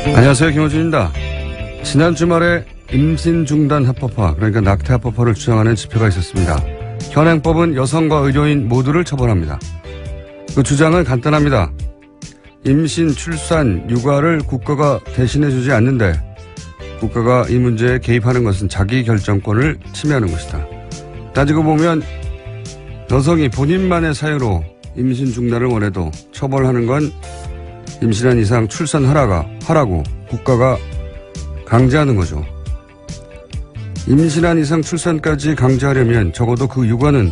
안녕하세요, 김호준입니다. 지난 주말에 임신 중단 합법화, 그러니까 낙태 합법화를 주장하는 집회가 있었습니다. 현행법은 여성과 의료인 모두를 처벌합니다. 그 주장은 간단합니다. 임신, 출산, 육아를 국가가 대신해주지 않는데 국가가 이 문제에 개입하는 것은 자기 결정권을 침해하는 것이다. 따지고 보면 여성이 본인만의 사유로 임신 중단을 원해도 처벌하는 건 임신한 이상 출산하라고 국가가 강제하는 거죠. 임신한 이상 출산까지 강제하려면 적어도 그 육아는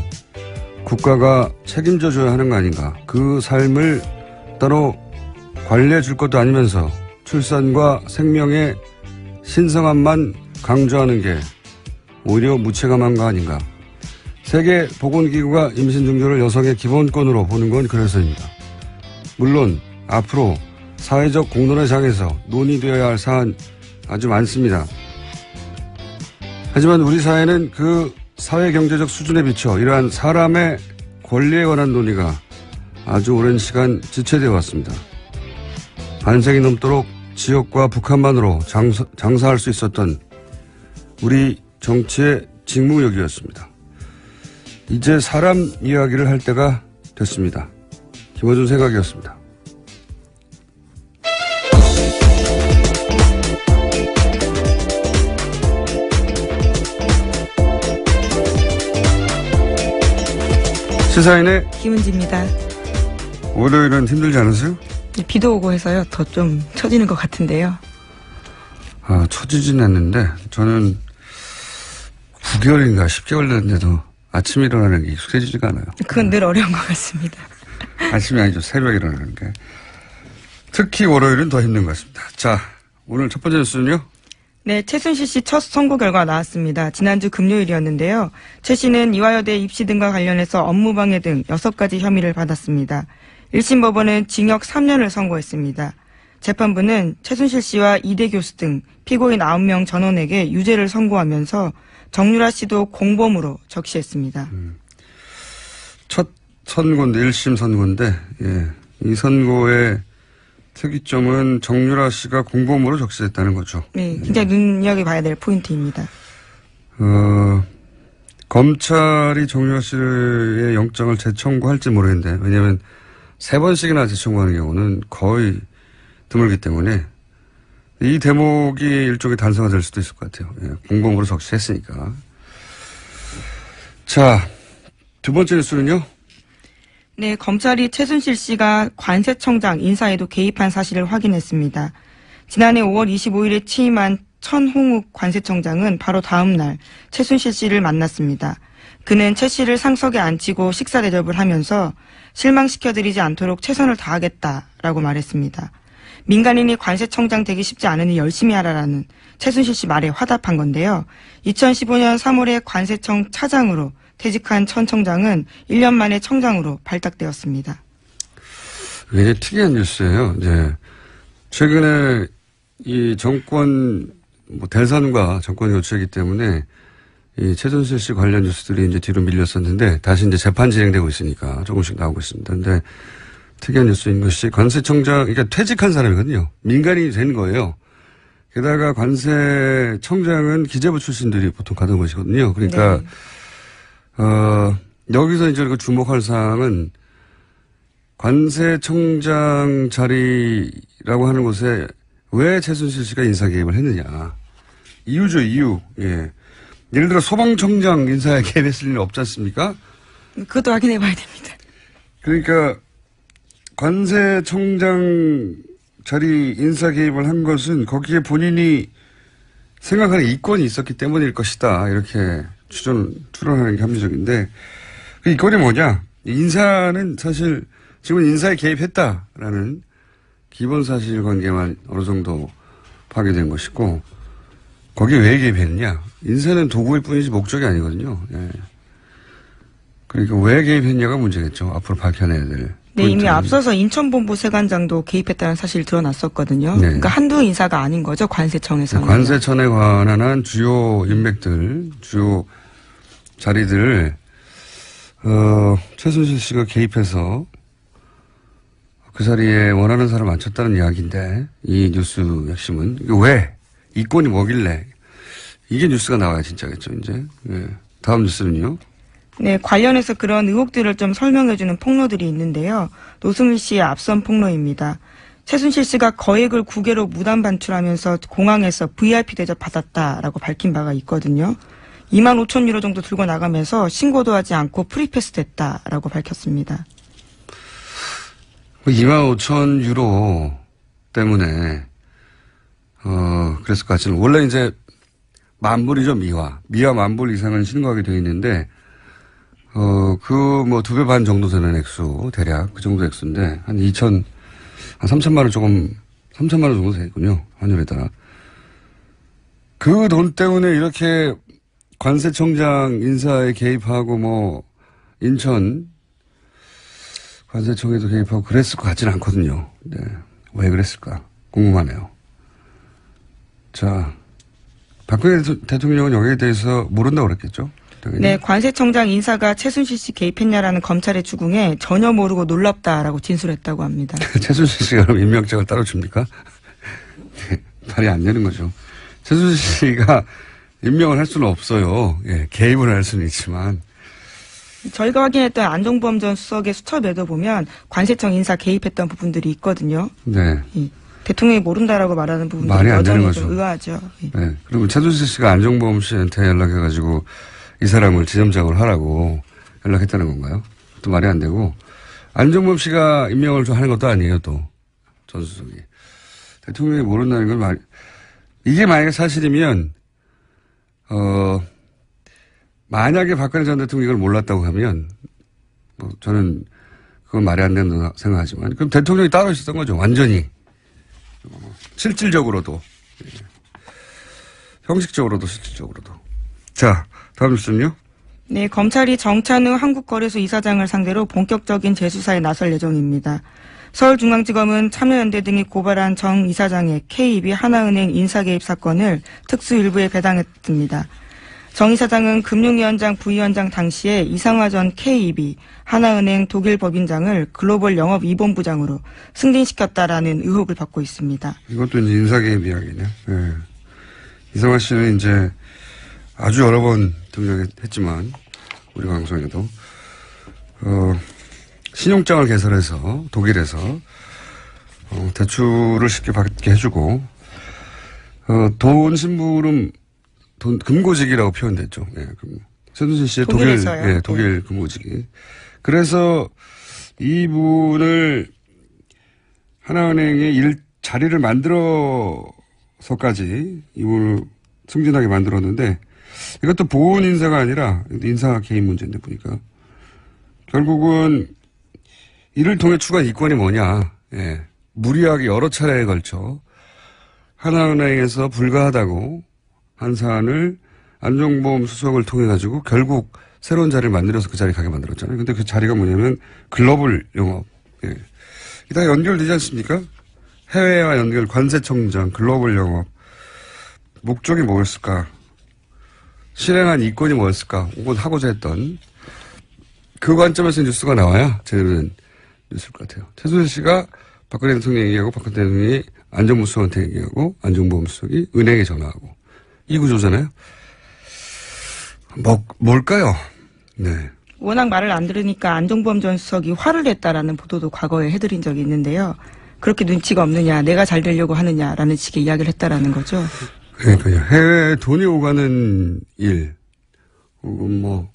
국가가 책임져 줘야 하는 거 아닌가. 그 삶을 따로 관리해 줄 것도 아니면서 출산과 생명의 신성함만 강조하는 게 오히려 무책임한 거 아닌가. 세계보건기구가 임신 중조를 여성의 기본권으로 보는 건 그래서입니다. 물론 앞으로 사회적 공론의 장에서 논의되어야 할 사안 아주 많습니다. 하지만 우리 사회는 그 사회경제적 수준에 비춰 이러한 사람의 권리에 관한 논의가 아주 오랜 시간 지체되어 왔습니다. 반세기 넘도록 지역과 북한만으로 장사할 수 있었던 우리 정치의 직무역이었습니다. 이제 사람 이야기를 할 때가 됐습니다. 김어준 생각이었습니다. 시사인의 김은지입니다. 월요일은 힘들지 않으세요? 비도 오고 해서요. 더 좀 처지는 것 같은데요. 아, 처지진 않는데 저는 9개월인가 10개월 됐는데도 아침에 일어나는 게 익숙해지지가 않아요. 그건 늘 어려운 것 같습니다. 아침이 아니죠. 새벽에 일어나는 게. 특히 월요일은 더 힘든 것 같습니다. 자, 오늘 첫 번째 뉴스는요? 네, 최순실 씨 첫 선고 결과가 나왔습니다. 지난주 금요일이었는데요. 최 씨는 이화여대 입시 등과 관련해서 업무방해 등 6가지 혐의를 받았습니다. 1심 법원은 징역 3년을 선고했습니다. 재판부는 최순실 씨와 이대 교수 등 피고인 9명 전원에게 유죄를 선고하면서 정유라 씨도 공범으로 적시했습니다. 첫 선고인데, 1심 선고인데, 예. 이 선고의 특이점은 정유라 씨가 공범으로 적시됐다는 거죠. 네, 굉장히 눈여겨봐야 될 포인트입니다. 검찰이 정유라 씨의 영장을 재청구할지 모르겠는데, 왜냐하면 3번씩이나 재청구하는 경우는 거의 드물기 때문에 이 대목이 일종의 단서가 될 수도 있을 것 같아요. 예, 공범으로 적시했으니까. 자, 두 번째 뉴스는요? 네, 검찰이 최순실 씨가 관세청장 인사에도 개입한 사실을 확인했습니다. 지난해 5월 25일에 취임한 천홍욱 관세청장은 바로 다음 날 최순실 씨를 만났습니다. 그는 최 씨를 상석에 앉히고 식사 대접을 하면서 실망시켜드리지 않도록 최선을 다하겠다라고 말했습니다. 민간인이 관세청장 되기 쉽지 않으니 열심히 하라라는 최순실 씨 말에 화답한 건데요. 2015년 3월에 관세청 차장으로 퇴직한 천 청장은 1년 만에 청장으로 발탁되었습니다. 굉장히 특이한 뉴스예요. 이제 최근에 이 정권 대선과 정권 교체이기 때문에 이 최순실 씨 관련 뉴스들이 이제 뒤로 밀렸었는데 다시 이제 재판 진행되고 있으니까 조금씩 나오고 있습니다. 근데 특이한 뉴스인 것이 관세청장, 그러니까 퇴직한 사람이거든요. 민간인이 된 거예요. 게다가 관세청장은 기재부 출신들이 보통 가던 것이거든요. 그러니까 네. 여기서 이제 주목할 사항은 관세청장 자리라고 하는 곳에 왜 최순실 씨가 인사 개입을 했느냐. 이유죠, 이유. 예. 예를 들어 소방청장 인사에 개입했을 리는 없지 않습니까? 그것도 확인해 봐야 됩니다. 그러니까 관세청장 자리 인사 개입을 한 것은 거기에 본인이 생각하는 이권이 있었기 때문일 것이다. 이렇게 추론하는 게 합리적인데 그 이권이 뭐냐? 인사는 사실 지금 인사에 개입했다라는 기본 사실관계만 어느 정도 파괴된 것이고 거기에 왜 개입했느냐? 인사는 도구일 뿐이지 목적이 아니거든요. 예. 그러니까 왜 개입했냐가 문제겠죠. 앞으로 밝혀내야 될. 네, 이미 앞서서 인천본부 세관장도 개입했다는 사실이 드러났었거든요. 네. 그러니까 한두 인사가 아닌 거죠. 관세청에서는. 관세청에 관한 한 주요 인맥들, 주요 자리들을 최순실 씨가 개입해서 그 자리에 원하는 사람 앉혔다는 이야기인데, 이 뉴스 핵심은. 이거 왜? 이권이 뭐길래? 이게 뉴스가 나와야 진짜겠죠, 이제. 예. 다음 뉴스는요? 네, 관련해서 그런 의혹들을 좀 설명해주는 폭로들이 있는데요. 노승일 씨의 앞선 폭로입니다. 최순실 씨가 거액을 국외로 무단 반출하면서 공항에서 VIP 대접 받았다라고 밝힌 바가 있거든요. 25,000유로 정도 들고 나가면서 신고도 하지 않고 프리패스 됐다라고 밝혔습니다. 25,000유로 때문에, 그랬을 것 같지는. 원래 이제 만불이죠, 미화. 미화 만불 이상은 신고하게 되어 있는데, 한 2배 반 정도 되는 액수, 대략. 그 정도 액수인데, 한 3천만 원 3천만 원 정도 되겠군요. 환율에 따라. 그 돈 때문에 이렇게 관세청장 인사에 개입하고 인천 관세청에도 개입하고 그랬을 것 같지는 않거든요. 네. 왜 그랬을까? 궁금하네요. 자, 박근혜 대통령은 여기에 대해서 모른다고 그랬겠죠? 네, 관세청장 인사가 최순실 씨 개입했냐라는 검찰의 주궁에 전혀 모르고 놀랍다라고 진술했다고 합니다. 최순실 씨가 그럼 임명장을 따로 줍니까? 네, 말이 안 되는 거죠. 최순실 씨가 임명을 할 수는 없어요. 예, 개입을 할 수는 있지만. 저희가 확인했던 안종범 전 수석의 수첩에도 보면 관세청 인사 개입했던 부분들이 있거든요. 네. 대통령이 모른다라고 말하는 부분들이 말이 안 되는 여전히 거죠. 좀 의아하죠. 네. 그리고 최순실 씨가 안종범 씨한테 연락해가지고 이 사람을 지점장을 하라고 연락했다는 건가요? 또 말이 안 되고. 안종범 씨가 임명을 좀 하는 것도 아니에요, 또. 전 수석이. 대통령이 모른다는 건 이게 만약에 사실이면, 만약에 박근혜 전 대통령이 이걸 몰랐다고 하면, 저는 그건 말이 안 된다고 생각하지만, 그럼 대통령이 따로 있었던 거죠, 완전히. 실질적으로도. 형식적으로도 실질적으로도. 자, 다음 뉴스는요? 네, 검찰이 정찬우 한국거래소 이사장을 상대로 본격적인 재수사에 나설 예정입니다. 서울중앙지검은 참여연대 등이 고발한 정 이사장의 K입이 하나은행 인사개입 사건을 특수일부에 배당했습니다. 정 이사장은 금융위원장 부위원장 당시에 이상화 전 K입이 하나은행 독일 법인장을 글로벌 영업 2본부장으로 승진시켰다라는 의혹을 받고 있습니다. 이것도 이제 인사개입 이야기네. 네. 이상화 씨는 이제 아주 여러 번 등장했지만, 우리 방송에도, 신용장을 개설해서, 독일에서, 대출을 쉽게 받게 해주고, 돈 심부름, 금고직이라고 표현됐죠. 예, 최순실 씨의 독일에서요? 독일 금고직이. 그래서 이분을 하나은행의 자리를 만들어서까지 이분을 승진하게 만들었는데, 이것도 보훈 인사가 아니라 인사 개입 문제인데 보니까 결국은 이를 통해 추가한 이권이 뭐냐. 예. 무리하게 여러 차례에 걸쳐 하나은행에서 불가하다고 한 사안을 안종범 수석을 통해 가지고 결국 새로운 자리를 만들어서 그 자리에 가게 만들었잖아요. 근데 그 자리가 뭐냐면 글로벌 영업. 예. 이게 다 연결되지 않습니까? 해외와 연결, 관세청장, 글로벌 영업. 목적이 뭐였을까? 실행한 이권이 뭐였을까? 혹은 하고자 했던 그 관점에서 뉴스가 나와야 제대로 된 뉴스일 것 같아요. 최순실 씨가 박근혜 대통령 얘기하고 박근혜 대통령이 안정무 수석한테 얘기하고 안종범 수석이 은행에 전화하고 이 구조잖아요. 뭘까요? 네. 워낙 말을 안 들으니까 안종범 전 수석이 화를 냈다라는 보도도 과거에 해드린 적이 있는데요. 그렇게 눈치가 없느냐, 내가 잘 되려고 하느냐라는 식의 이야기를 했다라는 거죠. 그러니까요. 해외에 돈이 오가는 일, 혹은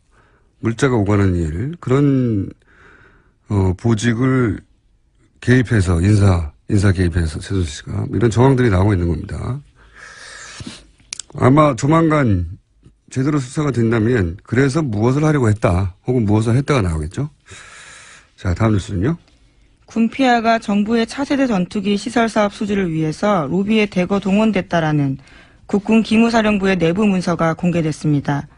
물자가 오가는 일, 그런, 보직을 개입해서, 인사 개입해서, 최순실 씨가, 이런 정황들이 나오고 있는 겁니다. 아마 조만간 제대로 수사가 된다면, 그래서 무엇을 하려고 했다, 혹은 무엇을 했다가 나오겠죠? 자, 다음 뉴스는요? 군피아가 정부의 차세대 전투기 시설 사업 수주를 위해서 로비에 대거 동원됐다라는 국군 기무사령부의 내부 문서가 공개됐습니다.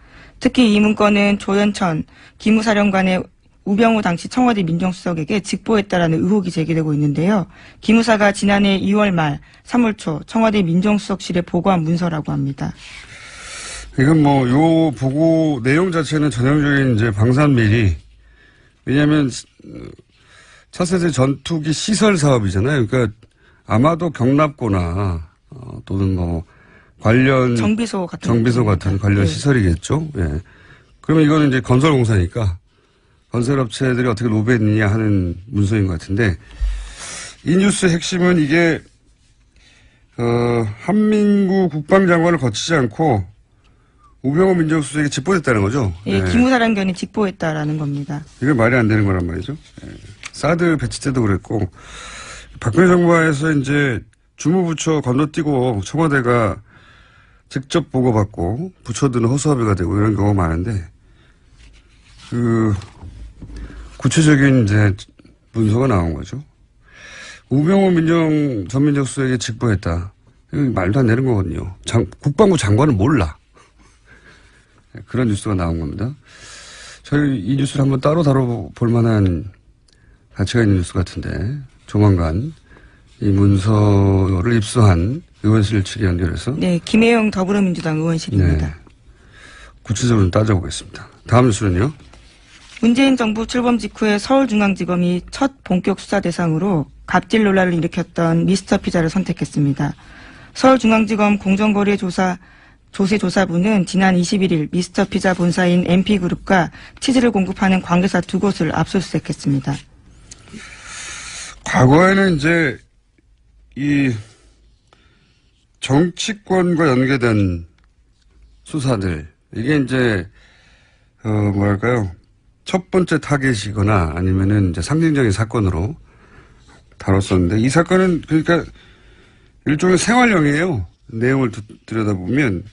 특히 이 문건은 조현천 기무사령관의 우병우 당시 청와대 민정수석에게 직보했다라는 의혹이 제기되고 있는데요. 기무사가 지난해 2월 말 3월 초 청와대 민정수석실에 보고한 문서라고 합니다. 이건 요 보고 내용 자체는 전형적인 이제 방산비리. 왜냐하면 차세대 전투기 시설 사업이잖아요. 그러니까 아마도 경납고나 또는 뭐 관련 정비소 같은 관련 네. 시설이겠죠. 예. 그러면 이거는 이제 건설공사니까 건설업체들이 어떻게 로비했느냐 하는 문서인 것 같은데 이 뉴스의 핵심은 이게 한민구 국방장관을 거치지 않고 우병우 민정수석에게 직보됐다는 거죠. 예, 예. 기무사령관이 직보했다라는 겁니다. 이게 말이 안 되는 거란 말이죠. 예. 사드 배치 때도 그랬고 박근혜 정부에서 이제 주무부처 건너뛰고 청와대가 직접 보고받고 부처들은 허수아비가 되고 이런 경우가 많은데 그 구체적인 이제 문서가 나온 거죠. 우병우 전 민정수석에게 직보했다. 이거 말도 안 되는 거거든요. 국방부 장관은 몰라. 그런 뉴스가 나온 겁니다. 저희 이 뉴스를 한번 따로 다뤄볼 만한 가치가 있는 뉴스 같은데 조만간 이 문서를 입수한 의원실 측에 연결해서 네, 김혜영 더불어민주당 의원실입니다. 네, 구체적으로 따져보겠습니다. 다음 뉴스는요. 문재인 정부 출범 직후에 서울중앙지검이 첫 본격 수사 대상으로 갑질 논란을 일으켰던 미스터 피자를 선택했습니다. 서울중앙지검 공정거래조사부는 지난 21일 미스터 피자 본사인 MP그룹과 치즈를 공급하는 관계사 2곳을 압수수색했습니다. 과거에는 이제 이 정치권과 연계된 수사들 이게 이제 뭐랄까요 첫 번째 타겟이거나 아니면은 이제 상징적인 사건으로 다뤘었는데 이 사건은 그러니까 일종의 생활형이에요. 내용을 들여다보면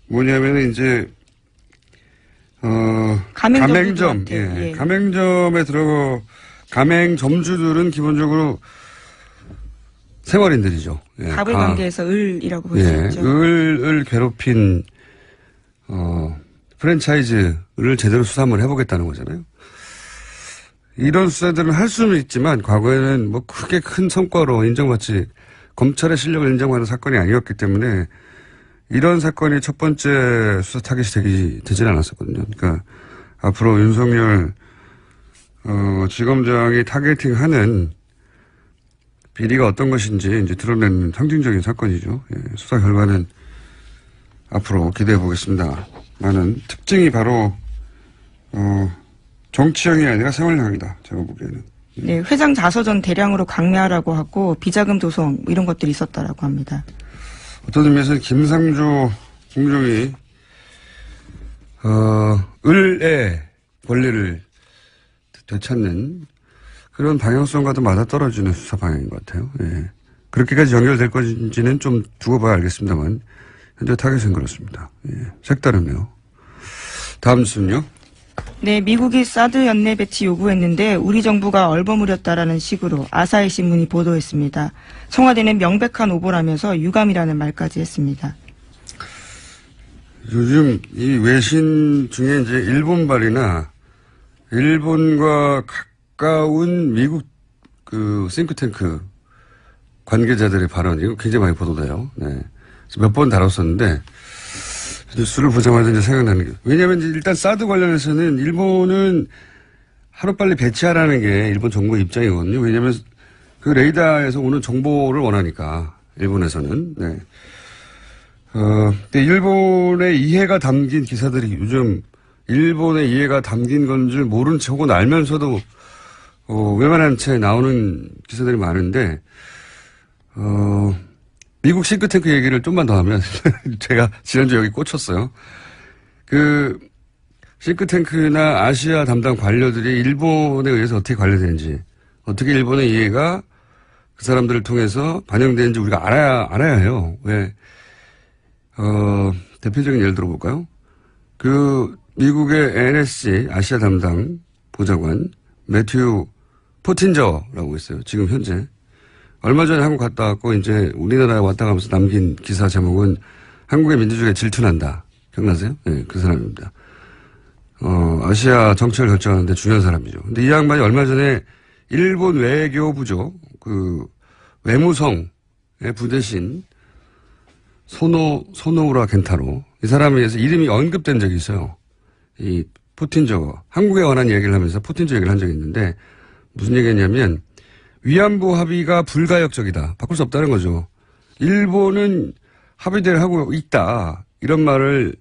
뭐냐면은 이제 가맹점 예. 가맹점에 가맹점주들은 기본적으로 생활인들이죠. 예. 갑을 관계해서 을이라고 볼 수 예. 있죠. 을을 괴롭힌 프랜차이즈를 제대로 수사 한번 해보겠다는 거잖아요. 이런 수사들은 할 수는 있지만 과거에는 뭐 크게 큰 성과로 인정받지 검찰의 실력을 인정하는 사건이 아니었기 때문에 이런 사건이 첫 번째 수사 타겟이 되지는 않았었거든요. 그러니까 앞으로 윤석열 지검장이 타겟팅하는 비리가 어떤 것인지 이제 드러내는 상징적인 사건이죠. 예, 수사 결과는 앞으로 기대해 보겠습니다. 많은 특징이 바로 정치형이 아니라 생활형이다. 제가 보기에는. 네, 회장 자서전 대량으로 강매하라고 하고 비자금 조성 이런 것들이 있었다라고 합니다. 어떤 의미에서는 김상조 공정이 을의 권리를 되찾는 그런 방향성과도 맞아떨어지는 수사 방향인 것 같아요. 예. 그렇게까지 연결될 건지는 좀 두고 봐야 알겠습니다만 현재 타겟은 그렇습니다. 예. 색다르네요. 다음 뉴스는요. 네, 미국이 사드 연내 배치 요구했는데 우리 정부가 얼버무렸다라는 식으로 아사히 신문이 보도했습니다. 청와대는 명백한 오보라면서 유감이라는 말까지 했습니다. 요즘 이 외신 중에 이제 일본발이나 일본과 가까운 미국 그 싱크탱크 관계자들의 발언 이거 굉장히 많이 보도돼요. 네. 몇 번 다뤘었는데 뉴스를 보자마자 이제 생각나는 게 왜냐하면 일단 사드 관련해서는 일본은 하루빨리 배치하라는 게 일본 정부의 입장이거든요. 왜냐하면 그 레이더에서 오는 정보를 원하니까 일본에서는. 네. 근데 일본의 이해가 담긴 기사들이 요즘 일본의 이해가 담긴 건 줄 모른 척 혹은 알면서도 외만한 채 나오는 기사들이 많은데 미국 싱크탱크 얘기를 좀만 더 하면 제가 지난주 여기 꽂혔어요. 그 싱크탱크나 아시아 담당 관료들이 일본에 의해서 어떻게 관리되는지 어떻게 일본의 이해가 그 사람들을 통해서 반영되는지 우리가 알아야 해요. 왜? 대표적인 예를 들어볼까요? 그 미국의 NSC 아시아 담당 보좌관 매튜 포틴저라고 있어요. 지금 현재. 얼마 전에 한국 갔다 왔고 이제 우리나라에 왔다 가면서 남긴 기사 제목은 한국의 민주주의에 질투난다. 기억나세요? 네, 그 사람입니다. 아시아 정책을 결정하는데 중요한 사람이죠. 근데 이 양반이 얼마 전에 일본 외교부죠. 그 외무성의 부대신 소노우라 겐타로 이 사람에 의해서 이름이 언급된 적이 있어요. 이 푸틴저 한국에 관한 얘기를 하면서 푸틴저 얘기를 한 적이 있는데 무슨 얘기했냐면 위안부 합의가 불가역적이다. 바꿀 수 없다는 거죠. 일본은 합의대로 하고 있다. 이런 말을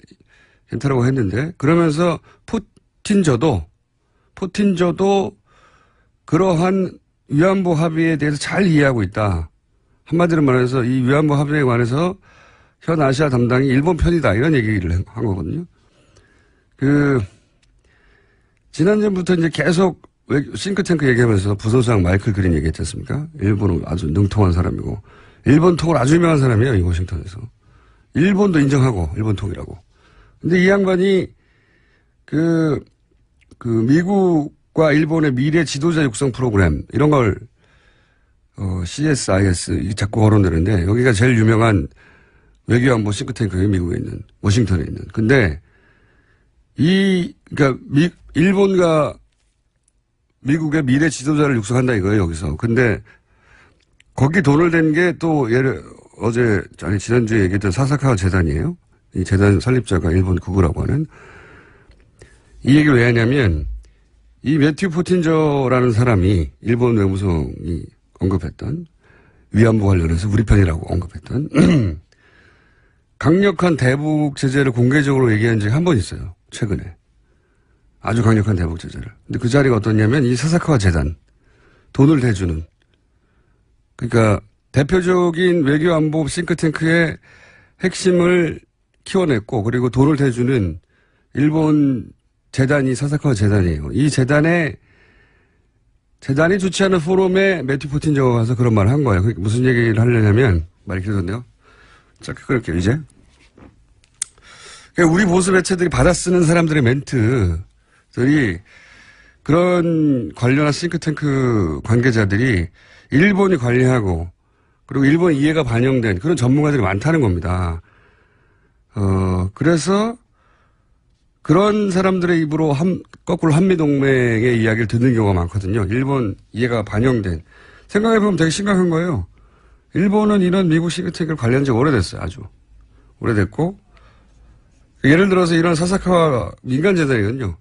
괜찮다고 했는데 그러면서 푸틴저도 그러한 위안부 합의에 대해서 잘 이해하고 있다. 한마디로 말해서 이 위안부 합의에 관해서 현 아시아 담당이 일본 편이다. 이런 얘기를 한 거거든요. 지난주부터 이제 계속 싱크탱크 얘기하면서 부소장 마이클 그린 얘기했지 않습니까? 일본은 아주 능통한 사람이고, 일본 통을 아주 유명한 사람이에요, 이 워싱턴에서. 일본도 인정하고, 일본 통이라고. 근데 이 양반이 미국과 일본의 미래 지도자 육성 프로그램, 이런 걸, CSIS, 자꾸 거론되는데, 여기가 제일 유명한 외교안보 싱크탱크예요, 미국에 있는, 워싱턴에 있는. 근데, 그러니까, 일본과 미국의 미래 지도자를 육성한다 이거예요, 여기서. 근데, 거기 돈을 댄 게 또, 지난주에 얘기했던 사사카와 재단이에요. 이 재단 설립자가 일본 구구라고 하는. 이 얘기를 왜 하냐면, 이 매튜 포틴저라는 사람이 일본 외무성이 언급했던, 위안부 관련해서 우리 편이라고 언급했던, 강력한 대북 제재를 공개적으로 얘기한 적이 한 번 있어요. 최근에. 아주 강력한 대북 제재를. 근데 그 자리가 어떠냐면 이 사사카와 재단. 돈을 대주는. 그러니까 대표적인 외교안보 싱크탱크의 핵심을 키워냈고 그리고 돈을 대주는 일본 재단이 사사카와 재단이에요. 이 재단이 주최하는 포럼에 매튜 포틴저가 가서 그런 말을 한 거예요. 그러니까 무슨 얘기를 하려냐면 말이 길어졌네요. 짧게 끊을게요, 이제. 우리 보수 매체들이 받아쓰는 사람들의 멘트들이 그런 관련한 싱크탱크 관계자들이 일본이 관리하고 그리고 일본 이해가 반영된 그런 전문가들이 많다는 겁니다. 그래서 그런 사람들의 입으로 거꾸로 한미동맹의 이야기를 듣는 경우가 많거든요. 일본 이해가 반영된. 생각해보면 되게 심각한 거예요. 일본은 이런 미국 싱크탱크를 관리한 지 오래됐어요. 아주. 오래됐고. 예를 들어서 이런 사사카와 민간재단이거든요.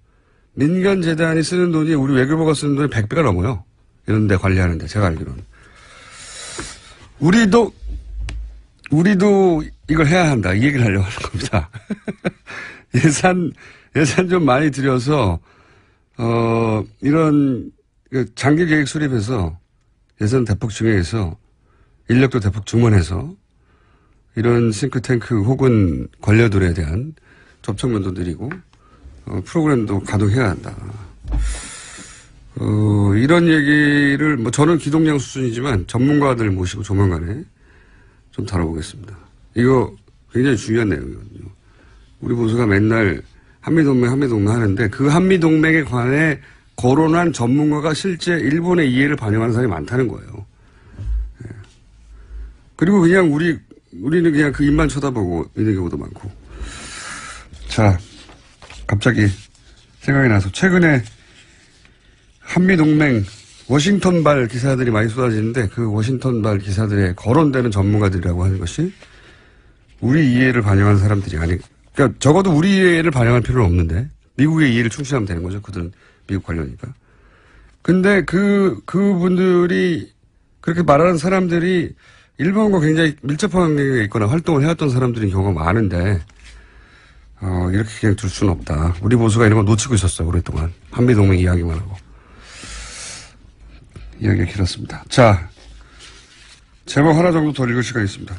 민간재단이 쓰는 돈이 우리 외교부가 쓰는 돈이 100배가 넘어요. 이런 데 관리하는데, 제가 알기로는. 우리도 이걸 해야 한다. 이 얘기를 하려고 하는 겁니다. 예산 좀 많이 들여서, 이런 장기 계획 수립해서 예산 대폭 증액해서 인력도 대폭 증원해서 이런 싱크탱크 혹은 관료들에 대한 접촉면도 드리고 프로그램도 가동해야 한다. 이런 얘기를 저는 기동량 수준이지만 전문가들 모시고 조만간에 좀 다뤄보겠습니다. 이거 굉장히 중요한 내용이거든요. 우리 보수가 맨날 한미동맹 하는데 그 한미동맹에 관해 거론한 전문가가 실제 일본의 이해를 반영하는 사람이 많다는 거예요. 그리고 그냥 우리는 그냥 그 입만 쳐다보고 있는 경우도 많고. 자, 갑자기 생각이 나서 최근에 한미동맹 워싱턴발 기사들이 많이 쏟아지는데 그 워싱턴발 기사들에 거론되는 전문가들이라고 하는 것이 우리 이해를 반영하는 사람들이 그러니까 적어도 우리 이해를 반영할 필요는 없는데 미국의 이해를 충실하면 되는 거죠. 그들은 미국 관련이니까. 근데 그분들이 그렇게 말하는 사람들이 일본과 굉장히 밀접한 관계가 있거나 활동을 해왔던 사람들인 경우가 많은데, 이렇게 그냥 둘 수는 없다. 우리 보수가 이런 거 놓치고 있었어요, 오랫동안. 한미동맹 이야기만 하고. 이야기가 길었습니다. 자, 제목 하나 정도 더 읽을 시간이 있습니다.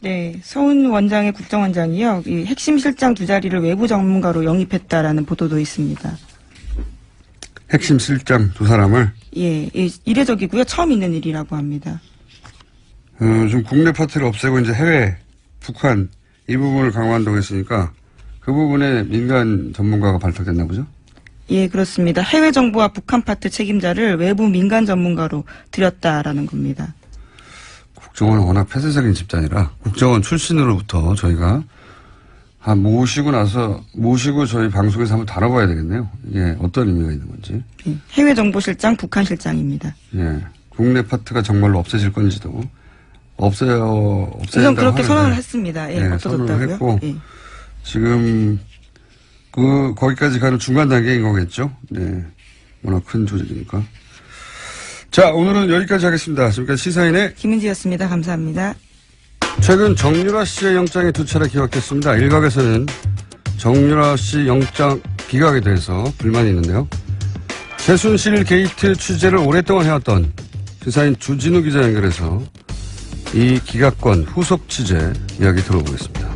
네, 서훈 원장의 국정원장이요. 이 핵심 실장 두 자리를 외부 전문가로 영입했다라는 보도도 있습니다. 핵심 실장 두 사람을? 예, 이례적이고요. 처음 있는 일이라고 합니다. 좀 국내 파트를 없애고 이제 해외, 북한 이 부분을 강화한다고 했으니까 그 부분에 민간 전문가가 발탁됐나 보죠? 예, 그렇습니다. 해외 정부와 북한 파트 책임자를 외부 민간 전문가로 들였다라는 겁니다. 국정원은 워낙 폐쇄적인 집단이라 국정원 출신으로부터 저희가 모시고 저희 방송에서 한번 다뤄봐야 되겠네요. 이게 어떤 의미가 있는 건지. 예, 해외 정보실장, 북한 실장입니다. 예, 국내 파트가 정말로 없어질 건지도 없애진다고 우선 그렇게 하는데, 선언을 했습니다. 예, 없어졌다고요. 선언을 했고 예. 지금 거기까지 가는 중간 단계인 거겠죠. 네, 워낙 큰 조직이니까. 자, 오늘은 여기까지 하겠습니다. 지금까지 시사인의 김은지였습니다. 감사합니다. 최근 정유라 씨의 영장이 2차례 기각됐습니다. 일각에서는 정유라 씨 영장 기각에 대해서 불만이 있는데요. 최순실 게이트 취재를 오랫동안 해왔던 시사인 주진우 기자 연결해서 이 기각권 후속 취재 이야기 들어보겠습니다.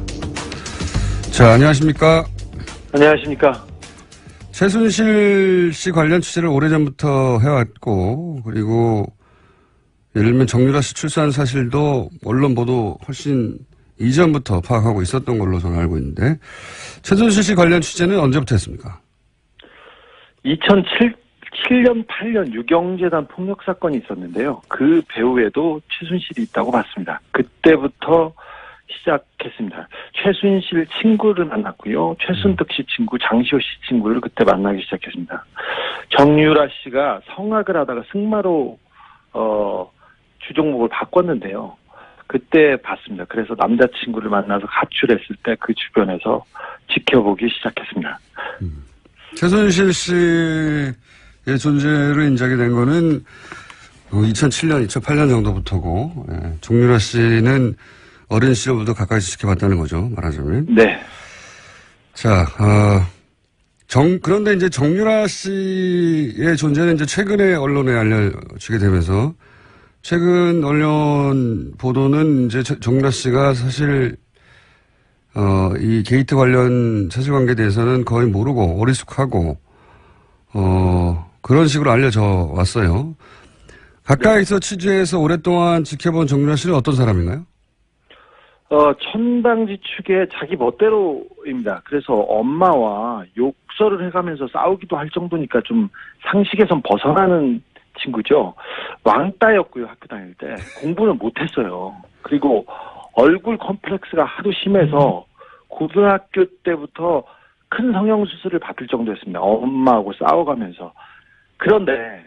자, 안녕하십니까? 안녕하십니까? 최순실 씨 관련 취재를 오래전부터 해왔고, 그리고 예를 들면 정유라 씨 출산 사실도 언론 보도 훨씬 이전부터 파악하고 있었던 걸로 저는 알고 있는데, 최순실 씨 관련 취재는 언제부터 했습니까? 2007년, 8년 유경재단 폭력 사건이 있었는데요. 그 배후에도 최순실이 있다고 봤습니다. 그때부터 시작했습니다. 최순실 친구를 만났고요. 최순득 씨 친구, 장시호 씨 친구를 그때 만나기 시작했습니다. 정유라 씨가 성악을 하다가 승마로 주종목을 바꿨는데요. 그때 봤습니다. 그래서 남자친구를 만나서 가출했을 때 그 주변에서 지켜보기 시작했습니다. 최순실 씨의 존재를 인지하게 된 거는 2007년, 2008년 정도부터고, 정유라 씨는 어린 시절부터 가까이서 지켜봤다는 거죠, 말하자면. 네. 자, 그런데 이제 정유라 씨의 존재는 이제 최근에 언론에 알려지게 되면서, 최근 언론 보도는 이제 정유라 씨가 사실, 이 게이트 관련 사실관계에 대해서는 거의 모르고 어리숙하고, 그런 식으로 알려져 왔어요. 가까이서 취재해서 오랫동안 지켜본 정유라 씨는 어떤 사람인가요? 천당지축의 자기 멋대로입니다. 그래서 엄마와 욕설을 해가면서 싸우기도 할 정도니까 좀 상식에선 벗어나는 친구죠. 왕따였고요, 학교 다닐 때. 공부는 못했어요. 그리고 얼굴 컴플렉스가 하도 심해서 고등학교 때부터 큰 성형수술을 받을 정도였습니다. 엄마하고 싸워가면서. 그런데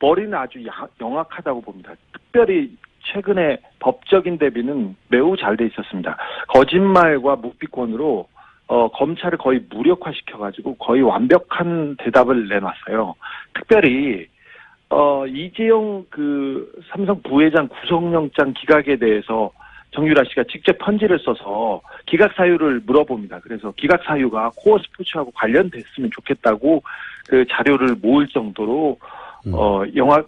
머리는 아주 영악하다고 봅니다. 특별히 최근에 법적인 대비는 매우 잘 돼 있었습니다. 거짓말과 묵비권으로 검찰을 거의 무력화시켜가지고 거의 완벽한 대답을 내놨어요. 특별히 이재용 삼성 부회장 구속영장 기각에 대해서 정유라 씨가 직접 편지를 써서 기각 사유를 물어봅니다. 그래서 기각 사유가 코어 스포츠하고 관련됐으면 좋겠다고 그 자료를 모을 정도로 영화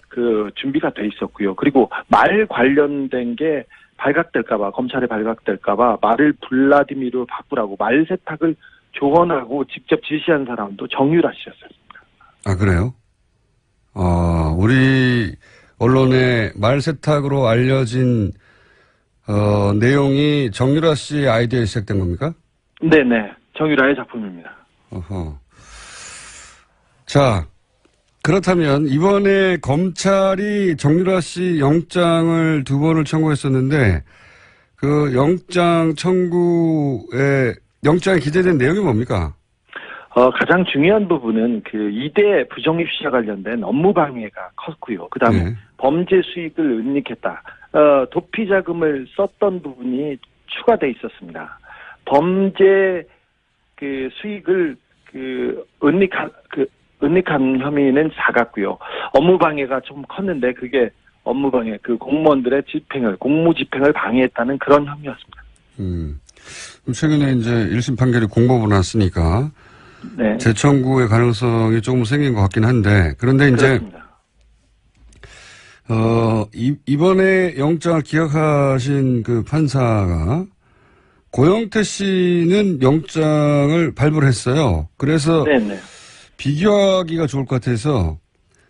준비가 돼 있었고요. 그리고 말 관련된 게 발각될까봐, 검찰에 발각될까봐 말을 블라디미르로 바꾸라고 말 세탁을 조언하고 직접 지시한 사람도 정유라 씨였습니다. 아, 그래요? 우리 언론에 말 세탁으로 알려진 내용이 정유라 씨의 아이디어에 시작된 겁니까? 네네. 정유라의 작품입니다. 어허. 자, 그렇다면 이번에 검찰이 정유라 씨 영장을 2번을 청구했었는데 그 영장 청구에 영장에 기재된 내용이 뭡니까? 가장 중요한 부분은 그 이대 부정입시와 관련된 업무 방해가 컸고요. 그다음에 네. 범죄 수익을 은닉했다. 도피 자금을 썼던 부분이 추가돼 있었습니다. 범죄 수익을 은닉한 혐의는 작았고요. 업무 방해가 좀 컸는데 그게 업무 방해, 공무원들의 공무 집행을 방해했다는 그런 혐의였습니다. 최근에 이제 1심 판결이 공법으로 났으니까 네. 재청구의 가능성이 조금 생긴 것 같긴 한데 그런데 이제 그렇습니다. 이번에 영장을 기각하신 그 판사가 고영태 씨는 영장을 발부를 했어요. 그래서 네네. 비교하기가 좋을 것 같아서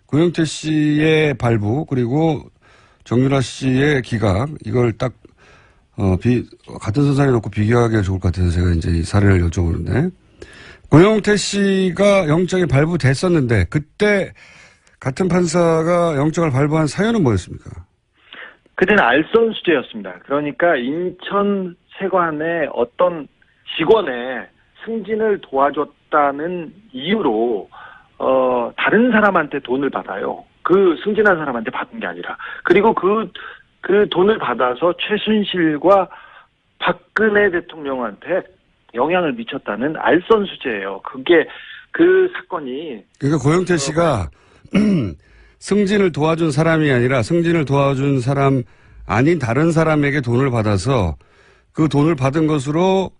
고영태 씨의 발부 그리고 정유라 씨의 기각 이걸 딱 같은 선상에 놓고 비교하기가 좋을 것 같아서 제가 이제 이 사례를 여쭤보는데 고영태 씨가 영장이 발부됐었는데 그때 같은 판사가 영장을 발부한 사유는 뭐였습니까? 그때는 알선수재였습니다. 그러니까 인천 세관의 어떤 직원의 승진을 도와줬다는 이유로 다른 사람한테 돈을 받아요. 그 승진한 사람한테 받은 게 아니라. 그리고 그 돈을 받아서 최순실과 박근혜 대통령한테 영향을 미쳤다는 알선수재예요. 그게 그 사건이 그러니까 고영태 씨가 승진을 도와준 사람이 아니라 승진을 도와준 사람 아닌 다른 사람에게 돈을 받아서 그 돈을 받은 것으로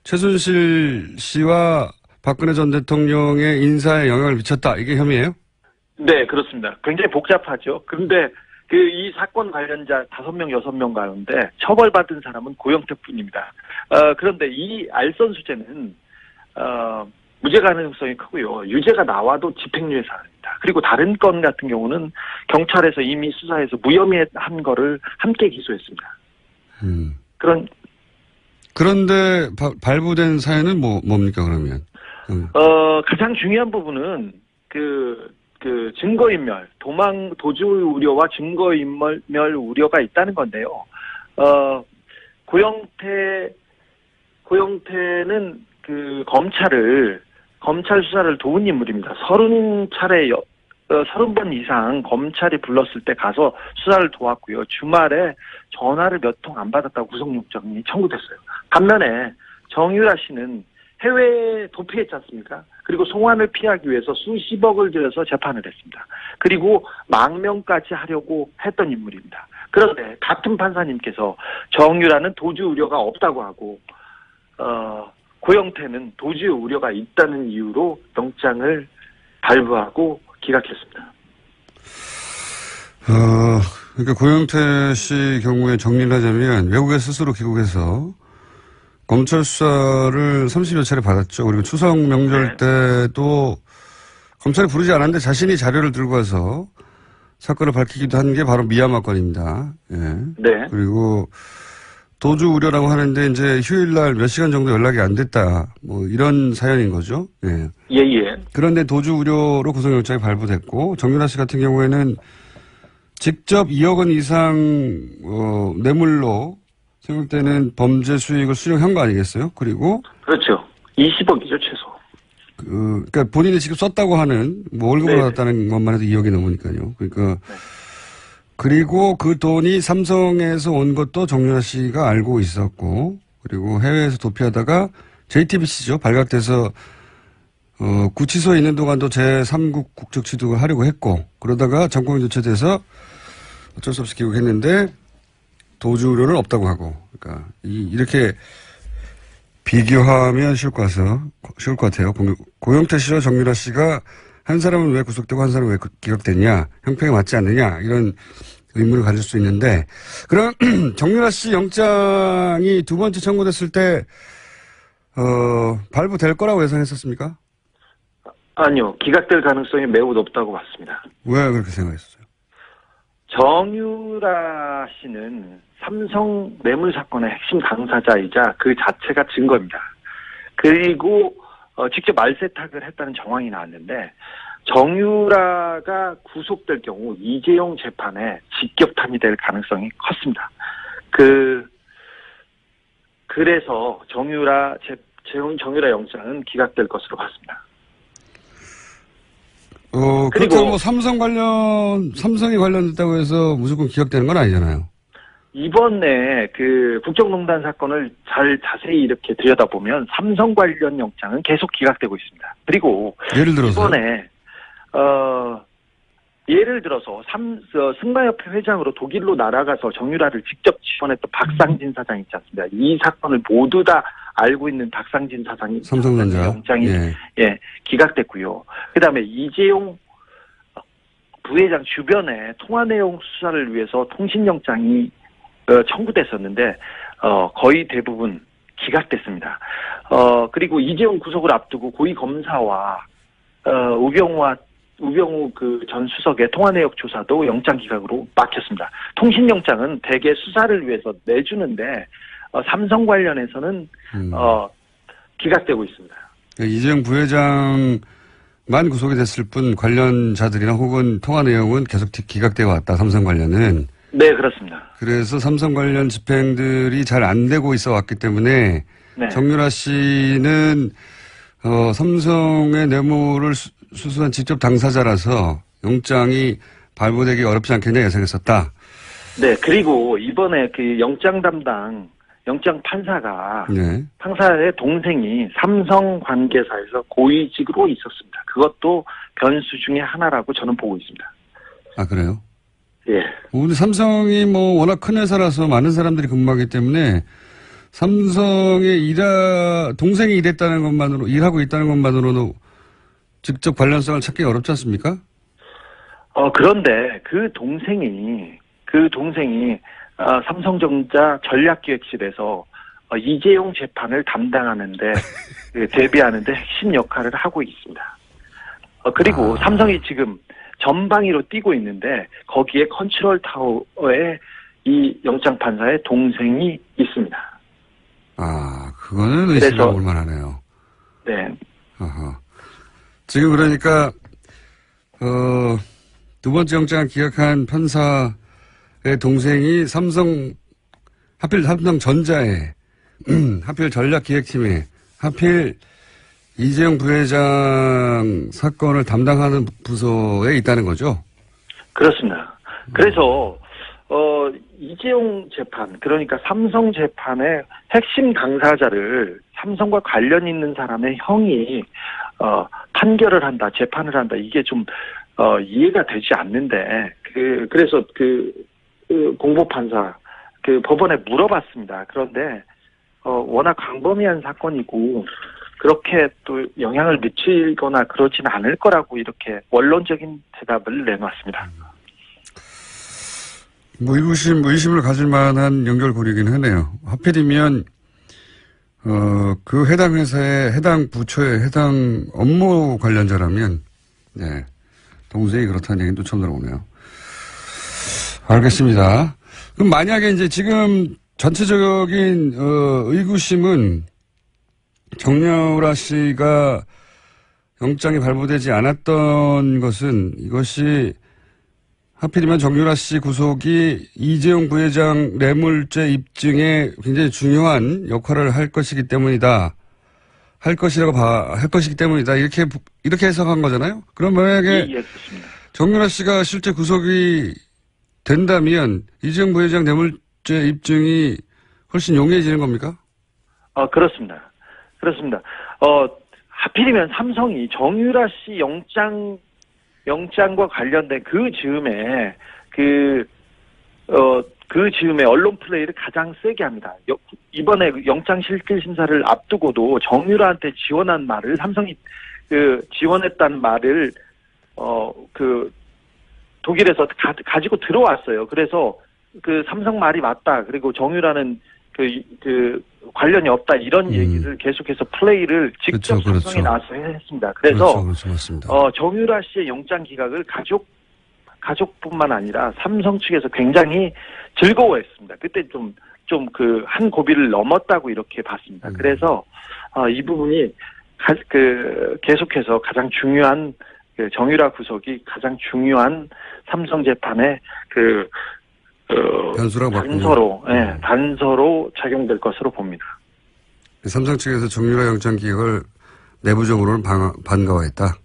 최순실 씨와 박근혜 전 대통령의 인사에 영향을 미쳤다. 이게 혐의예요? 네, 그렇습니다. 굉장히 복잡하죠. 그런데 이 사건 관련자 5명, 6명 가운데 처벌받은 사람은 고영태뿐입니다. 그런데 이 알선수재는 무죄 가능성이 크고요. 유죄가 나와도 집행유예 사안입니다. 그리고 다른 건 같은 경우는 경찰에서 이미 수사해서 무혐의한 거를 함께 기소했습니다. 그런데 발부된 사연은 뭡니까 그러면? 가장 중요한 부분은 증거인멸, 도주 우려와 증거인멸 우려가 있다는 건데요. 고영태는 검찰 수사를 도운 인물입니다. 30번 이상 검찰이 불렀을 때 가서 수사를 도왔고요. 주말에 전화를 몇 통 안 받았다고 구속영장이 청구됐어요. 반면에 정유라 씨는 해외에 도피했지 않습니까? 그리고 송환을 피하기 위해서 수십억을 들여서 재판을 했습니다. 그리고 망명까지 하려고 했던 인물입니다. 그런데 같은 판사님께서 정유라는 도주 우려가 없다고 하고 고영태는 도주 우려가 있다는 이유로 영장을 발부하고 기각했습니다. 그러니까 고영태 씨 경우에 정리를 하자면 외국에 스스로 귀국해서 검찰 수사를 30여 차례 받았죠. 그리고 추석 명절 때도 검찰이 부르지 않았는데 자신이 자료를 들고 와서 사건을 밝히기도 한 게 바로 미얀마 건입니다. 예. 네. 그리고 도주 우려라고 하는데 이제 휴일날 몇 시간 정도 연락이 안 됐다. 이런 사연인 거죠. 예. 예. 그런데 도주 우려로 구속영장이 발부됐고 정유라 씨 같은 경우에는 직접 2억 원 이상 뇌물로 생각되는 범죄 수익을 수령한 거 아니겠어요? 그리고 그렇죠. 20억이죠 최소. 그러니까 본인이 지금 썼다고 하는 월급을 받았다는 것만 해도 2억이 넘으니까요. 그러니까 그리고 그 돈이 삼성에서 온 것도 정유라 씨가 알고 있었고 그리고 해외에서 도피하다가 JTBC죠. 발각돼서 구치소에 있는 동안도 제3국 국적 취득을 하려고 했고 그러다가 정권이 교체돼서 어쩔 수 없이 귀국했는데 도주 우려는 없다고 하고 그러니까 이렇게 비교하면 쉬울 것 같아요. 고영태 씨와 정유라 씨가 한 사람은 왜 구속되고 한 사람은 왜 기각됐냐 형평에 맞지 않느냐 이런 의문을 가질 수 있는데 그럼 정유라 씨 영장이 두 번째 청구됐을 때 발부될 거라고 예상했었습니까? 아니요. 기각될 가능성이 매우 높다고 봤습니다. 왜 그렇게 생각했어요? 정유라 씨는 삼성 뇌물 사건의 핵심 당사자이자 그 자체가 증거입니다. 그리고 직접 말세탁을 했다는 정황이 나왔는데 정유라가 구속될 경우 이재용 재판에 직격탄이 될 가능성이 컸습니다. 그래서 정유라 영장은 기각될 것으로 봤습니다. 그리고 삼성이 관련됐다고 해서 무조건 기각되는 건 아니잖아요. 이번에 국정농단 사건을 자세히 이렇게 들여다보면 삼성 관련 영장은 계속 기각되고 있습니다. 그리고 예를 들어서 이번에 예를 들어서 승마협회 회장으로 독일로 날아가서 정유라를 직접 지원했던 박상진 사장 있지 않습니까? 이 사건을 모두 다 알고 있는 박상진 사장이 삼성전자 영장이 기각됐고요. 그다음에 이재용 부회장 주변에 통화 내용 수사를 위해서 통신영장이 청구됐었는데 거의 대부분 기각됐습니다. 그리고 이재용 구속을 앞두고 고위 검사와 우병우 전 수석의 통화 내역 조사도 영장 기각으로 막혔습니다. 통신영장은 대개 수사를 위해서 내주는데 삼성 관련해서는 기각되고 있습니다. 이재용 부회장만 구속이 됐을 뿐 관련자들이나 혹은 통화 내용은 계속 기각되어 왔다. 삼성 관련은. 네, 그렇습니다. 그래서 삼성 관련 집행들이 잘 안 되고 있어 왔기 때문에 정유라 씨는 삼성의 뇌물을 수수한 직접 당사자라서 영장이 발부되기 어렵지 않겠냐 예상했었다. 네, 그리고 이번에 영장 판사가 판사의 동생이 삼성 관계사에서 고위직으로 있었습니다. 그것도 변수 중에 하나라고 저는 보고 있습니다. 아, 그래요? 예. 우리 삼성이 뭐 워낙 큰 회사라서 많은 사람들이 근무하기 때문에 삼성의 동생이 일하고 있다는 것만으로도 직접 관련성을 찾기 어렵지 않습니까? 그런데 그 동생이 삼성전자 전략기획실에서 이재용 재판을 담당하는데 대비하는데 핵심 역할을 하고 있습니다. 그리고 삼성이 지금 전방위로 뛰고 있는데 거기에 컨트롤 타워에 이 영장 판사의 동생이 있습니다. 그거는 의심해 볼 만하네요. 네. 아하. 지금 그러니까 두 번째 영장을 기각한 판사의 동생이 하필 삼성전자에 하필 전략기획팀에 하필 이재용 부회장 사건을 담당하는 부서에 있다는 거죠? 그렇습니다. 그래서 이재용 재판, 그러니까 삼성 재판의 핵심 당사자를 삼성과 관련 있는 사람의 형이 판결을 한다, 재판을 한다, 이게 좀 이해가 되지 않는데 그래서 공보판사 법원에 물어봤습니다. 그런데 워낙 광범위한 사건이고 그렇게 또 영향을 미치거나 그러지는 않을 거라고 이렇게 원론적인 대답을 내놨습니다. 뭐 의심을 가질 만한 연결고리긴 하네요. 하필이면 그 해당 회사의 해당 부처의 해당 업무 관련자라면 네, 동생이 그렇다는 얘기는 또 처음 들어보네요. 알겠습니다. 그럼 만약에 이제 지금 전체적인 의구심은 정유라 씨가 영장이 발부되지 않았던 것은 이것이 하필이면 정유라 씨 구속이 이재용 부회장 뇌물죄 입증에 굉장히 중요한 역할을 할 것이기 때문이다. 할 것이기 때문이다. 이렇게 해석한 거잖아요. 그럼 만약에 예, 그렇습니다. 정유라 씨가 실제 구속이 된다면 이재용 부회장 뇌물죄 입증이 훨씬 용이해지는 겁니까? 그렇습니다. 하필이면 삼성이 정유라 씨 영장과 관련된 그 즈음에 언론 플레이를 가장 세게 합니다. 이번에 영장 실질 심사를 앞두고도 정유라한테 지원한 말을 삼성이 지원했다는 말을 독일에서 가지고 들어왔어요. 그래서 삼성 말이 맞다. 그리고 정유라는 관련이 없다. 이런 얘기를 계속해서 플레이를 직접 그렇죠. 삼성이 나와서 했습니다. 그래서 그렇죠. 맞습니다. 정유라 씨의 영장 기각을 가족뿐만 아니라 삼성 측에서 굉장히 즐거워했습니다. 그때 한 고비를 넘었다고 이렇게 봤습니다. 그래서 이 부분이 계속해서 가장 중요한 정유라 구속이 가장 중요한 삼성 재판의 단서로 작용될 것으로 봅니다. 삼성 측에서 정유라 영장 기각을 내부적으로는 반가워했다.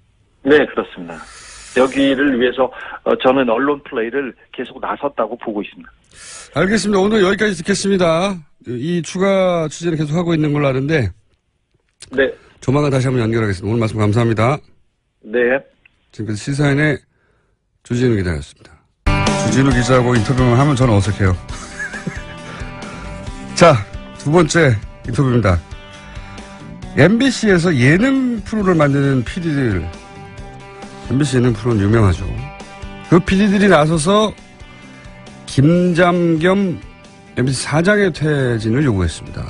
네, 그렇습니다. 여기를 위해서 저는 언론 플레이를 계속 나섰다고 보고 있습니다. 알겠습니다. 오늘 여기까지 듣겠습니다. 이 추가 취재는 계속 하고 있는 걸로 아는데 네. 조만간 다시 한번 연결하겠습니다. 오늘 말씀 감사합니다. 네. 지금까지 시사인의 주진우 기자였습니다. 주진우 기자하고 인터뷰만 하면 저는 어색해요. 자, 두 번째 인터뷰입니다. MBC에서 예능 프로를 만드는 PD들, MBC 예능 프로는 유명하죠. 그 PD들이 나서서 김장겸 MBC 사장의 퇴진을 요구했습니다.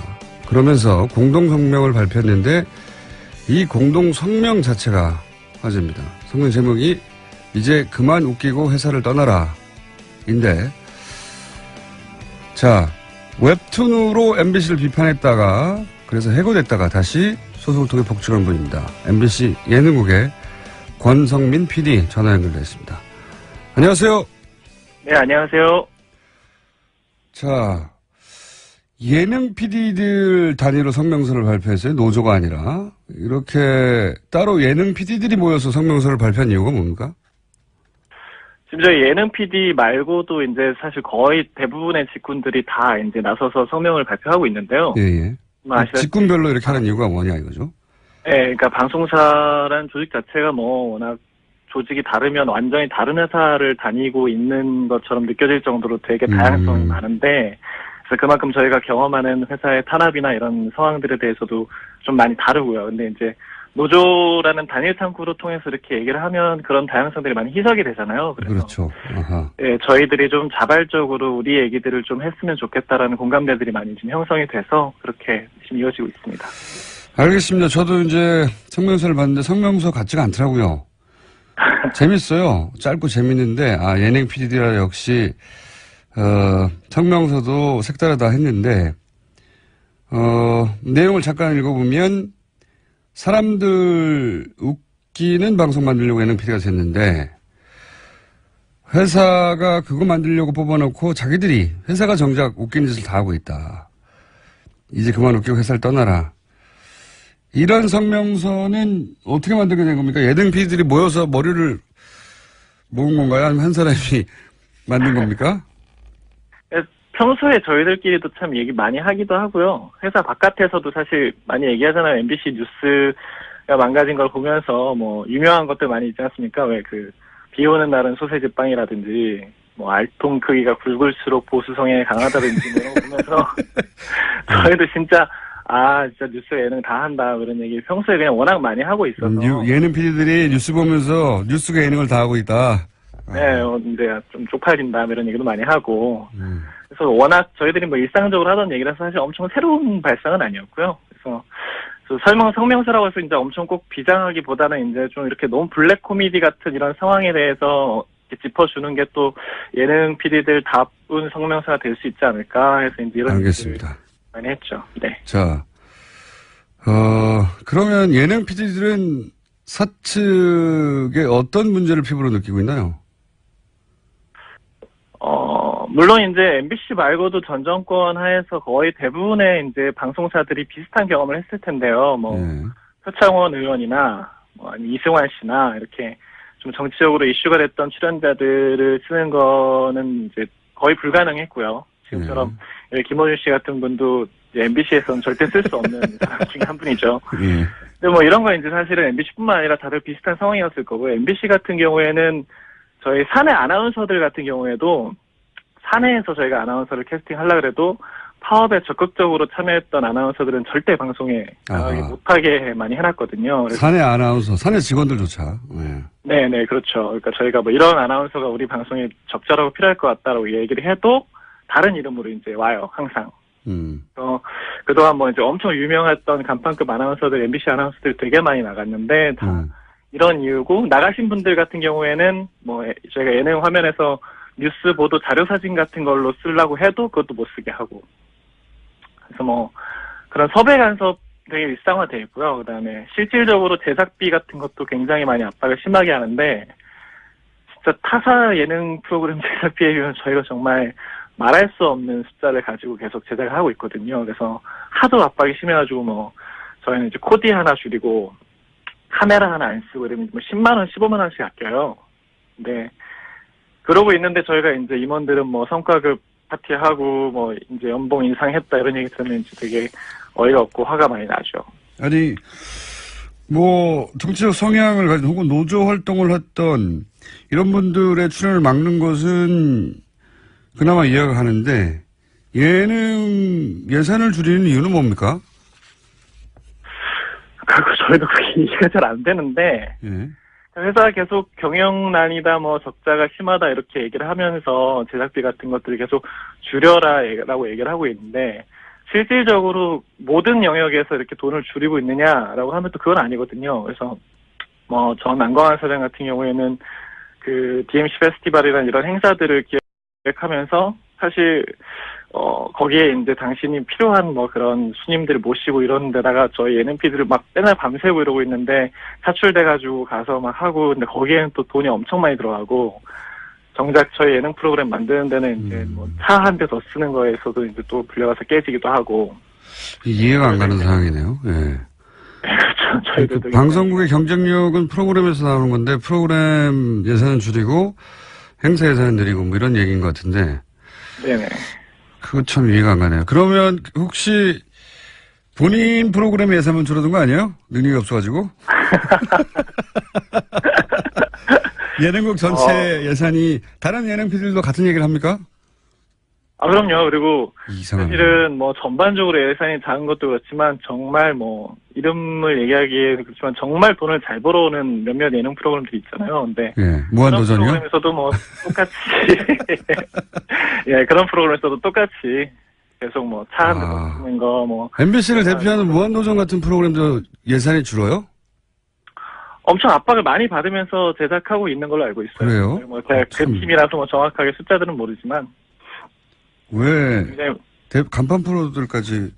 그러면서 공동성명을 발표했는데 이 공동성명 자체가 화제입니다. 성명 제목이 이제 그만 웃기고 회사를 떠나라 인데, 자, 웹툰으로 MBC를 비판했다가 그래서 해고됐다가 다시 소송을 통해 복직한 분입니다. MBC 예능국의 권성민 PD 전화 연결되어 있습니다. 안녕하세요. 네, 안녕하세요. 자, 예능 PD들 단위로 성명서를 발표했어요. 노조가 아니라. 이렇게 따로 예능 PD들이 모여서 성명서를 발표한 이유가 뭡니까? 지금 저희 예능 PD 말고도 이제 사실 거의 대부분의 직군들이 다 이제 나서서 성명을 발표하고 있는데요. 예. 직군별로 이렇게 하는 이유가 뭐냐 이거죠? 네, 그러니까 방송사라는 조직 자체가 워낙 조직이 다르면 완전히 다른 회사를 다니고 있는 것처럼 느껴질 정도로 되게 다양성이 많은데, 그래서 그만큼 저희가 경험하는 회사의 탄압이나 이런 상황들에 대해서도 좀 많이 다르고요. 근데 이제 노조라는 단일 창구로 통해서 이렇게 얘기를 하면 그런 다양성들이 많이 희석이 되잖아요. 그래서 그렇죠. 아하. 예, 저희들이 좀 자발적으로 우리 얘기들을 좀 했으면 좋겠다라는 공감대들이 많이 지금 형성이 돼서 그렇게 지금 이어지고 있습니다. 알겠습니다. 저도 이제 성명서를 봤는데 성명서 같지가 않더라고요. 재밌어요. 짧고 재밌는데, 예능 PD라 역시, 성명서도 색다르다 했는데, 내용을 잠깐 읽어보면, 사람들 웃기는 방송 만들려고 예능 PD가 됐는데, 회사가 그거 만들려고 뽑아놓고 자기들이, 회사가 정작 웃기는 짓을 다 하고 있다. 이제 그만 웃기고 회사를 떠나라. 이런 성명서는 어떻게 만들게 된 겁니까? 예능 PD들이 모여서 머리를 모은 건가요? 아니면 한 사람이 만든 겁니까? 평소에 저희들끼리도 참 얘기 많이 하기도 하고요. 회사 바깥에서도 사실 많이 얘기하잖아요. MBC 뉴스가 망가진 걸 보면서 뭐 유명한 것들 많이 있지 않습니까? 왜 비 오는 날은 소세지 빵이라든지 뭐 알통 크기가 굵을수록 보수성에 강하다든지 이런 거 보면서 저희도 진짜 뉴스 예능 다 한다, 그런 얘기 평소에 그냥 워낙 많이 하고 있어서. 예능 PD들이 뉴스 보면서 뉴스가 예능을 다 하고 있다. 네, 이제 좀 쪽팔린다, 이런 얘기도 많이 하고. 그래서 워낙 저희들이 뭐 일상적으로 하던 얘기라서 사실 엄청 새로운 발상은 아니었고요. 그래서 성명서라고 해서 이제 엄청 꼭 비장하기보다는 이제 좀 이렇게 너무 블랙 코미디 같은 이런 상황에 대해서 짚어주는 게 또 예능 PD들 답은 성명서가 될 수 있지 않을까 해서 이제 이런. 알겠습니다. 많이 했죠. 네. 자, 그러면 예능 PD들은 사측의 어떤 문제를 피부로 느끼고 있나요? 물론 이제 MBC 말고도 전 정권 하에서 거의 대부분의 이제 방송사들이 비슷한 경험을 했을 텐데요. 표창원 의원이나 아니면 이승환 씨나 이렇게 좀 정치적으로 이슈가 됐던 출연자들을 쓰는 거는 이제 거의 불가능했고요. 지금처럼 김어준 씨 같은 분도 MBC에서는 절대 쓸 수 없는 사람 중에 한 분이죠. 근데 뭐 이런 거 이제 사실은 MBC뿐만 아니라 다들 비슷한 상황이었을 거고, MBC 같은 경우에는 저희 사내 아나운서들 같은 경우에도 사내에서 저희가 아나운서를 캐스팅하려고 해도 파업에 적극적으로 참여했던 아나운서들은 절대 방송에 나가지 못하게 많이 해놨거든요. 사내 아나운서, 사내 직원들조차. 네, 그렇죠. 그러니까 저희가 뭐 이런 아나운서가 우리 방송에 적절하고 필요할 것 같다라고 얘기를 해도 다른 이름으로 이제 와요, 항상. 그동안 뭐 이제 엄청 유명했던 간판급 아나운서들, MBC 아나운서들이 되게 많이 나갔는데, 다 이런 이유고, 나가신 분들 같은 경우에는 뭐 저희가 예능 화면에서 뉴스 보도 자료 사진 같은 걸로 쓰려고 해도 그것도 못 쓰게 하고. 그래서 뭐 그런 섭외 간섭 되게 일상화되어 있고요. 그다음에 실질적으로 제작비 같은 것도 굉장히 많이 압박을 심하게 하는데, 진짜 타사 예능 프로그램 제작비에 비하면 저희가 정말 말할 수 없는 숫자를 가지고 계속 제작을 하고 있거든요. 그래서 하도 압박이 심해가지고 뭐 저희는 이제 코디 하나 줄이고 카메라 하나 안 쓰고 이러면 뭐 10만 원, 15만 원씩 아껴요. 근데 그러고 있는데 저희가 이제 임원들은 뭐 성과급 파티하고 뭐 이제 연봉 인상했다 이런 얘기 들으면 이제 되게 어이가 없고 화가 많이 나죠. 아니, 뭐 정치적 성향을 가진 혹은 노조 활동을 했던 이런 분들의 출연을 막는 것은 그나마 이해가 가는데, 예능 예산을 줄이는 이유는 뭡니까? 저희도 그게 이해가 잘 안 되는데, 회사가 계속 경영난이다, 뭐 적자가 심하다 이렇게 얘기를 하면서 제작비 같은 것들을 계속 줄여라라고 얘기를 하고 있는데, 실질적으로 모든 영역에서 이렇게 돈을 줄이고 있느냐라고 하면 또 그건 아니거든요. 그래서 뭐 전 안광한 사장 같은 경우에는 그 DMC 페스티벌이라는 이런 행사들을 기획하면서 사실 거기에 이제 당신이 필요한 뭐 그런 손님들을 모시고 이런 데다가 저희 예능 PD를 막 맨날 밤새고 이러고 있는데 차출돼가지고 가서 막 하고, 근데 거기에는 또 돈이 엄청 많이 들어가고, 정작 저희 예능 프로그램 만드는 데는 이제 뭐 차 한 대 더 쓰는 거에서도 이제 또 불려가서 깨지기도 하고. 이해가 안 가는 상황이네요. 그렇죠. 저희도 방송국의 경쟁력은 프로그램에서 나오는 건데 프로그램 예산은 줄이고 행사 예산은 늘리고 뭐 이런 얘기인 것 같은데. 네네. 그거 참 이해가 안 가네요. 그러면 혹시 본인 프로그램 예산만 줄어든 거 아니에요? 능력이 없어가지고? 예능국 전체 예산이 다른 예능 PD들도 같은 얘기를 합니까? 그럼요. 그리고 이상하네. 사실은 뭐 전반적으로 예산이 작은 것도 그렇지만 정말 뭐 이름을 얘기하기에 그렇지만 정말 돈을 잘 벌어오는 몇몇 예능 프로그램들이 있잖아요. 근데 예, 무한도전이요? 그런 프로그램에서도 뭐 똑같이 예, 그런 프로그램에서도 똑같이 계속 뭐 차 한 대 쓰는 거 뭐 MBC를 대표하는 무한도전 같은 프로그램도 예산이 줄어요? 엄청 압박을 많이 받으면서 제작하고 있는 걸로 알고 있어요. 그래요? 뭐 제가 그 참. 팀이라서 뭐 정확하게 숫자들은 모르지만 왜 굉장히 간판 프로들까지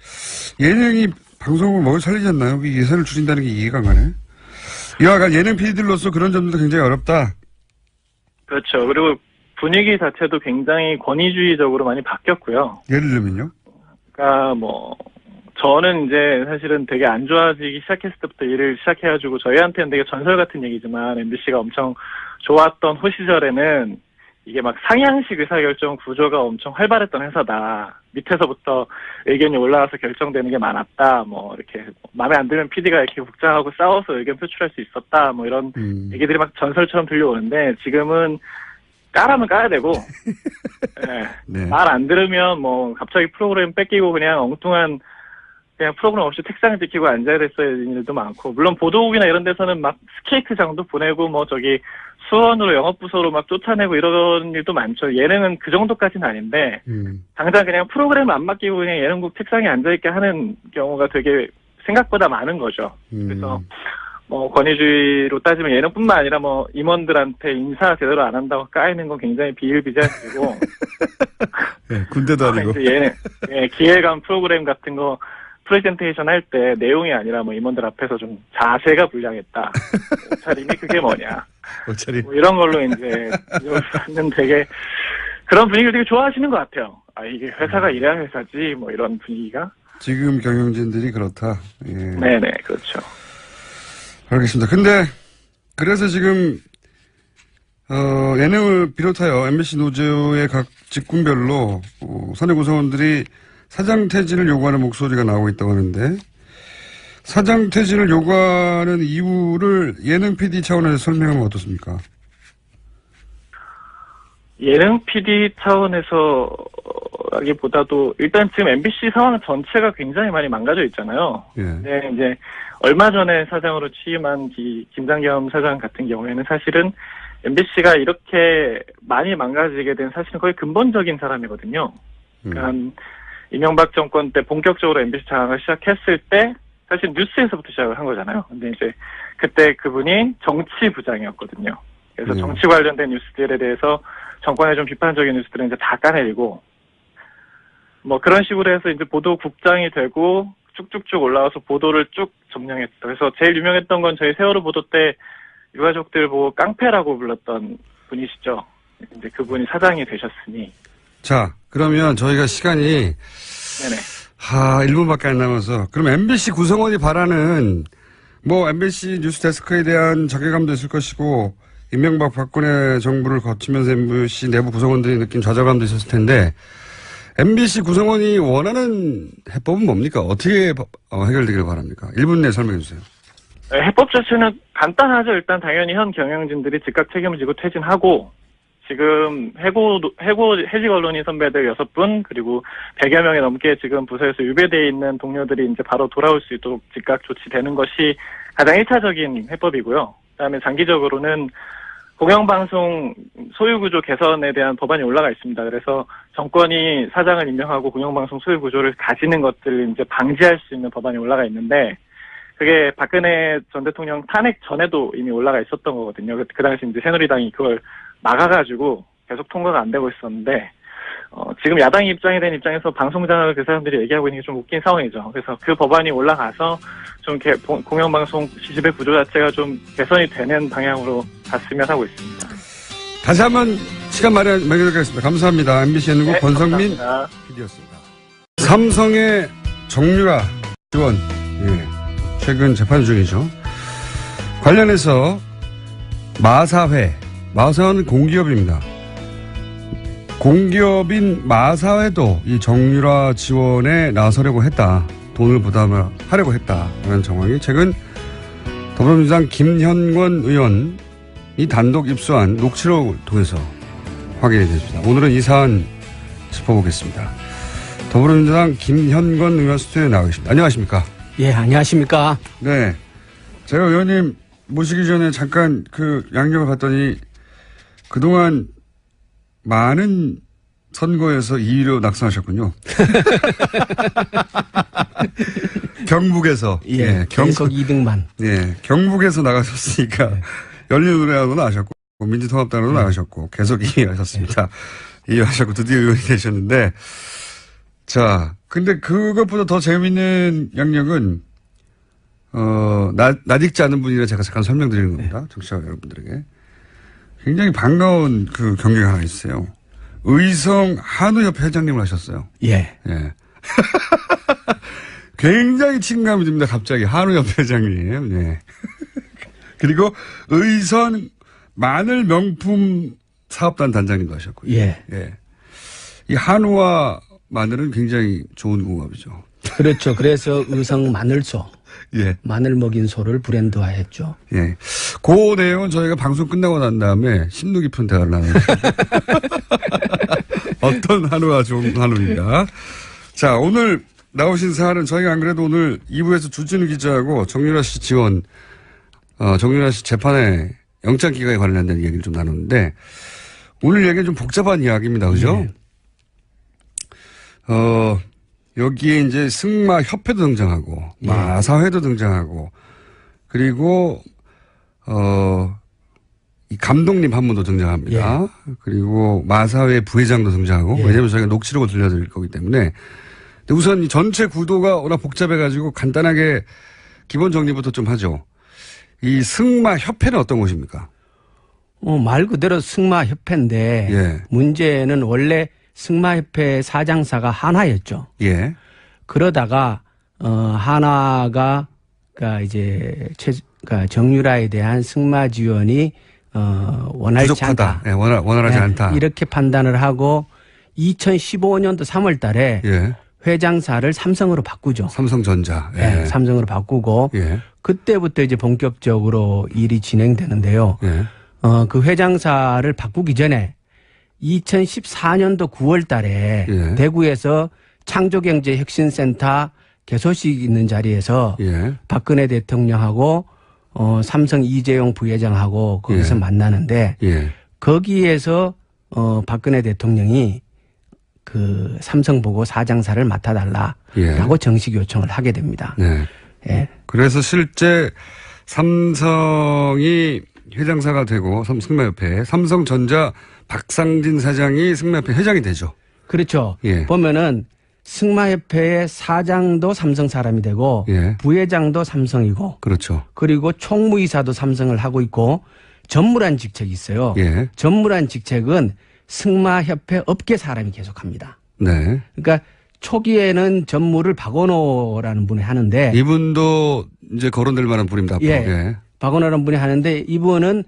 예능이 방송을 먹여 살리지 않나요? 이 예산을 줄인다는 게 이해가 안 가네. 이와가 예능 PD들로서 그런 점도 굉장히 어렵다. 그렇죠. 그리고 분위기 자체도 굉장히 권위주의적으로 많이 바뀌었고요. 예를 들면요? 그러니까 뭐 저는 이제 사실은 되게 안 좋아지기 시작했을 때부터 일을 시작해가지고 저희한테는 되게 전설 같은 얘기지만 MBC가 엄청 좋았던 호 시절에는 이게 막 상향식 의사결정 구조가 엄청 활발했던 회사다. 밑에서부터 의견이 올라와서 결정되는 게 많았다. 뭐 이렇게 마음에 안 들면 PD가 이렇게 국장하고 싸워서 의견 표출할 수 있었다. 뭐 이런 얘기들이 막 전설처럼 들려오는데 지금은 까라면 까야 되고 네. 말 안 들으면 뭐 갑자기 프로그램 뺏기고 그냥 엉뚱한 그냥 프로그램 없이 책상 지키고 앉아야 됐어야 되는 일도 많고 물론 보도국이나 이런 데서는 막 스케이트장도 보내고 뭐 저기 수원으로 영업부서로 막 쫓아내고 이런 일도 많죠. 예능은 그 정도까지는 아닌데 당장 그냥 프로그램 안 맡기고 그냥 예능국 책상에 앉아있게 하는 경우가 되게 생각보다 많은 거죠. 그래서 뭐 권위주의로 따지면 예능뿐만 아니라 뭐 임원들한테 인사 제대로 안 한다고 까이는 건 굉장히 비일비재한 일이고 네, 군대도 아니고 이제 예능 기획안 프로그램 같은 거 프레젠테이션 할 때 내용이 아니라 뭐 임원들 앞에서 좀 자세가 불량했다. 옷차림이 그게 뭐냐. 옷차림. 뭐 이런 걸로 이제 는 되게 그런 분위기를 되게 좋아하시는 것 같아요. 이게 회사가 이래야 회사지 뭐 이런 분위기가. 지금 경영진들이 그렇다. 예. 네네 그렇죠. 알겠습니다. 근데 그래서 지금 예능을 비롯하여 MBC 노조의 각 직군별로 사내 구성원들이 사장 퇴진을 요구하는 목소리가 나오고 있다고 하는데 사장 퇴진을 요구하는 이유를 예능 PD 차원에서 설명하면 어떻습니까? 예능 PD 차원에서라기보다도 일단 지금 MBC 상황 전체가 굉장히 많이 망가져 있잖아요. 예. 네, 이제 얼마 전에 사장으로 취임한 김장겸 사장 같은 경우에는 사실은 MBC가 이렇게 많이 망가지게 된 사실은 거의 근본적인 사람이거든요. 그러니까 이명박 정권 때 본격적으로 MBC 장악을 시작했을 때 사실 뉴스에서부터 시작을 한 거잖아요. 근데 이제 그때 그분이 정치부장이었거든요. 그래서 정치 관련된 뉴스들에 대해서 정권의 좀 비판적인 뉴스들은 이제 다 까내리고 뭐 그런 식으로 해서 이제 보도국장이 되고 쭉쭉쭉 올라와서 보도를 쭉 점령했죠. 그래서 제일 유명했던 건 저희 세월호 보도 때 유가족들 보고 깡패라고 불렀던 분이시죠. 이제 그분이 사장이 되셨으니. 자, 그러면 저희가 시간이 네네. 1분밖에 안 남아서 그럼 MBC 구성원이 바라는 뭐 MBC 뉴스데스크에 대한 자괴감도 있을 것이고 이명박 박근혜 정부를 거치면서 MBC 내부 구성원들이 느낀 좌절감도 있었을 텐데 MBC 구성원이 원하는 해법은 뭡니까? 어떻게 해결되길 바랍니까? 1분 내에 설명해 주세요. 해법 자체는 간단하죠. 일단 당연히 현 경영진들이 즉각 책임을 지고 퇴진하고 지금 해직 언론인 선배들 6분 그리고 100여 명이 넘게 지금 부서에서 유배되어 있는 동료들이 이제 바로 돌아올 수 있도록 즉각 조치되는 것이 가장 1차적인 해법이고요. 그다음에 장기적으로는 공영방송 소유구조 개선에 대한 법안이 올라가 있습니다. 그래서 정권이 사장을 임명하고 공영방송 소유구조를 가지는 것들을 이제 방지할 수 있는 법안이 올라가 있는데 그게 박근혜 전 대통령 탄핵 전에도 이미 올라가 있었던 거거든요. 그 당시 이제 새누리당이 그걸 막아가지고 계속 통과가 안 되고 있었는데 지금 야당이 입장이 된 입장에서 방송장을 그 사람들이 얘기하고 있는 게 좀 웃긴 상황이죠. 그래서 그 법안이 올라가서 좀 공영방송 지배 구조 자체가 좀 개선이 되는 방향으로 갔으면 하고 있습니다. 다시 한번 시간 마련하겠습니다. 감사합니다. MBC 예능국 권성민 PD였습니다. 삼성의 정유라 의원 최근 재판 중이죠. 관련해서 마사회는 공기업입니다. 공기업인 마사회도 이 정유라 지원에 나서려고 했다. 돈을 부담하려고 했다라는 정황이 최근 더불어민주당 김현권 의원 이 단독 입수한 녹취록을 통해서 확인이 됐습니다. 오늘은 이 사안 짚어보겠습니다. 더불어민주당 김현권 의원 스튜디오에 나와 계십니다. 안녕하십니까? 예, 안녕하십니까? 네. 제가 의원님 모시기 전에 잠깐 그 양력을 봤더니 그동안 많은 선거에서 2위로 낙선하셨군요. 경북에서. 예, 계속 2등만. 예, 경북에서 나가셨으니까 네. 열린우리당으로 나가셨고 민주통합당으로 나가셨고 계속 2위 하셨습니다. 2위 하셨고 드디어 의원이 되셨는데 자, 근데 그것보다 더 재미있는 양력은 낯익지 않은 분이라 제가 잠깐 설명드리는 겁니다. 청취자 여러분들에게. 굉장히 반가운 그 경력이 하나 있어요. 의성 한우협회 회장님을 하셨어요. 예. 예. 굉장히 친감이 듭니다. 갑자기 한우협회 회장님. 예. 그리고 의선 마늘 명품 사업단 단장님도 하셨고요. 예. 예. 이 한우와 마늘은 굉장히 좋은 궁합이죠. 그렇죠. 그래서 의성 마늘소. 예. 마늘 먹인 소를 브랜드화했죠. 예. 그 내용은 저희가 방송 끝나고 난 다음에 심도 깊은 대화를 나누는 어떤 한우가 좋은 한우인가. 자, 오늘 나오신 사안은 저희가 안 그래도 오늘 2부에서 주진우 기자하고 정유라 씨 지원, 정유라 씨 재판에 영장 기각에 관련된 얘기를 좀 나누는데 오늘 얘기는 좀 복잡한 이야기입니다. 그죠? 예. 여기에 이제 승마협회도 등장하고, 예. 마사회도 등장하고, 그리고, 이 감독님 한 분도 등장합니다. 예. 그리고 마사회 부회장도 등장하고, 예. 왜냐면 저희가 녹취록을 들려드릴 거기 때문에. 근데 우선 이 전체 구도가 워낙 복잡해가지고 간단하게 기본 정리부터 좀 하죠. 이 승마협회는 어떤 곳입니까? 말 그대로 승마협회인데 예. 문제는 원래 승마협회 사장사가 한화였죠. 예. 그러다가 한화가 그러니까 이제 그러니까 정유라에 대한 승마 지원이 원활치 부족하다. 않다. 예, 원활하지 예, 않다. 이렇게 판단을 하고 2015년도 3월 달에 예. 회장사를 삼성으로 바꾸죠. 삼성전자. 예, 삼성으로 바꾸고 예. 그때부터 이제 본격적으로 일이 진행되는데요. 예. 그 회장사를 바꾸기 전에 2014년도 9월 달에 예. 대구에서 창조경제혁신센터 개소식 있는 자리에서 예. 박근혜 대통령하고 삼성 이재용 부회장하고 거기서 예. 만나는데 예. 거기에서 박근혜 대통령이 그 삼성 보고 사장사를 맡아달라라고 예. 정식 요청을 하게 됩니다. 네. 예. 그래서 실제 삼성이 회장사가 되고 승마협회 삼성전자 박상진 사장이 승마협회 회장이 되죠. 그렇죠. 예. 보면은 승마협회의 사장도 삼성 사람이 되고 예. 부회장도 삼성이고 그렇죠. 그리고 총무이사도 삼성을 하고 있고 전무란 직책이 있어요. 예. 전무란 직책은 승마협회 업계 사람이 계속합니다. 네. 그러니까 초기에는 전무를 박원호라는 분이 하는데 이분도 이제 거론될 만한 분입니다. 앞으로. 예. 예. 박원호라는 분이 하는데 이분은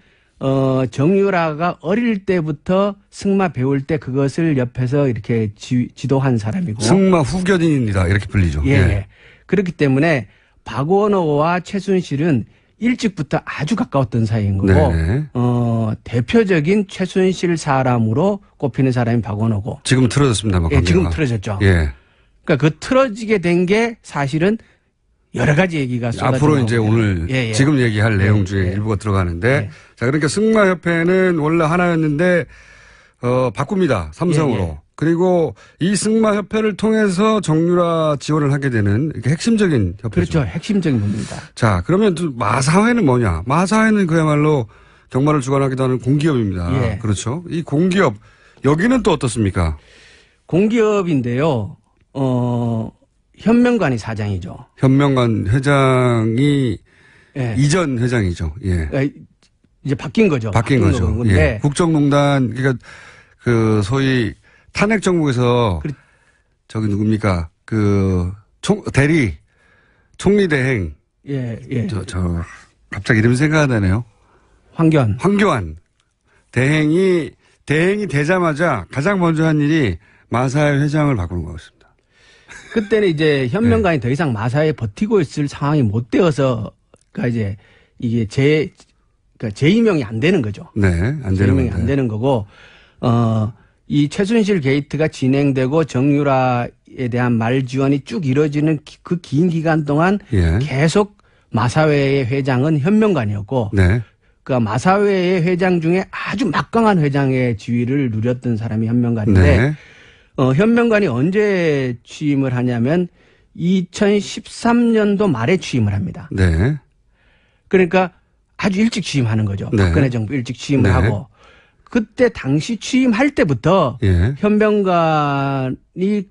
정유라가 어릴 때부터 승마 배울 때 그것을 옆에서 이렇게 지도한 사람이고 승마 후견인입니다. 이렇게 불리죠. 예. 예. 그렇기 때문에 박원호와 최순실은 일찍부터 아주 가까웠던 사이인 거고 네네. 대표적인 최순실 사람으로 꼽히는 사람이 박원호고 지금 틀어졌습니다. 예, 지금 틀어졌죠. 예. 그러니까 그 틀어지게 된 게 사실은 여러 가지 얘기가 쏟아져 앞으로 이제 나오고요. 오늘 예, 예. 지금 얘기할 내용 중에 예. 일부가 들어가는데 예. 자, 그러니까 승마협회는 원래 하나였는데 바꿉니다. 삼성으로. 예, 예. 그리고 이 승마협회를 통해서 정유라 지원을 하게 되는 이렇게 핵심적인 협회죠. 그렇죠. 핵심적인 부분입니다. 자, 그러면 또 마사회는 뭐냐? 마사회는 그야말로 경마를 주관하기도 하는 공기업입니다. 예. 그렇죠. 이 공기업 여기는 또 어떻습니까? 공기업인데요. 현명관이 사장이죠. 현명관 회장이 예. 이전 회장이죠. 예. 그러니까 이제 바뀐 거죠. 바뀐 거죠. 건데 예. 국정농단 그러니까 그 소위 탄핵 정국에서 저기 누굽니까? 그 대리 총리 대행 예, 예. 저 갑자기 이름 생각이 나네요. 황교안 대행이 되자마자 가장 먼저 한 일이 마사회 회장을 바꾸는 거였습니다. 그때는 이제 현명관이 더 이상 마사에 버티고 있을 상황이 못 되어서, 그러니까 이제 이게 그러니까 재임용이 안 되는 거죠. 네, 안 되는 재임용이 건데. 안 되는 거고 이 최순실 게이트가 진행되고 정유라에 대한 말 지원이 쭉 이루어지는 그 긴 기간 동안 예. 계속 마사회의 회장은 현명관이었고 네. 그 마사회의 회장 중에 아주 막강한 회장의 지위를 누렸던 사람이 현명관인데 네. 현명관이 언제 취임을 하냐면 2013년도 말에 취임을 합니다. 네. 그러니까 아주 일찍 취임하는 거죠. 네. 박근혜 정부 일찍 취임을 네. 하고 그때 당시 취임할 때부터 예. 현명관이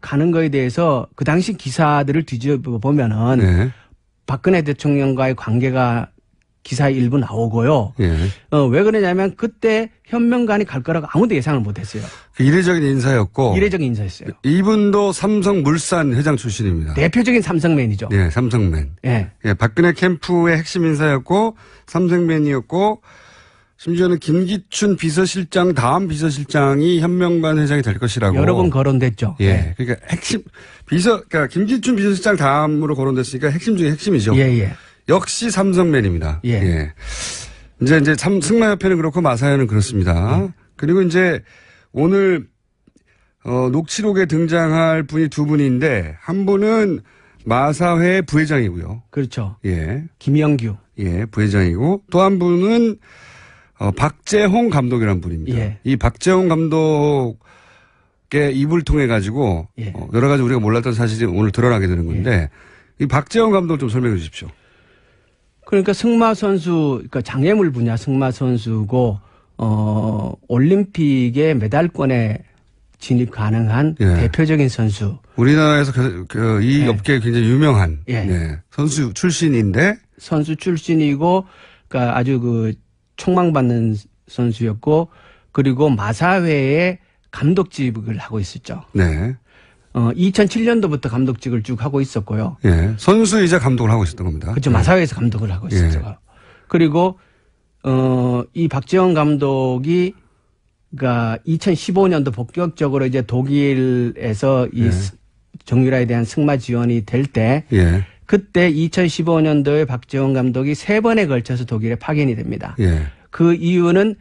가는 거에 대해서 그 당시 기사들을 뒤집어 보면은 네. 박근혜 대통령과의 관계가 기사에 일부 나오고요. 예. 왜 그러냐면 그때 현명관이 갈 거라고 아무도 예상을 못했어요. 그 이례적인 인사였고. 이례적인 인사였어요. 이분도 삼성물산 회장 출신입니다. 대표적인 삼성맨이죠. 예, 삼성맨. 예. 예, 박근혜 캠프의 핵심 인사였고, 삼성맨이었고, 심지어는 김기춘 비서실장, 다음 비서실장이 현명관 회장이 될 것이라고. 여러 번 거론됐죠. 예. 그러니까 그러니까 김기춘 비서실장 다음으로 거론됐으니까 핵심 중에 핵심이죠. 예, 예. 역시 삼성맨입니다. 예. 이제 승마협회는 그렇고 마사회는 그렇습니다. 그리고 이제 오늘 녹취록에 등장할 분이 두 분인데 한 분은 마사회 부회장이고요. 그렇죠. 예. 김영규. 예, 부회장이고 또 한 분은 박재홍 감독이라는 분입니다. 예. 이 박재홍 감독의 입을 통해 가지고 예. 여러 가지 우리가 몰랐던 사실이 오늘 드러나게 되는 건데 이 박재홍 감독 좀 설명해 주십시오. 그러니까 승마 선수, 그러니까 장애물 분야 승마 선수고 올림픽의 메달권에 진입 가능한 예. 대표적인 선수. 우리나라에서 이 예. 업계에 굉장히 유명한 예. 네, 선수 출신인데 선수 출신이고, 그러니까 아주 그 촉망받는 선수였고, 그리고 마사회의 감독직을 하고 있었죠. 네. 2007년도부터 감독직을 쭉 하고 있었고요. 예. 선수이자 감독을 하고 있었던 겁니다. 그렇죠. 마사회에서 감독을 하고 있었죠. 그리고 이 박재원 감독이 그러니까 2015년도 본격적으로 이제 독일에서 이 정유라에 대한 승마 지원이 될 때 예. 그때 2015년도에 박재원 감독이 3번에 걸쳐서 독일에 파견이 됩니다. 예. 그 이유는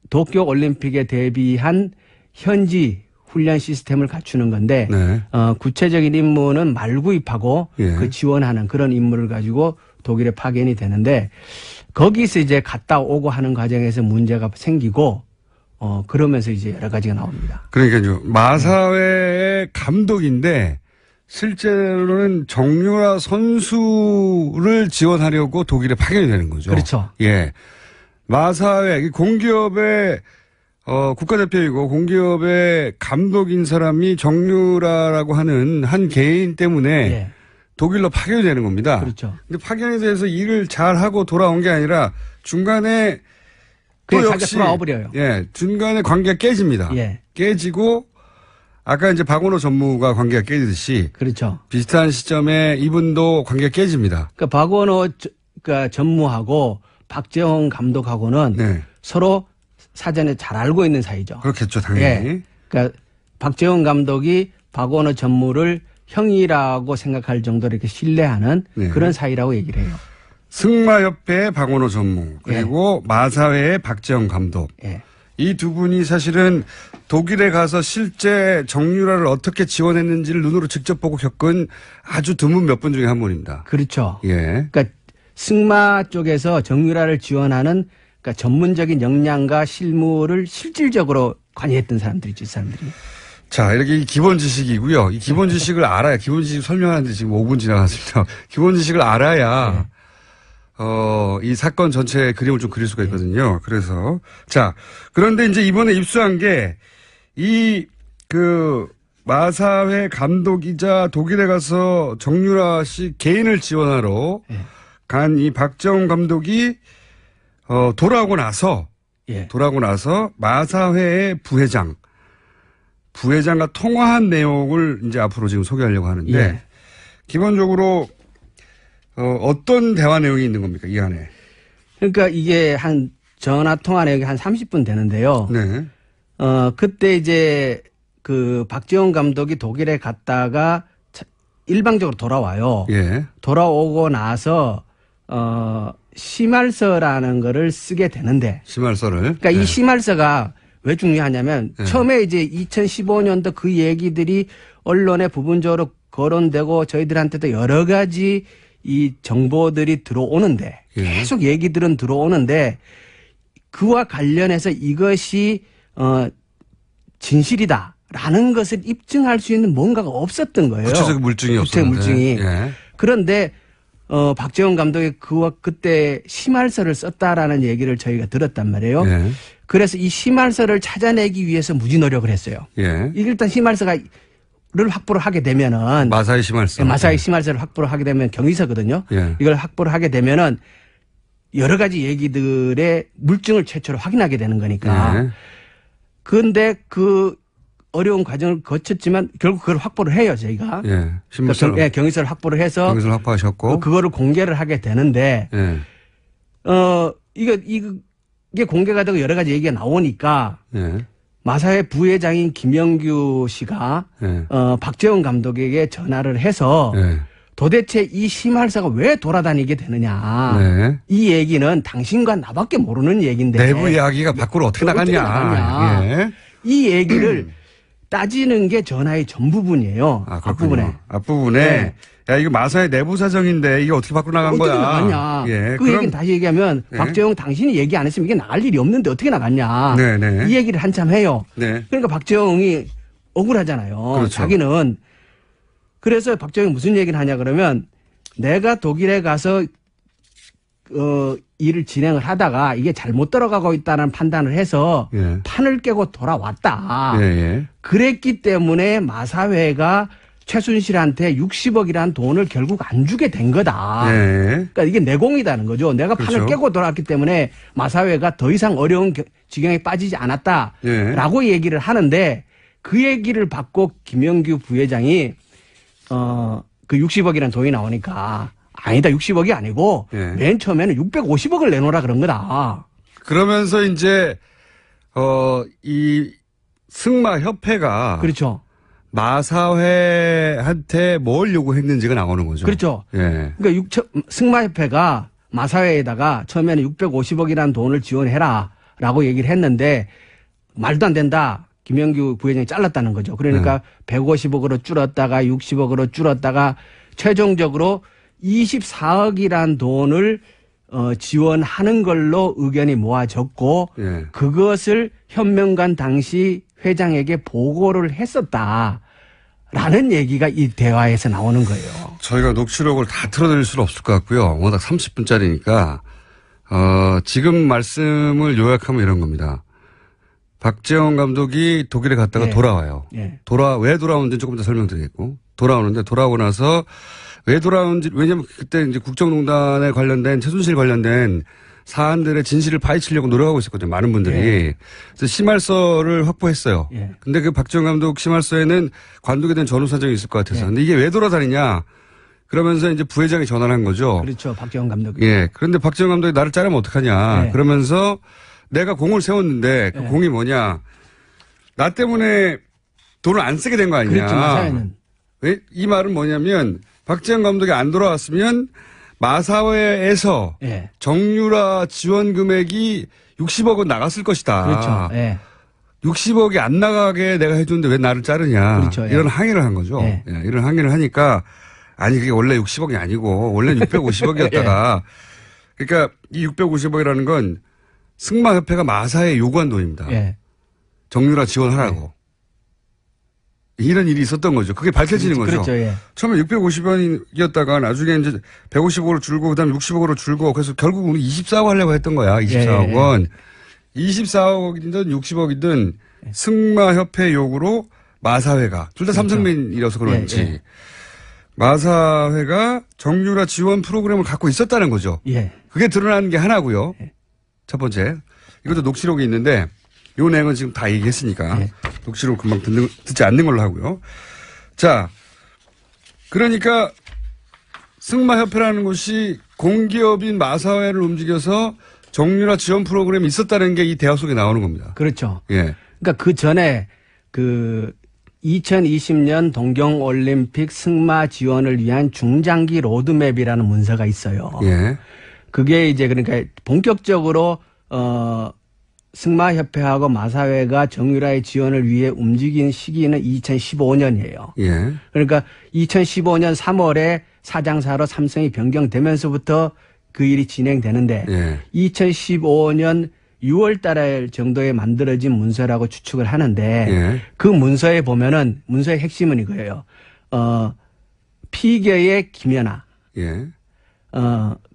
도쿄 올림픽에 대비한 현지 훈련 시스템을 갖추는 건데 네. 구체적인 임무는 말 구입하고 예. 그 지원하는 그런 임무를 가지고 독일에 파견이 되는데 거기서 이제 갔다 오고 하는 과정에서 문제가 생기고 그러면서 이제 여러 가지가 나옵니다. 그러니까요. 마사회의 감독인데 실제로는 정유라 선수를 지원하려고 독일에 파견이 되는 거죠. 그렇죠. 예. 마사회 공기업의 국가대표이고 공기업의 감독인 사람이 정유라라고 하는 한 개인 때문에 예. 독일로 파견이 되는 겁니다. 그렇죠. 근데 파견에 대해서 일을 잘 하고 돌아온 게 아니라 중간에 또 그냥 역시 돌아와 버려요. 예, 중간에 관계가 깨집니다. 예. 깨지고 아까 이제 박원호 전무가 관계가 깨지듯이 그렇죠. 비슷한 시점에 이분도 관계가 깨집니다. 그러니까 박원호 그러니까 전무하고 박재홍 감독하고는 네. 서로 사전에 잘 알고 있는 사이죠. 그렇겠죠, 당연히. 예. 그러니까 박재홍 감독이 박원호 전무를 형이라고 생각할 정도로 이렇게 신뢰하는 네. 그런 사이라고 얘기를 해요. 승마협회의 박원호 전무 그리고 마사회의 박재영 감독. 예. 이 두 분이 사실은 독일에 가서 실제 정유라를 어떻게 지원했는지를 눈으로 직접 보고 겪은 아주 드문 몇 분 중에 한 분입니다. 그렇죠. 예. 그러니까 승마 쪽에서 정유라를 지원하는 그러니까 전문적인 역량과 실무를 실질적으로 관여했던 사람들이죠, 이 사람들이. 자, 이렇게 기본 지식이고요. 이 기본 지식을 알아야, 기본 지식 설명하는데 지금 5분 지나갔습니다. 기본 지식을 알아야, 이 사건 전체의 그림을 좀 그릴 수가 있거든요. 그래서. 자, 그런데 이제 이번에 입수한 게, 마사회 감독이자 독일에 가서 정유라 씨 개인을 지원하러 간 이 박정훈 감독이, 돌아오고 나서 마사회의 부회장과 통화한 내용을 이제 앞으로 지금 소개하려고 하는데 예. 기본적으로 어떤 대화 내용이 있는 겁니까 이 안에? 그러니까 이게 한 전화 통화 내역이 한 30분 되는데요. 네. 그때 이제 그 박재홍 감독이 독일에 갔다가 일방적으로 돌아와요. 예. 돌아오고 나서 심할서라는 거를 쓰게 되는데. 심할서를. 그러니까 이 심할서가 왜 중요하냐면 처음에 이제 2015년도 그 얘기들이 언론에 부분적으로 거론되고 저희들한테도 여러 가지 이 정보들이 들어오는데 계속 얘기들은 들어오는데 그와 관련해서 이것이 진실이다라는 것을 입증할 수 있는 뭔가가 없었던 거예요. 구체적 물증이 없었는데. 구체적 물증이. 그런데 박재원 감독이 그때 심할서를 썼다라는 얘기를 저희가 들었단 말이에요. 그래서 이 심할서를 찾아내기 위해서 무지 노력을 했어요. 이게 일단 심할서를 확보를 하게 되면은 마사의 심할서. 마사의 심할서를 확보를 하게 되면 경위서거든요. 이걸 확보를 하게 되면은 여러 가지 얘기들의 물증을 최초로 확인하게 되는 거니까. 그런데 그 어려운 과정을 거쳤지만 결국 그걸 확보를 해요, 저희가. 그러니까 경위서를 확보를 해서. 경위서를 확보하셨고. 그거를 공개를 하게 되는데, 이게 공개가 되고 여러 가지 얘기가 나오니까, 마사회 부회장인 김영규 씨가, 박재원 감독에게 전화를 해서, 도대체 이 심할서가 왜 돌아다니게 되느냐. 이 얘기는 당신과 나밖에 모르는 얘기인데. 내부 이야기가 밖으로 어떻게 나갔냐. 이 얘기를 따지는 게 전화의 전부분이에요. 앞부분에. 앞부분에. 야, 이거 마사의 내부 사정인데 이게 어떻게 밖으로 나간 거야. 어떻게 나갔냐. 그 얘기는 다시 얘기하면 박재홍 당신이 얘기 안 했으면 이게 나갈 일이 없는데 어떻게 나갔냐. 이 얘기를 한참 해요. 그러니까 박재홍이 억울하잖아요. 그렇죠. 자기는. 그래서 박재홍이 무슨 얘기를 하냐 그러면 내가 독일에 가서 일을 진행을 하다가 이게 잘못 들어가고 있다는 판단을 해서 판을 깨고 돌아왔다. 그랬기 때문에 마사회가 최순실한테 60억이라는 돈을 결국 안 주게 된 거다. 그러니까 이게 내공이다는 거죠. 내가 판을 깨고 돌아왔기 때문에 마사회가 더 이상 어려운 지경에 빠지지 않았다라고 얘기를 하는데 그 얘기를 받고 김영규 부회장이 그 60억이라는 돈이 나오니까 아니다. 60억이 아니고 맨 처음에는 650억을 내놓으라 그런 거다. 그러면서 이제 이 승마협회가 그렇죠. 마사회한테 뭘 요구했는지가 나오는 거죠. 그렇죠. 그러니까 승마협회가 마사회에다가 처음에는 650억이라는 돈을 지원해라라고 얘기를 했는데 말도 안 된다. 김영규 부회장이 잘랐다는 거죠. 그러니까 150억으로 줄었다가 60억으로 줄었다가 최종적으로 24억이란 돈을 지원하는 걸로 의견이 모아졌고 그것을 현명관 당시 회장에게 보고를 했었다라는 얘기가 이 대화에서 나오는 거예요. 저희가 녹취록을 다 틀어드릴 수는 없을 것 같고요. 워낙 30분짜리니까 지금 말씀을 요약하면 이런 겁니다. 박재원 감독이 독일에 갔다가 돌아와요. 왜 돌아오는지 조금 더 설명드리겠고 돌아오는데 돌아오고 나서 왜 돌아오는지 왜냐면 그때 이제 국정농단에 관련된 최순실 관련된 사안들의 진실을 파헤치려고 노력하고 있었거든요. 많은 분들이. 그래서 심할서를 확보했어요. 근데 그 박재원 감독 심할서에는 관두게 된 전후 사정이 있을 것 같아서. 근데 이게 왜 돌아다니냐? 그러면서 이제 부회장이 전화를 한 거죠. 그렇죠. 박재원 감독이. 그런데 박재원 감독이 나를 자르면 어떡하냐. 그러면서 내가 공을 세웠는데 그 공이 뭐냐. 나 때문에 돈을 안 쓰게 된 거 아니냐. 그렇죠. 마사회는. 이 말은 뭐냐면 박재원 감독이 안 돌아왔으면 마사회에서 정유라 지원 금액이 60억은 나갔을 것이다. 그렇죠. 60억이 안 나가게 내가 해줬는데 왜 나를 자르냐. 그렇죠. 이런 항의를 한 거죠. 이런 항의를 하니까 아니 그게 원래 60억이 아니고 원래는 650억이었다가 그러니까 이 650억이라는 건 승마협회가 마사에 요구한 돈입니다. 정유라 지원하라고. 이런 일이 있었던 거죠. 그게 밝혀지는 거죠. 그렇죠. 처음에 650원이었다가 나중에 이제 150억으로 줄고 그다음에 60억으로 줄고 그래서 결국 우리 24억 하려고 했던 거야. 24억 원. 24억이든 60억이든 승마협회 요구로 마사회가 둘 다 삼성맨이라서 그런지 마사회가 정유라 지원 프로그램을 갖고 있었다는 거죠. 그게 드러나는 게 하나고요. 첫 번째. 이것도 녹취록이 있는데 요 내용은 지금 다 얘기했으니까 녹취록 금방 듣지 않는 걸로 하고요. 자, 그러니까 승마협회라는 곳이 공기업인 마사회를 움직여서 정유라 지원 프로그램이 있었다는 게 이 대화 속에 나오는 겁니다. 그렇죠. 그러니까 그 전에 그 2020년 동경올림픽 승마 지원을 위한 중장기 로드맵이라는 문서가 있어요. 그게 이제 그러니까 본격적으로 승마협회하고 마사회가 정유라의 지원을 위해 움직인 시기는 2015년이에요. 예. 그러니까 2015년 3월에 사장사로 삼성이 변경되면서부터 그 일이 진행되는데 예. 2015년 6월 달 정도에 만들어진 문서라고 추측을 하는데 예. 그 문서에 보면은 문서의 핵심은 이거예요. 피겨의 김연아. 예.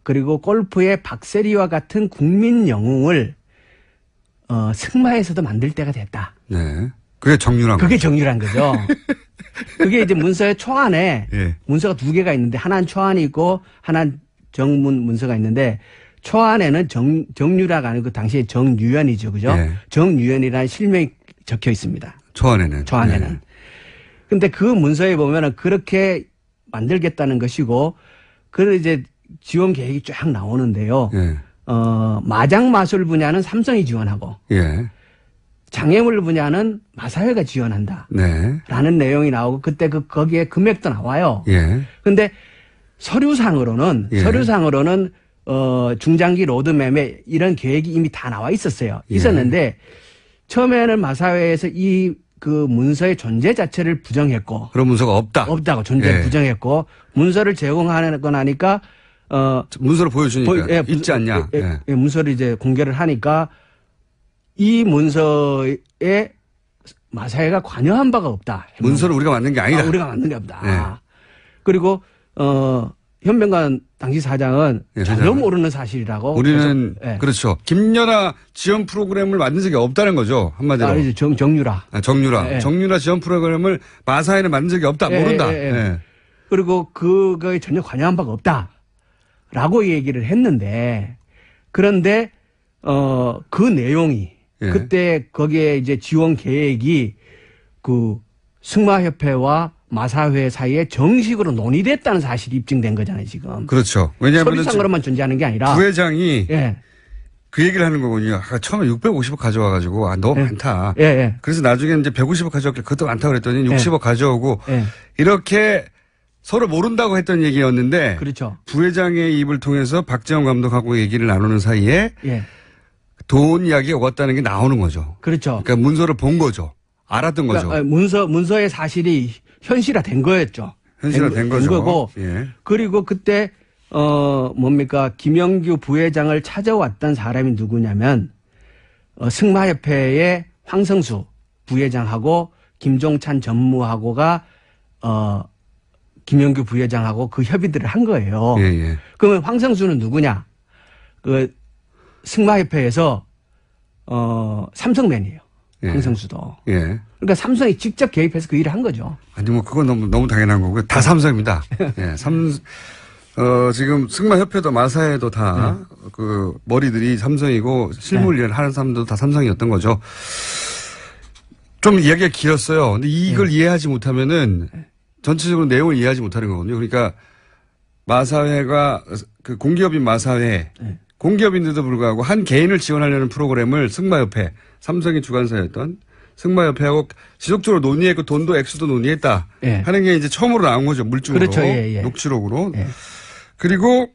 그리고 골프의 박세리와 같은 국민 영웅을 승마에서도 만들 때가 됐다. 네. 그게 정유란 그게 정유란 거죠. 그게 이제 문서의 초안에 예. 문서가 두 개가 있는데 하나는 초안이 있고 하나는 정문 문서가 있는데 초안에는 정유라가 아니고 당시에 정유연이죠. 그죠? 예. 정유연이라는 실명이 적혀 있습니다. 초안에는. 초안에는. 예. 근데 그 문서에 보면은 그렇게 만들겠다는 것이고 그런 이제 지원 계획이 쫙 나오는데요. 예. 마장 마술 분야는 삼성이 지원하고 예. 장애물 분야는 마사회가 지원한다. 네. 라는 내용이 나오고 그때 거기에 금액도 나와요. 예. 근데 서류상으로는 예. 중장기 로드맵에 이런 계획이 이미 다 나와 있었어요. 예. 있었는데 처음에는 마사회에서 그 문서의 존재 자체를 부정했고 그런 문서가 없다. 없다고 존재를 예. 부정했고 문서를 제공하는 건 하니까 문서를 보여주니까 있지 않냐. 예. 문서를 이제 공개를 하니까 이 문서에 마사회가 관여한 바가 없다. 문서를 우리가 만든 게 아니다. 우리가 만든 게 없다. 네. 그리고 현명관 당시 사장은 네, 전혀 사장은. 모르는 사실이라고. 우리는 그래서, 예. 그렇죠. 김연아 지원 프로그램을 만든 적이 없다는 거죠. 한마디로. 이제 정유라. 정유라. 예. 정유라 지원 프로그램을 마사회는 만든 적이 없다. 예, 모른다. 예, 예. 예. 그리고 그거에 전혀 관여한 바가 없다라고 얘기를 했는데 그런데 그 내용이 예. 그때 거기에 이제 지원 계획이 그 승마협회와 마사회 사이에 정식으로 논의됐다는 사실이 입증된 거잖아요, 지금. 그렇죠. 왜냐하면 서류상으로만 존재하는 게 아니라. 부회장이 예. 그 얘기를 하는 거군요. 처음에 650억 가져와가지고 너무 많다. 예, 예. 그래서 나중에 이제 150억 가져왔길래 그것도 많다 그랬더니 60억 가져오고 예. 이렇게 서로 모른다고 했던 얘기였는데 그렇죠. 부회장의 입을 통해서 박재홍 감독하고 얘기를 나누는 사이에 예. 돈 이야기가 왔다는 게 나오는 거죠. 그렇죠. 그러니까 문서를 본 거죠. 알았던 거죠. 그러니까 문서의 사실이 현실화된 거였죠. 현실화된 거죠. 거고. 예. 그리고 그때 김영규 부회장을 찾아왔던 사람이 누구냐면 승마협회의 황성수 부회장하고 김종찬 전무하고가 김영규 부회장하고 그 협의들을 한 거예요. 예, 예. 그러면 황성수는 누구냐? 그 승마협회에서 삼성맨이에요. 예. 황성수도. 예. 그러니까 삼성이 직접 개입해서 그 일을 한 거죠. 아니 뭐 그건 너무 당연한 거고요. 다 삼성입니다. 예. 지금 승마협회도 마사회도 다 그 머리들이 삼성이고 실무 일을 하는 사람도 다 삼성이었던 거죠. 좀 이야기가 길었어요. 근데 이걸 이해하지 못하면은 전체적으로 내용을 이해하지 못하는 거거든요. 그러니까 마사회가 그 공기업인 마사회 공기업인데도 불구하고 한 개인을 지원하려는 프로그램을 승마협회 삼성이 주관사였던 승마협회하고 지속적으로 논의했고 돈도 액수도 논의했다 예. 하는 게 이제 처음으로 나온 거죠. 물증으로. 그렇죠. 예, 예. 녹취록으로. 예. 그리고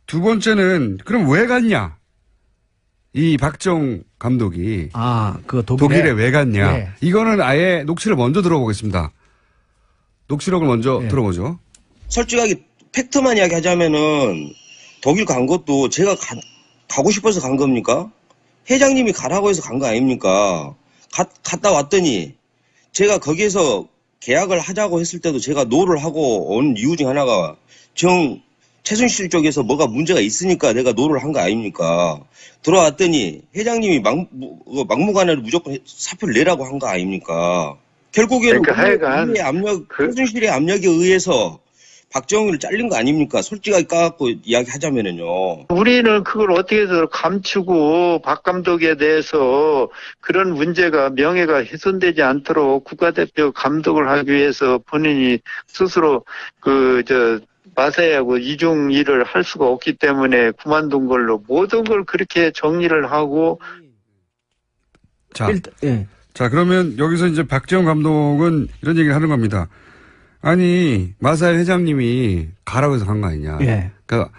두 번째는 그럼 왜 갔냐? 이 박정 감독이 그 독일에 왜 갔냐? 예. 이거는 아예 녹취를 먼저 들어보겠습니다. 녹취록을 먼저 들어보죠. 솔직하게 팩트만 이야기하자면은 독일 간 것도 제가 가고 싶어서 간 겁니까? 회장님이 가라고 해서 간 거 아닙니까? 갔다 왔더니 제가 거기에서 계약을 하자고 했을 때도 제가 노를 하고 온 이유 중 하나가 최순실 쪽에서 뭐가 문제가 있으니까 내가 노를 한 거 아닙니까? 들어왔더니 회장님이 막무가내로 무조건 사표를 내라고 한 거 아닙니까? 결국에는 최순실의 압력에 의해서 박정희를 잘린 거 아닙니까? 솔직하게 까갖고 이야기하자면은요. 우리는 그걸 어떻게 해서 감추고 박 감독에 대해서 그런 문제가 명예가 훼손되지 않도록 국가대표 감독을 하기 위해서 본인이 스스로 마사회하고 이중 일을 할 수가 없기 때문에 그만둔 걸로 모든 걸 그렇게 정리를 하고. 자, 그러면 여기서 이제 박재홍 감독은 이런 얘기를 하는 겁니다. 아니, 마사일 회장님이 가라고 해서 간 거 아니냐. 예. 그러니까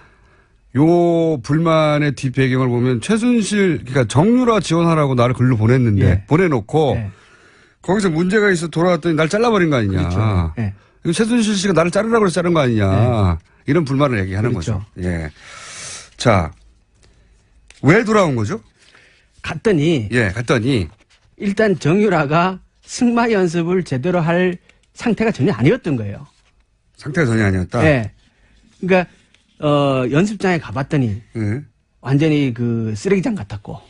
요 불만의 뒷배경을 보면 최순실, 그러니까 정유라 지원하라고 나를 글로 보냈는데, 예. 보내놓고, 예. 거기서 문제가 있어 돌아왔더니 날 잘라버린 거 아니냐. 그렇죠. 예. 이거 최순실 씨가 나를 자르라고 해서 자른 거 아니냐. 이런 불만을 얘기하는 그렇죠. 거죠. 예. 자, 왜 돌아온 거죠? 갔더니 일단 정유라가 승마 연습을 제대로 할 상태가 전혀 아니었던 거예요. 상태가 전혀 아니었다? 네. 그러니까, 연습장에 가봤더니 예. 완전히 그 쓰레기장 같았고.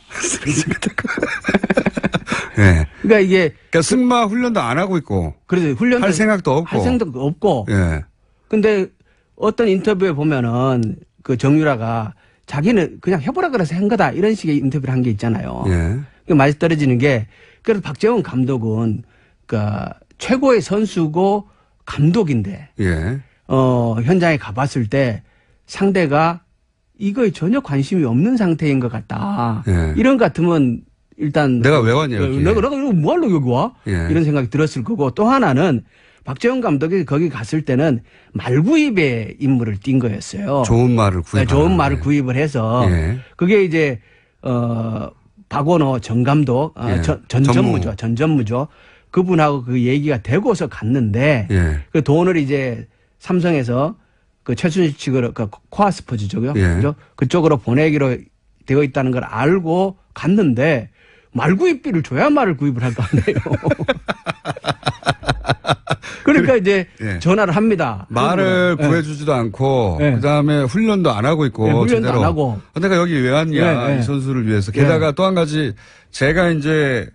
예. 그러니까 이게. 그러니까 승마 훈련도 안 하고 있고. 그래서 훈련도 할 생각도 없고. 할 생각도 없고. 예. 근데 어떤 인터뷰에 보면은 그 정유라가 자기는 그냥 해보라 그래서 한 거다 이런 식의 인터뷰를 한 게 있잖아요. 예. 그 맛이 떨어지는 게 그래서 박재원 감독은 그러니까 최고의 선수고 감독인데 예. 현장에 가봤을 때 상대가 이거에 전혀 관심이 없는 상태인 것 같다. 예. 이런 것 같으면 일단 내가 왜 왔냐 여기. 내가 이거 뭐 하려고 여기 와? 예. 이런 생각이 들었을 거고 또 하나는 박재원 감독이 거기 갔을 때는 말구입의 임무를 띈 거였어요. 좋은 말을 구입. 좋은 말을 구입을 해서 예. 그게 이제 박원호 전 감독 예. 전 전무죠. 그분하고 그 얘기가 되고서 갔는데 예. 그 돈을 이제 삼성에서 그 최순실 측으로 그 코아스포츠죠. 예. 그죠? 그쪽으로 보내기로 되어 있다는 걸 알고 갔는데 말구입비를 줘야 말을 구입을 할 거 아니에요. 그러니까 이제 예. 전화를 합니다. 말을 예. 구해주지도 않고 예. 그다음에 훈련도 안 하고 있고 예, 훈련도 제대로. 안 하고. 내가 여기 왜 왔냐 예, 예. 이 선수를 위해서. 게다가 또 한 가지 제가 이제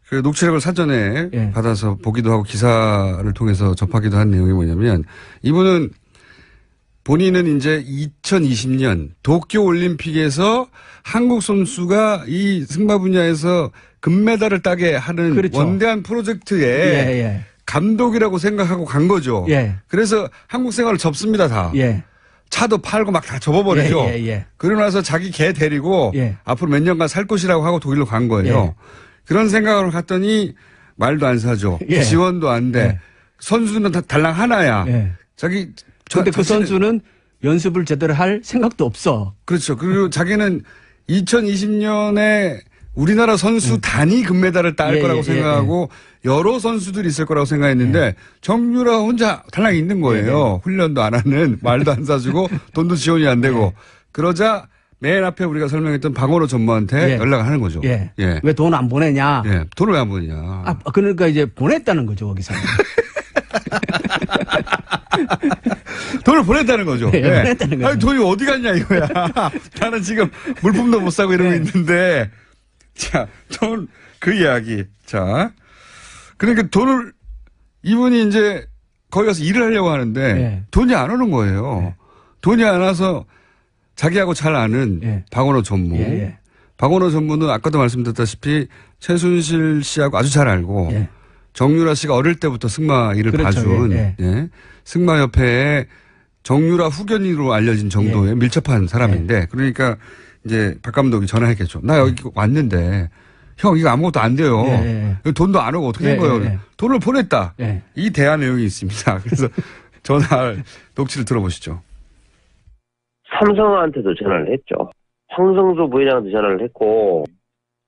그 녹취록을 사전에 예. 받아서 보기도 하고 기사를 통해서 접하기도 한 내용이 뭐냐면 이분은 본인은 이제 2020년 도쿄 올림픽에서 한국 선수가 이 승마 분야에서 금메달을 따게 하는 그렇죠. 원대한 프로젝트에 예. 감독이라고 생각하고 간 거죠. 예. 그래서 한국 생활을 접습니다, 다. 예. 차도 팔고 막 다 접어버리죠. 예. 그러고 나서 자기 개 데리고 예. 앞으로 몇 년간 살 것이라고 하고 독일로 간 거예요. 예. 그런 생각으로 갔더니 말도 안 사줘. 예. 지원도 안 돼. 예. 선수는 다 달랑 하나야. 예. 자기 근데 그 자신은- 선수는 연습을 제대로 할 생각도 없어. 그렇죠. 그리고 자기는 2020년에 우리나라 선수 단위 금메달을 딸 예, 거라고 예, 생각하고 여러 선수들이 있을 거라고 생각했는데 정유라 혼자 달랑 있는 거예요. 훈련도 안 하는, 말도 안 사주고 돈도 지원이 안 되고. 그러자 맨 앞에 우리가 설명했던 박원호 전무한테 예. 연락을 하는 거죠. 예. 예. 왜 돈 안 보내냐? 예. 돈을 왜 안 보내냐. 아, 그러니까 이제 보냈다는 거죠, 거기서. 돈을 보냈다는 거죠. 예, 보냈다는 거죠. 아니, 돈이 어디 갔냐 이거야. 나는 지금 물품도 못 사고 이러고 예. 있는데. 자, 그 이야기. 자. 그러니까 돈을, 이분이 이제 거기 가서 일을 하려고 하는데 예. 돈이 안 오는 거예요. 돈이 안 와서 자기하고 잘 아는 예. 박원호 전무. 예. 박원호 전무는 아까도 말씀드렸다시피 최순실 씨하고 아주 잘 알고 예. 정유라 씨가 어릴 때부터 승마 일을 그렇죠. 봐준 예. 승마협회의 정유라 후견인으로 알려진 정도의 밀접한 사람인데 그러니까 이제 박 감독이 전화했겠죠. 나 여기 왔는데 형 이거 아무것도 안 돼요. 돈도 안 오고 어떻게 된 거예요. 돈을 보냈다. 이 대화 내용이 있습니다. 그래서 전화 녹취를 들어보시죠. 삼성한테도 전화를 했죠. 황성수 부회장한테 전화를 했고,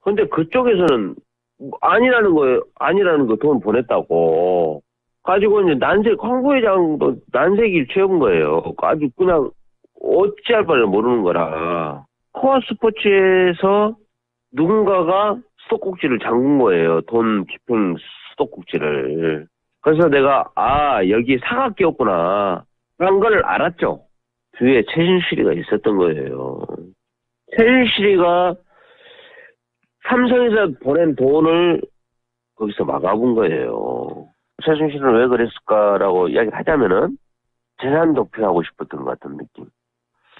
근데 그쪽에서는 아니라는 거 돈 보냈다고. 가지고 이제 황 부회장도 난색이 채운 거예요. 아주 그냥 어찌할 바를 모르는 거라. 코아 스포츠에서 누군가가 수도꼭지를 잠근 거예요. 돈 기평 수도꼭지를. 그래서 내가, 여기 사각기였구나. 그런 걸 알았죠. 뒤에 최순실이가 있었던 거예요. 최순실이가 삼성에서 보낸 돈을 거기서 막아본 거예요. 최순실은 왜 그랬을까라고 이야기를 하자면은 재산 도피하고 싶었던 것 같은 느낌.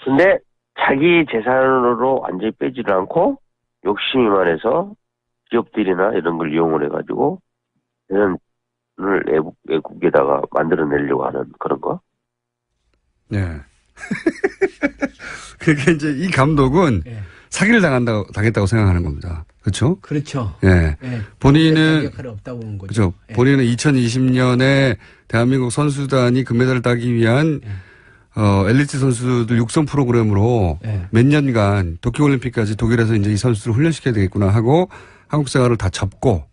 근데 자기 재산으로 완전히 빼지를 않고 욕심이 많아서 기업들이나 이런 걸 이용을 해가지고 재산을 외국에다가 만들어내려고 하는 그런 거. 네. 그게 이제 이 감독은 사기를 당했다고 생각하는 겁니다. 그렇죠? 그렇죠. 예. 예. 본인은 역할이 없다고 보는 거죠. 그렇죠. 예. 본인은 2020년에 대한민국 선수단이 금메달을 따기 위한 엘리트 선수들 육성 프로그램으로 예. 몇 년간 도쿄올림픽까지 독일에서 이제 이 선수들을 훈련시켜야 되겠구나 하고 한국 생활을 다 접고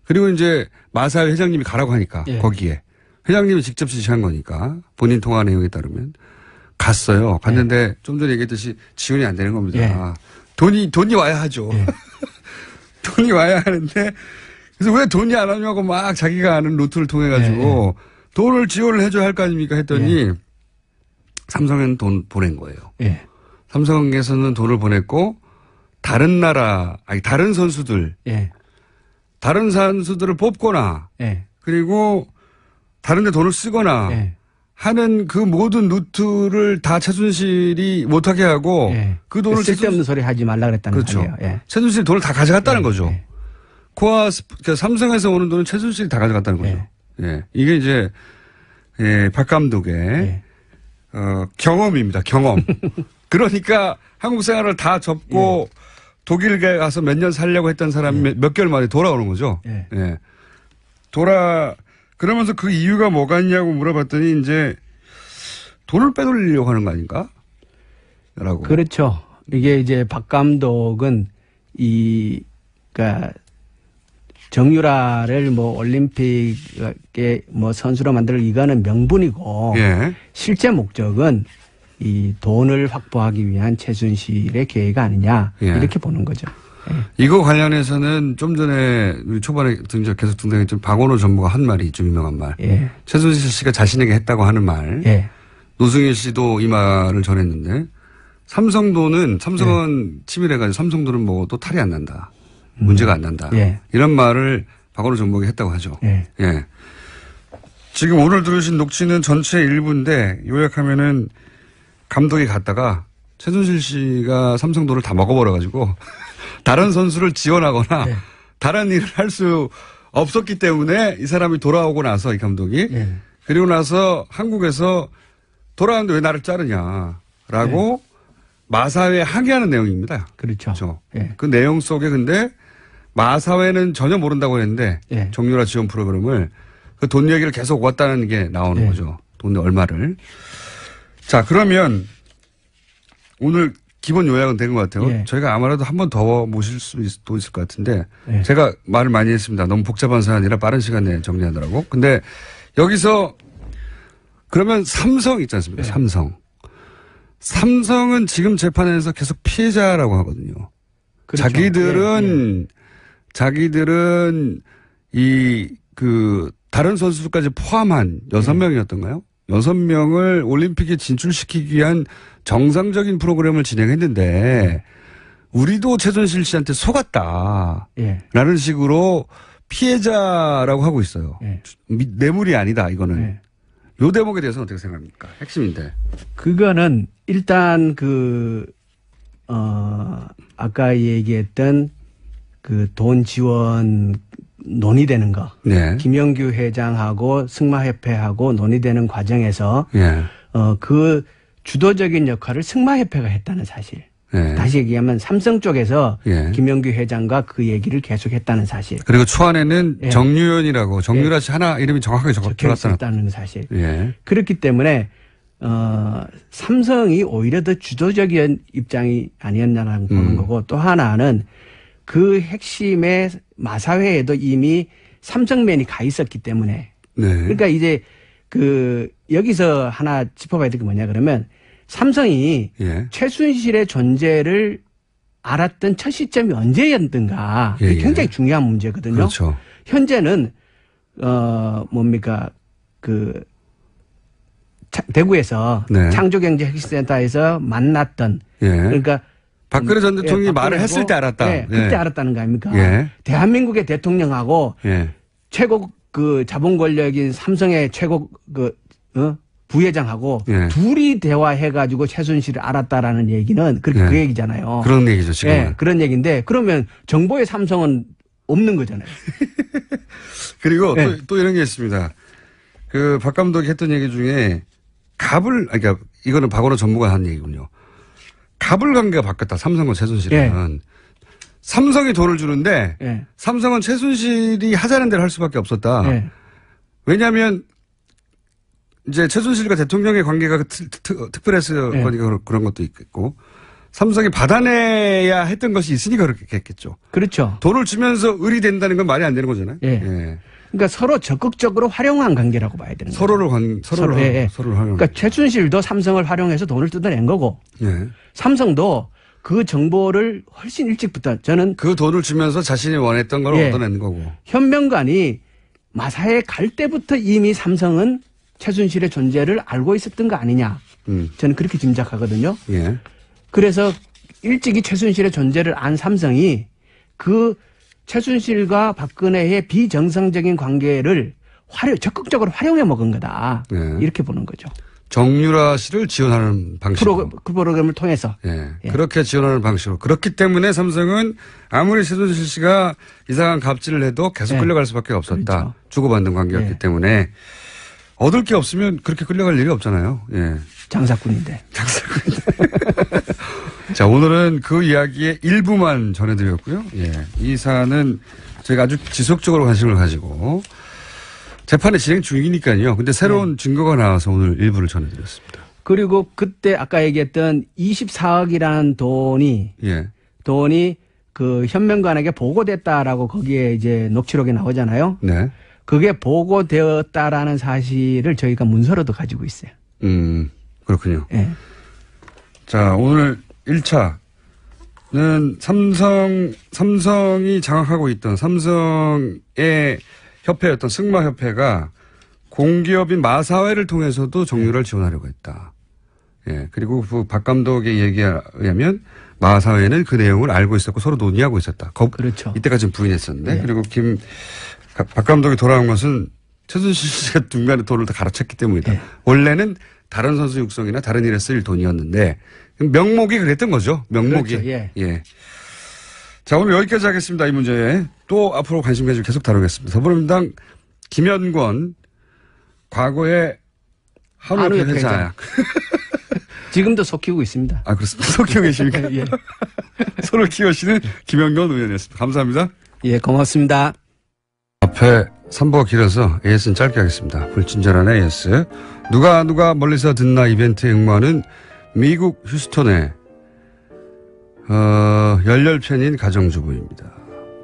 그리고 이제 마사회 회장님이 가라고 하니까 예. 거기에 회장님이 직접 지시한 거니까 본인 통화 내용에 따르면 갔어요. 갔는데 좀 전에 얘기했듯이 지원이 안 되는 겁니다. 예. 돈이 와야 하죠. 예. 돈이 와야 하는데 그래서 왜 돈이 안 오냐고 막 자기가 아는 루트를 통해 가지고 돈을 지원을 해줘야 할 거 아닙니까 했더니 삼성에는 돈 보낸 거예요. 예. 삼성에서는 돈을 보냈고 다른 선수들 예. 다른 선수들을 뽑거나 예. 그리고 다른 데 돈을 쓰거나 예. 하는 그 모든 루트를 다 최순실이 못하게 하고 예. 그 돈을 쓸데없는 소리 하지 말라 그랬다는 그렇죠. 말이에요. 예. 최순실이 돈을 다 가져갔다는 거죠. 예. 그러니까 삼성에서 오는 돈은 최순실이 다 가져갔다는 거죠. 예. 이게 이제 박 감독의 예. 경험입니다. 경험. 그러니까 한국 생활을 다 접고 독일에 가서 몇 년 살려고 했던 사람이 몇 개월 만에 돌아오는 거죠. 예. 그러면서 그 이유가 뭐가 있냐고 물어봤더니 이제 돈을 빼돌리려고 하는 거 아닌가? 라고. 그렇죠. 이게 이제 박 감독은 그러니까 정유라를 뭐 올림픽에 뭐 선수로 만들 이거는 명분이고 예. 실제 목적은 이 돈을 확보하기 위한 최순실의 계획 아니냐 예. 이렇게 보는 거죠. 이거 관련해서는 좀 전에 우리 초반에 계속 등장했던 박원호 전무가 한 말이 좀 유명한 말. 예. 최순실 씨가 자신에게 했다고 하는 말. 예. 노승일 씨도 이 말을 전했는데 삼성은 치밀해가지고 삼성돈은 뭐 또 탈이 안 난다. 문제가 안 난다. 예. 이런 말을 박원호 전무가 했다고 하죠. 예. 예. 지금 오늘 들으신 녹취는 전체 일부인데 요약하면은 감독이 갔다가 최순실 씨가 삼성돈을 다 먹어버려가지고 다른 선수를 지원하거나 네. 다른 일을 할 수 없었기 때문에 이 사람이 돌아오고 나서 이 감독이 네. 그리고 나서 한국에서 돌아왔는데 왜 나를 자르냐라고 마사회에 항의하는 내용입니다. 그렇죠. 예. 그 내용 속에 근데 마사회는 전혀 모른다고 했는데 예. 정유라 지원 프로그램을 그 돈 얘기를 계속 왔다는 게 나오는 예. 거죠. 돈 얼마를. 자, 그러면 오늘 기본 요약은 된 것 같아요. 예. 저희가 아무래도 한 번 더 모실 수도 있을 것 같은데 예. 제가 말을 많이 했습니다. 너무 복잡한 사안이라 빠른 시간 내에 정리하더라고. 근데 여기서 그러면 삼성 있지 않습니까? 예. 삼성은 지금 재판에서 계속 피해자라고 하거든요. 그렇죠. 자기들은 다른 선수들까지 포함한 6명이었던가요? 6명을 올림픽에 진출시키기 위한 정상적인 프로그램을 진행했는데 우리도 최순실 씨한테 속았다. 예. 라는 식으로 피해자라고 하고 있어요. 예. 뇌물이 아니다 이거는. 예. 요 대목에 대해서는 어떻게 생각합니까? 핵심인데. 그거는 일단 아까 얘기했던 그 돈 지원 논의되는 거. 네. 김영규 회장하고 승마협회하고 논의되는 과정에서 예. 그 주도적인 역할을 승마협회가 했다는 사실. 예. 다시 얘기하면 삼성 쪽에서 예. 김영규 회장과 그 얘기를 계속했다는 사실. 그리고 초안에는 예. 정유연이라고 정유라 씨 하나 이름이 정확하게 적혀 들어갔다는. 있다는 사실. 예. 그렇기 때문에 삼성이 오히려 더 주도적인 입장이 아니었냐라는 보는 거고 또 하나는 그 핵심의 마사회에도 이미 삼성맨이 가 있었기 때문에 네. 그러니까 이제 여기서 하나 짚어봐야 될 게 뭐냐 그러면 삼성이 예. 최순실의 존재를 알았던 첫 시점이 언제였던가 예, 예. 굉장히 중요한 문제거든요. 그렇죠. 현재는 대구에서 네. 창조경제혁신센터에서 만났던 예. 그러니까 박근혜 전 대통령이 예, 말을 박근혜하고, 했을 때 알았다. 네, 그때 예. 알았다는 거 아닙니까? 예. 대한민국의 대통령하고 예. 최고 자본 권력인 삼성의 최고 부회장하고 예. 둘이 대화해가지고 최순실을 알았다라는 얘기는 그렇게 예. 그 얘기잖아요. 그런 얘기죠, 지금. 예, 그런 얘기인데 그러면 정보의 삼성은 없는 거잖아요. 그리고 예. 또 이런 게 있습니다. 박 감독이 했던 얘기 중에 그러니까 이거는 박원호 전무가 한 얘기군요. 갑을 관계가 바뀌었다. 삼성과 최순실은. 예. 삼성이 돈을 주는데 예. 삼성은 최순실이 하자는 대로 할 수밖에 없었다. 예. 왜냐하면 이제 최순실과 대통령의 관계가 특별해서 예. 그런 것도 있겠고 삼성이 받아내야 했던 것이 있으니까 그렇게 했겠죠. 그렇죠. 돈을 주면서 을이 된다는 건 말이 안 되는 거잖아요. 예. 예. 그러니까 서로 적극적으로 활용한 관계라고 봐야 되는 거죠. 서로를 예. 활용. 그러니까 최순실도 삼성을 활용해서 돈을 뜯어낸 거고 예. 삼성도 그 정보를 훨씬 일찍부터 저는 그 돈을 주면서 자신이 원했던 걸 예. 얻어내는 거고. 현명관이 마사에 갈 때부터 이미 삼성은 최순실의 존재를 알고 있었던 거 아니냐. 저는 그렇게 짐작하거든요. 예. 그래서 일찍이 최순실의 존재를 안 삼성이 그 최순실과 박근혜의 비정상적인 관계를 적극적으로 활용해 먹은 거다. 예. 이렇게 보는 거죠. 정유라 씨를 지원하는 방식으로. 그 프로그램을 통해서. 예. 예. 그렇게 지원하는 방식으로. 그렇기 때문에 삼성은 아무리 최순실 씨가 이상한 갑질을 해도 계속 예. 끌려갈 수밖에 없었다. 그렇죠. 주고받는 관계였기 예. 때문에 얻을 게 없으면 그렇게 끌려갈 일이 없잖아요. 예. 장사꾼인데. 자, 오늘은 그 이야기의 일부만 전해드렸고요. 예. 이 사안은 저희가 아주 지속적으로 관심을 가지고 재판의 진행 중이니까요. 근데 새로운 증거가 나와서 오늘 일부를 전해드렸습니다. 그리고 그때 아까 얘기했던 24억이라는 돈이 그 현명관에게 보고됐다라고 거기에 이제 녹취록에 나오잖아요. 네. 그게 보고되었다라는 사실을 저희가 문서로도 가지고 있어요. 그렇군요. 예. 자, 오늘 1차는 삼성이 장악하고 있던 삼성의 협회였던 승마협회가 공기업인 마사회를 통해서도 정유라를 지원하려고 했다. 예. 그리고 그 박 감독의 얘기에 의하면 마사회는 그 내용을 알고 있었고 서로 논의하고 있었다. 그렇죠. 이때까지는 부인했었는데. 네. 그리고 박 감독이 돌아온 것은 최순실 씨가 중간에 돈을 다 갈아쳤기 때문이다. 네. 원래는 다른 선수 육성이나 다른 일에 쓸 돈이었는데 명목이 그랬던 거죠. 명목이. 그렇죠. 예. 예. 자, 오늘 여기까지 하겠습니다. 이 문제에 또 앞으로 관심 가지고 계속 다루겠습니다. 더불어민주당 김현권 과거에 한우협회 회장. 지금도 속히고 있습니다. 아, 그렇습니다. 속히고 계십니까? 예. 서로 키우시는 김현권 의원이었습니다. 감사합니다. 예, 고맙습니다. 앞에 3부가 길어서 AS는 짧게 하겠습니다. 불친절한 AS. 누가 멀리서 듣나 이벤트에 응모하는 미국 휴스턴의 열렬팬인 가정주부입니다.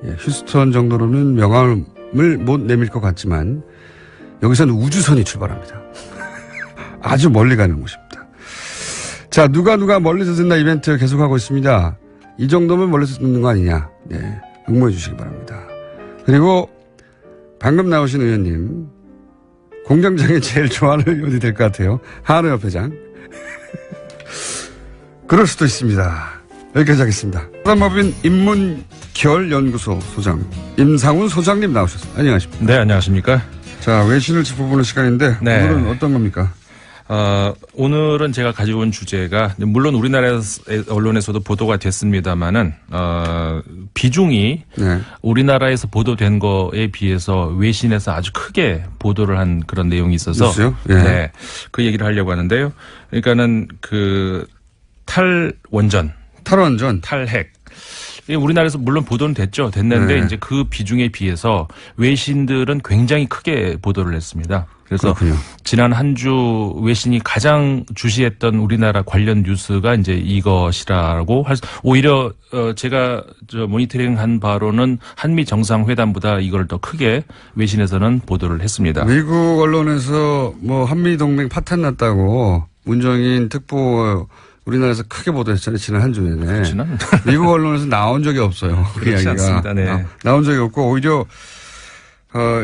예, 휴스턴 정도로는 명함을 못 내밀 것 같지만 여기서는 우주선이 출발합니다. 아주 멀리 가는 곳입니다. 자, 누가 멀리서 듣나 이벤트 계속하고 있습니다. 이 정도면 멀리서 듣는 거 아니냐. 네, 응모해 주시기 바랍니다. 그리고 방금 나오신 의원님, 공장장이 제일 좋아하는 의원이 될 것 같아요. 한우협회장. 그럴 수도 있습니다. 여기까지 하겠습니다. 사단법인 인문결연구소 소장 임상훈 소장님 나오셨습니다. 안녕하십니까? 네, 안녕하십니까? 자, 외신을 짚어보는 시간인데 네. 오늘은 어떤 겁니까? 오늘은 제가 가지고 온 주제가 물론 우리나라 언론에서도 보도가 됐습니다만은 비중이 네. 우리나라에서 보도된 거에 비해서 외신에서 아주 크게 보도를 한 그런 내용이 있어서 뉴스요? 예. 네, 그 얘기를 하려고 하는데요. 그러니까는 그 탈원전, 탈핵. 우리나라에서 물론 보도는 됐는데 네. 이제 그 비중에 비해서 외신들은 굉장히 크게 보도를 했습니다. 그래서 그렇군요. 지난 한 주 외신이 가장 주시했던 우리나라 관련 뉴스가 이제 이것이라고 오히려 제가 모니터링한 바로는 한미 정상회담보다 이걸 더 크게 외신에서는 보도를 했습니다. 미국 언론에서 뭐 한미 동맹 파탄 났다고 문정인 특보 우리나라에서 크게 보도했잖아요. 지난 한 주 내내. 그렇지는 미국 언론에서 나온 적이 없어요. 그 그렇지 이야기가. 않습니다. 네. 나온 적이 없고 오히려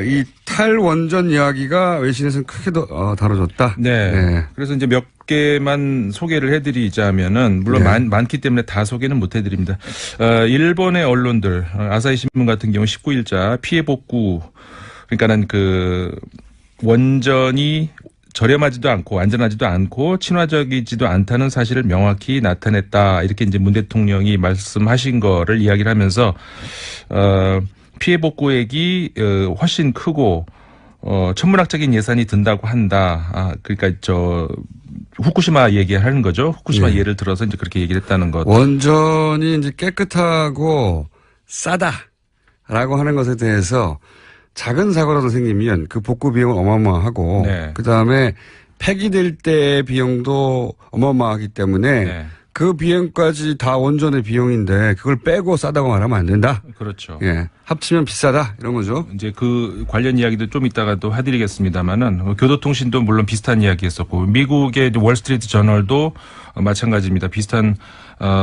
이 탈원전 이야기가 외신에서는 크게 다뤄졌다. 네. 네. 그래서 이제 몇 개만 소개를 해드리자면은 물론 네. 많기 때문에 다 소개는 못 해드립니다. 일본의 언론들 아사히 신문 같은 경우 19일자 피해 복구 그러니까는 그 원전이 저렴하지도 않고 안전하지도 않고 친화적이지도 않다는 사실을 명확히 나타냈다. 이렇게 이제 문 대통령이 말씀하신 거를 이야기를 하면서 피해 복구액이 훨씬 크고 천문학적인 예산이 든다고 한다. 그러니까 후쿠시마 얘기하는 거죠. 후쿠시마 네. 예를 들어서 이제 그렇게 얘기를 했다는 것. 원전이 이제 깨끗하고 싸다라고 하는 것에 대해서 작은 사고라도 생기면 그 복구 비용은 어마어마하고 네. 그다음에 폐기될 때의 비용도 어마어마하기 때문에 네. 그 비용까지 다 원전의 비용인데 그걸 빼고 싸다고 말하면 안 된다. 그렇죠. 예. 합치면 비싸다 이런 거죠. 이제 그 관련 이야기도 좀 이따가 또 해드리겠습니다만은 교도통신도 물론 비슷한 이야기했었고 미국의 월스트리트 저널도 마찬가지입니다. 비슷한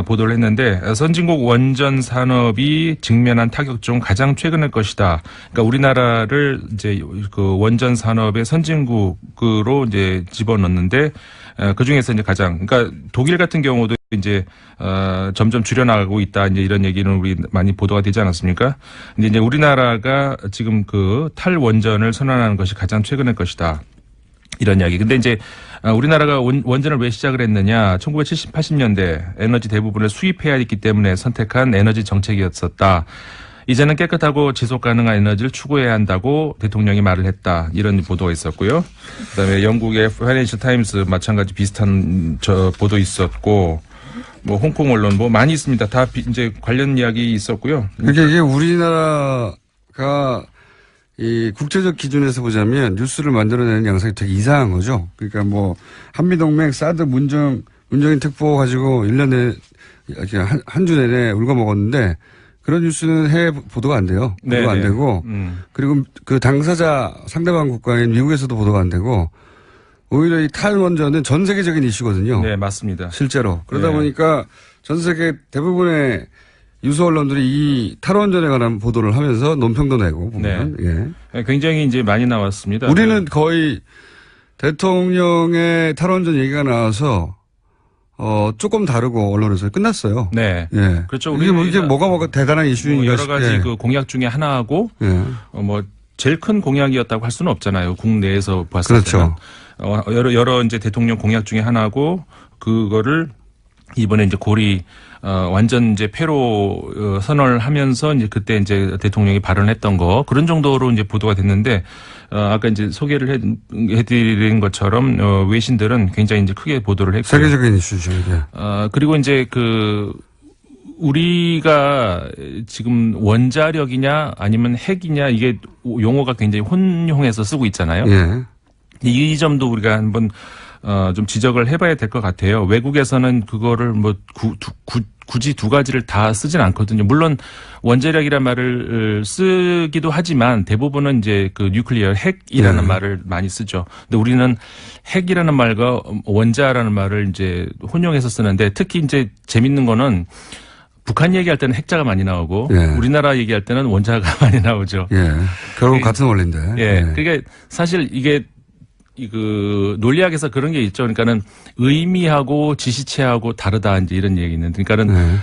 보도를 했는데 선진국 원전 산업이 직면한 타격 중 가장 최근의 것이다. 그러니까 우리나라를 이제 그 원전 산업의 선진국으로 이제 집어넣는데 그 중에서 이제 가장 그러니까 독일 같은 경우도 이제 점점 줄여나가고 있다. 이제 이런 얘기는 우리 많이 보도가 되지 않았습니까? 근데 이제 우리나라가 지금 그 탈원전을 선언하는 것이 가장 최근의 것이다. 이런 이야기. 근데 이제 우리나라가 원전을 왜 시작을 했느냐. 1970, 80년대 에너지 대부분을 수입해야 했기 때문에 선택한 에너지 정책이었었다. 이제는 깨끗하고 지속 가능한 에너지를 추구해야 한다고 대통령이 말을 했다. 이런 보도가 있었고요. 그다음에 영국의 파이낸셜 타임스 마찬가지 비슷한 보도 있었고 뭐 홍콩 언론 뭐 많이 있습니다. 다 이제 관련 이야기 있었고요. 그러니까 이게 우리나라가 이 국제적 기준에서 보자면 뉴스를 만들어내는 양상이 되게 이상한 거죠. 그러니까 뭐 한미동맹 사드 문정인 특보 가지고 1년 내내 한 주 내내 울고 먹었는데 그런 뉴스는 해외 보도가 안 돼요. 보도가 안 되고 그리고 그 당사자 상대방 국가인 미국에서도 보도가 안 되고 오히려 이 탈원전은 전 세계적인 이슈거든요. 네, 맞습니다. 실제로. 그러다 보니까 전 세계 대부분의 유수 언론들이 이 탈원전에 관한 보도를 하면서 논평도 내고 보면. 네. 예. 굉장히 이제 많이 나왔습니다. 우리는 거의 대통령의 탈원전 얘기가 나와서 조금 다르고 언론에서 끝났어요. 네. 예. 그렇죠. 이게 뭐가 대단한 이슈인가. 여러 가지 그 공약 중에 하나하고 뭐 제일 큰 공약이었다고 할 수는 없잖아요. 국내에서 봤을 그렇죠. 때는. 여러 이제 대통령 공약 중에 하나고 그거를 이번에 이제 고리 완전 이제 폐로 선언을 하면서 이제 그때 이제 대통령이 발언했던 거 그런 정도로 이제 보도가 됐는데 아까 이제 소개를 해드린 것처럼 외신들은 굉장히 이제 크게 보도를 했고 세계적인 이슈죠. 이게. 그리고 이제 그 우리가 지금 원자력이냐 아니면 핵이냐 이게 용어가 굉장히 혼용해서 쓰고 있잖아요. 예. 이 점도 우리가 한번 좀 지적을 해봐야 될 것 같아요. 외국에서는 그거를 뭐 굳이 두 가지를 다 쓰진 않거든요. 물론 원자력이라는 말을 쓰기도 하지만 대부분은 이제 그 뉴클리어 핵이라는 말을 많이 쓰죠. 근데 우리는 핵이라는 말과 원자라는 말을 이제 혼용해서 쓰는데 특히 이제 재밌는 거는 북한 얘기할 때는 핵자가 많이 나오고 우리나라 얘기할 때는 원자가 많이 나오죠. 예. 결국 같은 원리인데. 예. 그러니까 사실 이게 그 논리학에서 그런 게 있죠. 그러니까는 의미하고 지시체하고 다르다 이제 이런 얘기 있는데, 그러니까는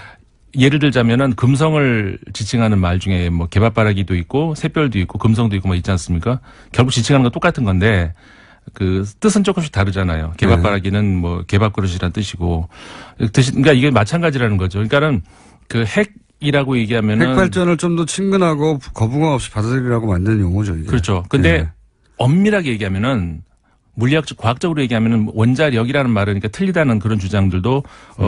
예를 들자면은 금성을 지칭하는 말 중에 뭐 개밥바라기도 있고 샛별도 있고 금성도 있고 뭐 있지 않습니까? 결국 지칭하는 건 똑같은 건데 그 뜻은 조금씩 다르잖아요. 개밥바라기는 뭐 개밥그릇이란 뜻이고, 그러니까 이게 마찬가지라는 거죠. 그러니까는 그 핵이라고 얘기하면은 핵발전을 좀 더 친근하고 거부감 없이 받아들이라고 만드는 용어죠. 이게. 그렇죠. 근데 엄밀하게 얘기하면은 물리학적, 과학적으로 얘기하면은 원자력이라는 말은 그러니까 틀리다는 그런 주장들도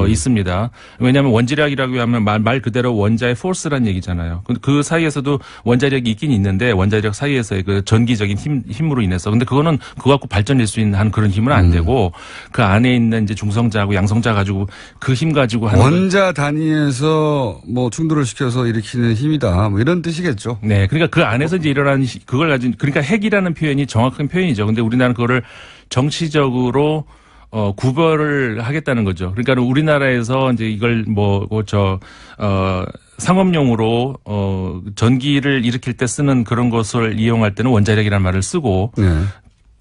있습니다. 왜냐하면 원자력이라고 하면 말 그대로 원자의 포스라는 얘기잖아요. 그 사이에서도 원자력이 있긴 있는데 원자력 사이에서의 그 전기적인 힘으로 인해서. 근데 그거는 그거 갖고 발전될 수 있는 한 그런 힘은 안 되고 그 안에 있는 이제 중성자하고 양성자 가지고 그 힘 가지고 하는. 원자 단위에서 뭐 충돌을 시켜서 일으키는 힘이다. 뭐 이런 뜻이겠죠. 네. 그러니까 그 안에서 이제 일어나는 그걸 가진 그러니까 핵이라는 표현이 정확한 표현이죠. 근데 우리나라는 그거를 정치적으로 구별을 하겠다는 거죠. 그러니까 우리나라에서 이제 이걸 상업용으로 전기를 일으킬 때 쓰는 그런 것을 이용할 때는 원자력이라는 말을 쓰고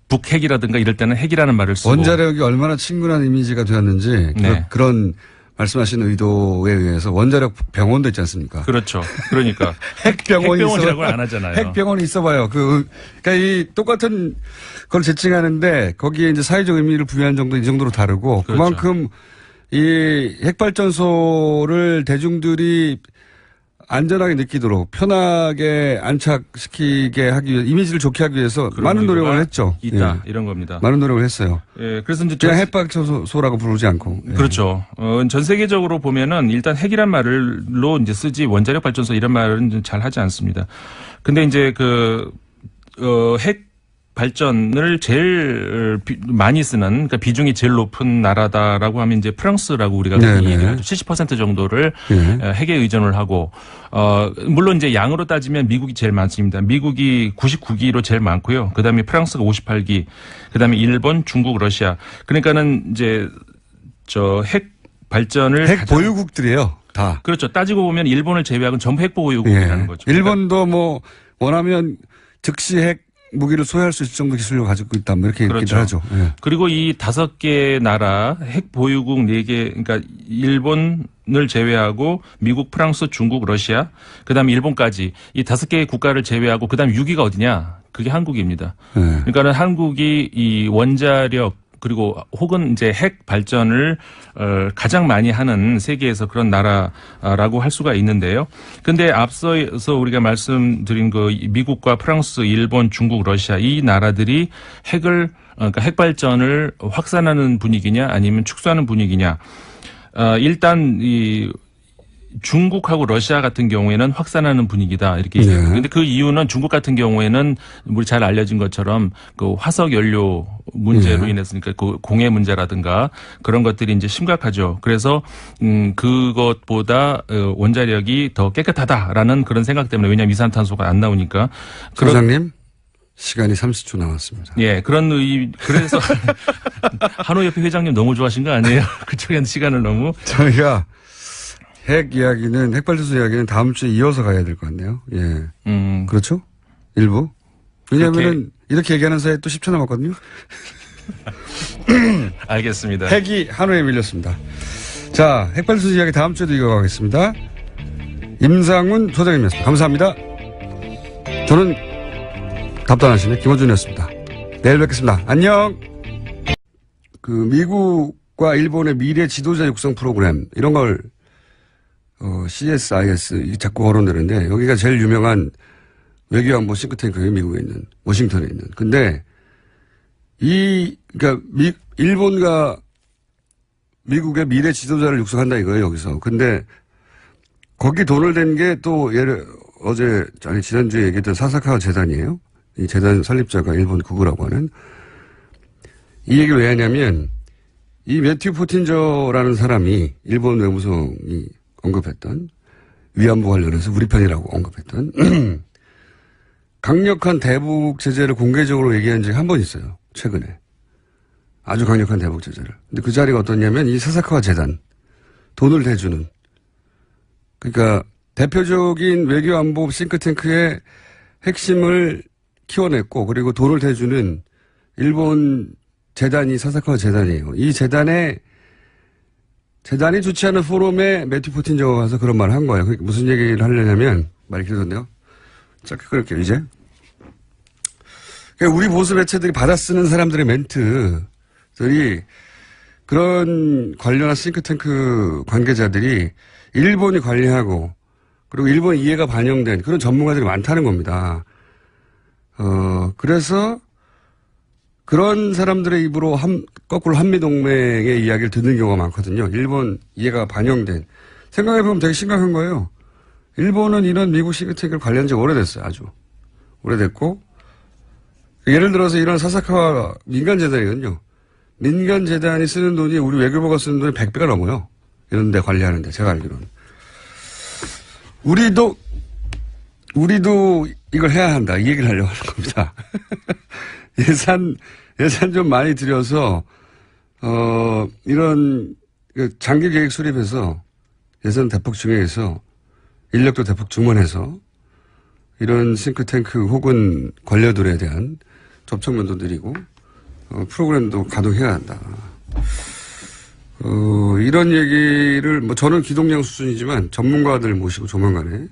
북핵이라든가 이럴 때는 핵이라는 말을 쓰고. 원자력이 얼마나 친근한 이미지가 되었는지 그런 말씀하신 의도에 의해서 원자력 병원도 있지 않습니까? 그렇죠. 그러니까 핵병원이라고는 안 하잖아요. 핵병원이 있어봐요. 그러니까 이 똑같은 걸 지칭하는데 거기에 이제 사회적 의미를 부여한 정도 이 정도로 다르고 그렇죠. 그만큼 이 핵발전소를 대중들이 안전하게 느끼도록 편하게 안착시키게 하기 위해 이미지를 좋게 하기 위해서 많은 노력을 했죠. 있다 이런 겁니다. 많은 노력을 했어요. 예, 그래서 이제 그냥 핵발전소라고 부르지 않고. 그렇죠. 전 세계적으로 보면은 일단 핵이란 말로 이제 쓰지 원자력 발전소 이런 말은 잘 하지 않습니다. 근데 이제 핵 발전을 제일 많이 쓰는, 그러니까 비중이 제일 높은 나라다라고 하면 이제 프랑스라고 우리가 얘기를 하죠. 70% 정도를 핵에 의존을 하고, 물론 이제 양으로 따지면 미국이 제일 많습니다. 미국이 99기로 제일 많고요. 그 다음에 프랑스가 58기, 그 다음에 일본, 중국, 러시아. 그러니까는 이제 핵 발전을 핵 보유국들이에요. 다. 그렇죠. 따지고 보면 일본을 제외하고는 전부 핵 보유국이라는 거죠. 일본도 뭐 원하면 즉시 핵 무기를 소유할 수 있을 정도 기술을 가지고 있다. 뭐 이렇게 그렇죠. 얘기를 하죠. 예. 그리고 이 5개 나라 핵 보유국 4개, 그러니까 일본을 제외하고 미국, 프랑스, 중국, 러시아, 그다음에 일본까지 이 5개의 국가를 제외하고 그다음에 6위가 어디냐? 그게 한국입니다. 그러니까는 한국이 이 원자력 그리고 혹은 이제 핵 발전을 가장 많이 하는 세계에서 그런 나라라고 할 수가 있는데요. 근데 앞서서 우리가 말씀드린 미국과 프랑스, 일본, 중국, 러시아 이 나라들이 그러니까 핵 발전을 확산하는 분위기냐 아니면 축소하는 분위기냐. 일단 중국하고 러시아 같은 경우에는 확산하는 분위기다 이렇게 얘기해요. 그런데 그 이유는 중국 같은 경우에는 우리 잘 알려진 것처럼 그 화석 연료 문제로 인해서니까 그 공해 문제라든가 그런 것들이 이제 심각하죠. 그래서 그것보다 원자력이 더 깨끗하다라는 그런 생각 때문에 왜냐하면 이산탄소가 안 나오니까. 소장님 시간이 30초 남았습니다. 예, 그래서 한호협회 회장님 너무 좋아하신 거 아니에요? 그쪽에 시간을 너무 저희가 핵발전소 이야기는 다음 주에 이어서 가야 될 것 같네요. 예. 그렇죠? 일부. 왜냐하면 이렇게 얘기하는 사이에 또 10초 남았거든요. 알겠습니다. 핵이 한우에 밀렸습니다. 자, 핵발전소 이야기 다음 주에도 이어가겠습니다. 임상훈 소장님이었습니다. 감사합니다. 저는 답답하시네 김어준이었습니다. 내일 뵙겠습니다. 안녕. 미국과 일본의 미래 지도자 육성 프로그램 이런 걸 CSIS 자꾸 거론되는데 여기가 제일 유명한 외교안보 싱크탱크예요. 미국에 있는 워싱턴에 있는. 근데 그러니까 일본과 미국의 미래 지도자를 육성한다 이거예요. 여기서. 근데 거기 돈을 댄 게 또 지난주에 얘기했던 사사카와 재단이에요. 이 재단 설립자가 일본 구구라고 하는. 이 얘기를 왜 하냐면 이 매튜 포틴저라는 사람이 일본 외무성이 언급했던 위안부 관련해서 우리 편이라고 언급했던 강력한 대북 제재를 공개적으로 얘기한 적이 한 번 있어요. 최근에. 아주 강력한 대북 제재를. 근데 그 자리가 어떠냐면 이 사사카와 재단 돈을 대주는 그러니까 대표적인 외교안보 싱크탱크의 핵심을 키워냈고 그리고 돈을 대주는 일본 재단이 사사카와 재단이에요. 이 재단이 주최하는 포럼에 매튜 포틴저가 가서 그런 말을 한 거예요. 무슨 얘기를 하려냐면 말이 길어졌네요. 짧게 끊을게요 이제. 그러니까 우리 보수 매체들이 받아쓰는 사람들의 멘트들이 그런 관련한 싱크탱크 관계자들이 일본이 관리하고 그리고 일본 이해가 반영된 그런 전문가들이 많다는 겁니다. 그래서 그런 사람들의 입으로 거꾸로 한미동맹의 이야기를 듣는 경우가 많거든요. 일본 이해가 반영된. 생각해보면 되게 심각한 거예요. 일본은 이런 미국 싱크탱크를 관리한 지 오래됐어요. 아주. 오래됐고. 예를 들어서 이런 사사카와 민간재단이거든요. 민간재단이 쓰는 돈이 우리 외교부가 쓰는 돈이 100배가 넘어요. 이런 데 관리하는데, 제가 알기로는. 우리도 이걸 해야 한다. 이 얘기를 하려고 하는 겁니다. 예산 좀 많이 들여서, 이런, 장기 계획 수립해서, 예산 대폭 증액해서, 인력도 대폭 증원해서, 이런 싱크탱크 혹은 관료들에 대한 접촉면도 늘리고, 프로그램도 가동해야 한다. 이런 얘기를, 저는 기동량 수준이지만 전문가들 모시고 조만간에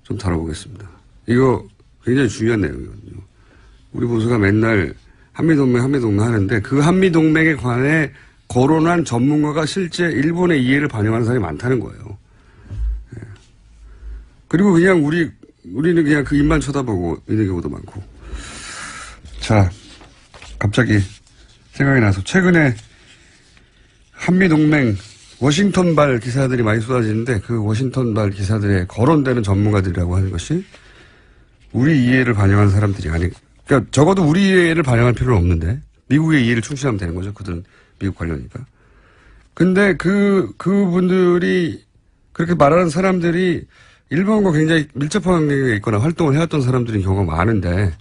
좀 다뤄보겠습니다. 이거 굉장히 중요한 내용이거든요. 우리 보수가 맨날 한미동맹 하는데 그 한미동맹에 관해 거론한 전문가가 실제 일본의 이해를 반영하는 사람이 많다는 거예요. 예. 그리고 그냥 우리는 그냥 그 입만 쳐다보고 있는 경우도 많고. 자, 갑자기 생각이 나서 최근에 한미동맹 워싱턴발 기사들이 많이 쏟아지는데 그 워싱턴발 기사들에 거론되는 전문가들이라고 하는 것이 우리 이해를 반영한 사람들이 그러니까 적어도 우리 이해를 반영할 필요는 없는데 미국의 이해를 충실하면 되는 거죠. 그들은 미국 관련이니까. 근데 그분들이 그렇게 말하는 사람들이 일본과 굉장히 밀접한 관계에 있거나 활동을 해왔던 사람들인 경우가 많은데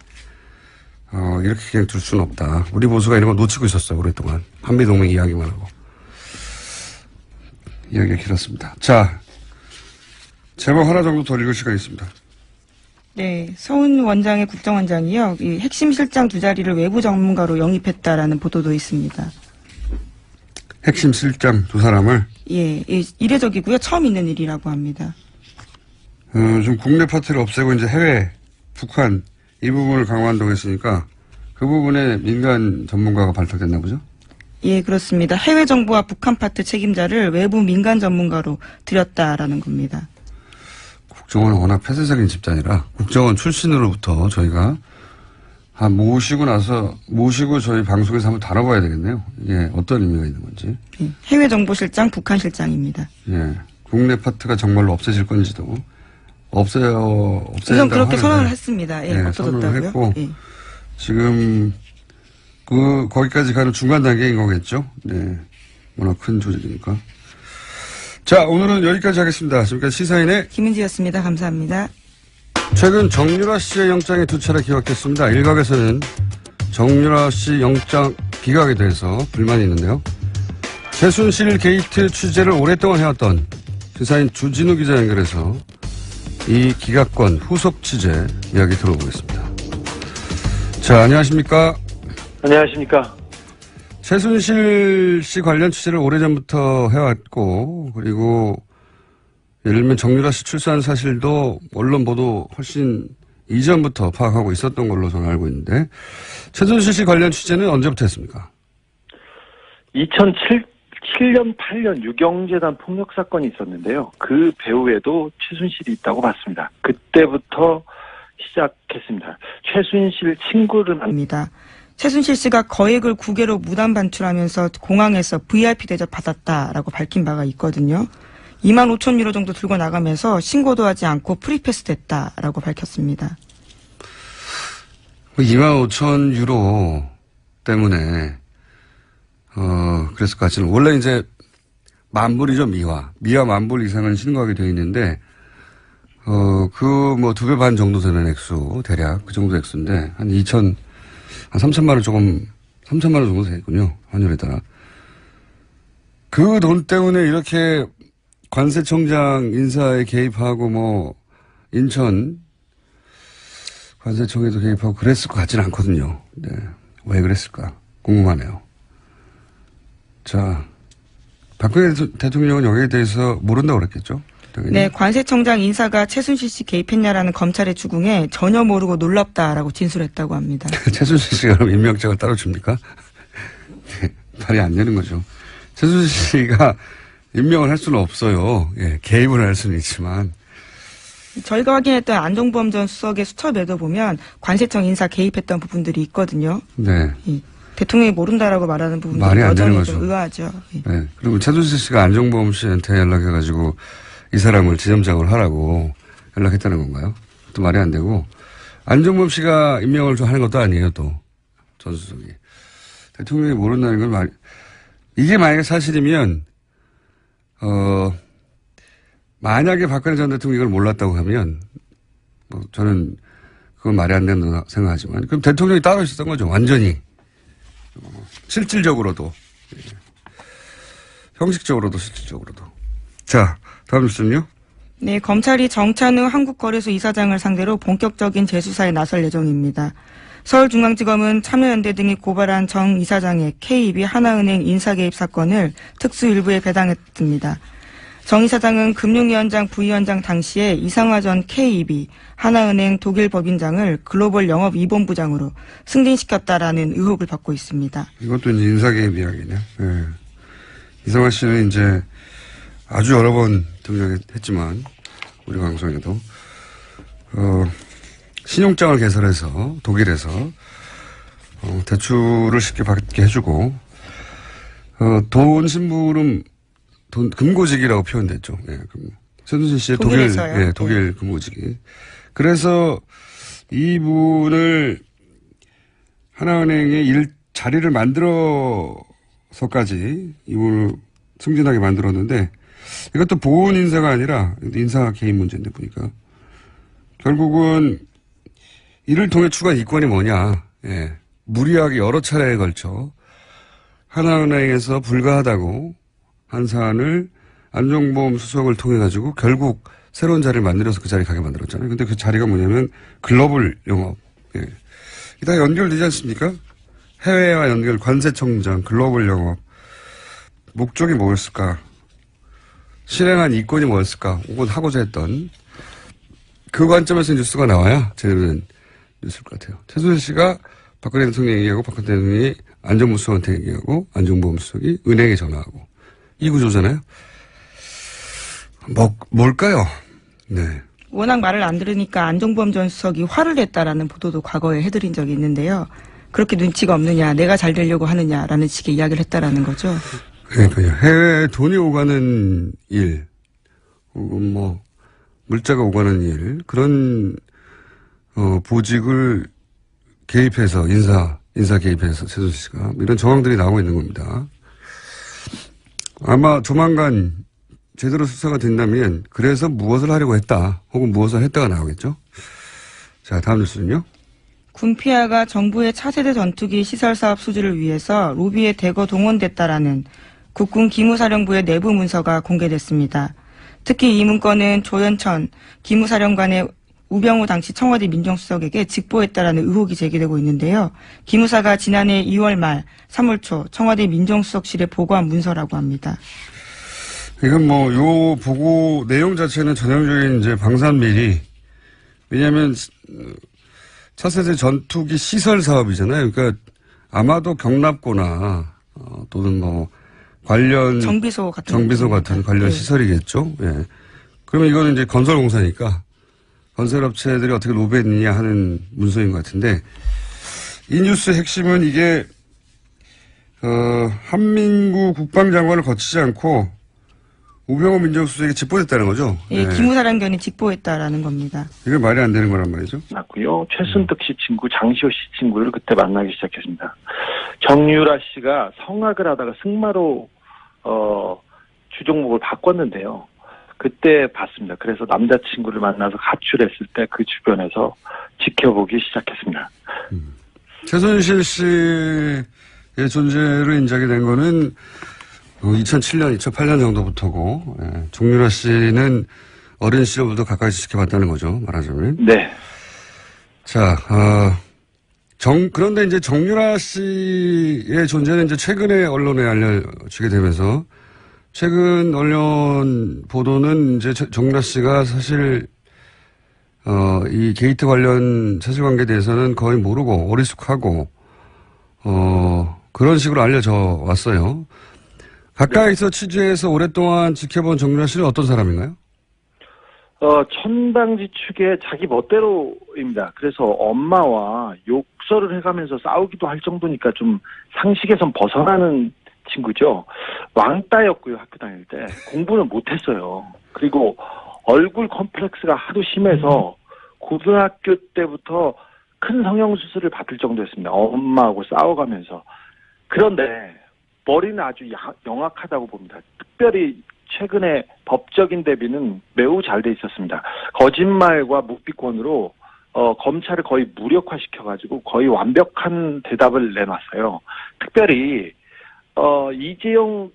이렇게 그냥 둘 수는 없다. 우리 보수가 이런 거 놓치고 있었어요. 오랫동안. 한미동맹 이야기만 하고. 이야기가 길었습니다. 자, 제목 하나 정도 더 읽을 시간이 있습니다. 네, 서훈 원장의 국정원장이요. 이 핵심 실장 두 자리를 외부 전문가로 영입했다라는 보도도 있습니다. 핵심 실장 두 사람을? 예, 이례적이고요. 처음 있는 일이라고 합니다. 좀 국내 파트를 없애고 이제 해외, 북한 이 부분을 강화한다고 했으니까 그 부분에 민간 전문가가 발탁됐나 보죠? 예, 그렇습니다. 해외 정부와 북한 파트 책임자를 외부 민간 전문가로 들였다라는 겁니다. 국정원은 워낙 폐쇄적인 집단이라 국정원 출신으로부터 저희가 모시고 저희 방송에서 한번 다뤄봐야 되겠네요. 이게 어떤 의미가 있는 건지. 예, 해외 정보실장, 북한 실장입니다. 예, 국내 파트가 정말로 없어질 건지도 없어진다고 우선 그렇게 하는데, 선언을 했습니다. 예, 없어졌다고요. 선언을 했고 예. 지금 거기까지 가는 중간 단계인 거겠죠. 네, 워낙 큰 조직이니까. 자, 오늘은 여기까지 하겠습니다. 지금까지 시사인의 김은지였습니다. 감사합니다. 최근 정유라 씨의 영장이 두 차례 기각됐습니다. 일각에서는 정유라 씨 영장 기각에 대해서 불만이 있는데요. 최순실 게이트 취재를 오랫동안 해왔던 시사인 주진우 기자 연결해서 이 기각권 후속 취재 이야기 들어보겠습니다. 자, 안녕하십니까? 안녕하십니까? 최순실 씨 관련 취재를 오래전부터 해왔고, 그리고 예를 들면 정유라 씨 출산 사실도 언론 보도 훨씬 이전부터 파악하고 있었던 걸로 저는 알고 있는데, 최순실 씨 관련 취재는 언제부터 했습니까? 2007년, 8년 유경재단 폭력 사건이 있었는데요. 그 배후에도 최순실이 있다고 봤습니다. 그때부터 시작했습니다. 최순실 친구를 입니다. 최순실 씨가 거액을 국외로 무단 반출하면서 공항에서 VIP 대접 받았다라고 밝힌 바가 있거든요. 25,000유로 정도 들고 나가면서 신고도 하지 않고 프리패스 됐다라고 밝혔습니다. 25,000유로 때문에 그랬을 것 같지는 원래 이제 만불이죠. 미화 10,000불 이상은 신고하게 되어 있는데 그 뭐 2배 반 정도 되는 액수 대략 그 정도 액수인데 한 3천만 원 3천만 원 정도 되겠군요. 환율에 따라. 그 돈 때문에 이렇게 관세청장 인사에 개입하고 뭐 인천 관세청에도 개입하고 그랬을 것 같지는 않거든요. 네. 왜 그랬을까 궁금하네요. 자, 박근혜 대통령은 여기에 대해서 모른다고 그랬겠죠? 당연히. 네, 관세청장 인사가 최순실 씨 개입했냐라는 검찰의 추궁에 전혀 모르고 놀랍다라고 진술했다고 합니다. 최순실 씨가 그럼 임명장을 따로 줍니까? 네, 말이 안 되는 거죠. 최순실 씨가 임명을 할 수는 없어요. 예, 개입을 할 수는 있지만. 저희가 확인했던 안종범 전 수석의 수첩에도 보면 관세청 인사 개입했던 부분들이 있거든요. 네. 대통령이 모른다라고 말하는 부분들이 말이 안 되는 여전히 거죠. 좀 의아하죠. 네. 그리고 최순실 씨가 안종범 씨한테 연락해가지고 이 사람을 지점장을 하라고 연락했다는 건가요? 또 말이 안 되고 안종범 씨가 임명을 좀 하는 것도 아니에요. 또 전 수석이 대통령이 모른다는 건 이게 만약에 사실이면 만약에 박근혜 전 대통령이 이걸 몰랐다고 하면 뭐 저는 그건 말이 안 된다고 생각하지만 그럼 대통령이 따로 있었던 거죠. 완전히. 실질적으로도. 형식적으로도 실질적으로도. 자, 다음 뉴스는요. 네, 검찰이 정찬우 한국거래소 이사장을 상대로 본격적인 재수사에 나설 예정입니다. 서울중앙지검은 참여연대 등이 고발한 정 이사장의 KEB 하나은행 인사개입 사건을 특수일부에 배당했습니다. 정 이사장은 금융위원장 부위원장 당시에 이상화 전 KEB 하나은행 독일 법인장을 글로벌 영업이본부장으로 승진시켰다라는 의혹을 받고 있습니다. 이것도 이제 인사개입 이야기냐. 네. 이상화 씨는 이제 아주 여러 번 등장했지만 우리 방송에도 신용장을 개설해서 독일에서 대출을 쉽게 받게 해주고 돈 심부름 금고직이라고 표현됐죠. 예, 최순실 씨의 독일에서요? 독일 금고직이. 그래서 이분을 하나은행의 자리를 만들어서까지 이분을 승진하게 만들었는데 이것도 보훈 인사가 아니라 인사 개인 문제인데 보니까 결국은 이를 통해 추구한 이권이 뭐냐. 예, 무리하게 여러 차례에 걸쳐 하나은행에서 불가하다고 한 사안을 안종범 수석을 통해 가지고 결국 새로운 자리를 만들어서 그 자리에 가게 만들었잖아요. 근데 그 자리가 뭐냐면 글로벌 영업. 예. 이게 다 연결되지 않습니까? 해외와 연결, 관세청장, 글로벌 영업. 목적이 뭐였을까? 실행한 이권이 뭐였을까? 혹은 하고자 했던 그 관점에서 뉴스가 나와야 제대로 된 뉴스일 것 같아요. 최순실 씨가 박근혜 대통령 얘기하고 박근혜 대통령이 안정부 수석한테 얘기하고 안종범 수석이 은행에 전화하고 이 구조잖아요. 뭘까요? 네. 워낙 말을 안 들으니까 안종범 전 수석이 화를 냈다라는 보도도 과거에 해드린 적이 있는데요. 그렇게 눈치가 없느냐, 내가 잘 되려고 하느냐라는 식의 이야기를 했다라는 거죠. 그러니까요. 해외에 돈이 오가는 일, 혹은 물자가 오가는 일, 그런 보직을 개입해서 인사 개입해서 최순실 씨가 이런 정황들이 나오고 있는 겁니다. 아마 조만간 제대로 수사가 된다면 그래서 무엇을 하려고 했다 혹은 무엇을 했다가 나오겠죠. 자, 다음 뉴스는요. 군피아가 정부의 차세대 전투기 시설 사업 수주를 위해서 로비에 대거 동원됐다라는 국군 기무사령부의 내부 문서가 공개됐습니다. 특히 이 문건은 조현천 기무사령관의 우병우 당시 청와대 민정수석에게 직보했다라는 의혹이 제기되고 있는데요. 기무사가 지난해 2월 말 3월 초 청와대 민정수석실에 보고한 문서라고 합니다. 이건 요 보고 내용 자체는 전형적인 이제 방산비리. 왜냐하면 차세대 전투기 시설 사업이잖아요. 그러니까 아마도 경납고나 또는 관련 정비소 같은 관련 시설이겠죠. 예. 그러면 이거는 이제 건설공사니까 건설업체들이 어떻게 로비했느냐 하는 문서인 것 같은데 이 뉴스의 핵심은 이게 한민구 국방장관을 거치지 않고 우병우 민정수석에게 직보했다는 거죠. 예, 기무사령관이 직보했다라는 겁니다. 이게 말이 안 되는 거란 말이죠. 맞고요. 최순득 씨 친구, 장시호 씨 친구를 그때 만나기 시작했습니다. 정유라 씨가 성악을 하다가 승마로 주종목을 바꿨는데요. 그때 봤습니다. 그래서 남자친구를 만나서 가출했을 때 그 주변에서 지켜보기 시작했습니다. 최순실 씨의 존재를 인정이 된 거는 2007년, 2008년 정도부터고, 예. 정유라 씨는 어린 시절부터 가까이서 지켜봤다는 거죠, 말하자면. 네. 자, 그런데 이제 정유라 씨의 존재는 이제 최근에 언론에 알려지게 되면서, 최근 언론 보도는 이제 정유라 씨가 사실, 이 게이트 관련 사실관계에 대해서는 거의 모르고 어리숙하고, 그런 식으로 알려져 왔어요. 가까이서 취재해서 오랫동안 지켜본 정유라 씨는 어떤 사람인가요? 천방지축의 자기 멋대로입니다. 그래서 엄마와 욕설을 해가면서 싸우기도 할 정도니까 좀 상식에선 벗어나는 친구죠. 왕따였고요, 학교 다닐 때. 공부는 못했어요. 그리고 얼굴 컴플렉스가 하도 심해서 고등학교 때부터 큰 성형수술을 받을 정도였습니다. 엄마하고 싸워가면서. 그런데 머리는 아주 영악하다고 봅니다. 특별히 최근에 법적인 대비는 매우 잘 돼 있었습니다. 거짓말과 묵비권으로 검찰을 거의 무력화시켜가지고 거의 완벽한 대답을 내놨어요. 특별히 이재용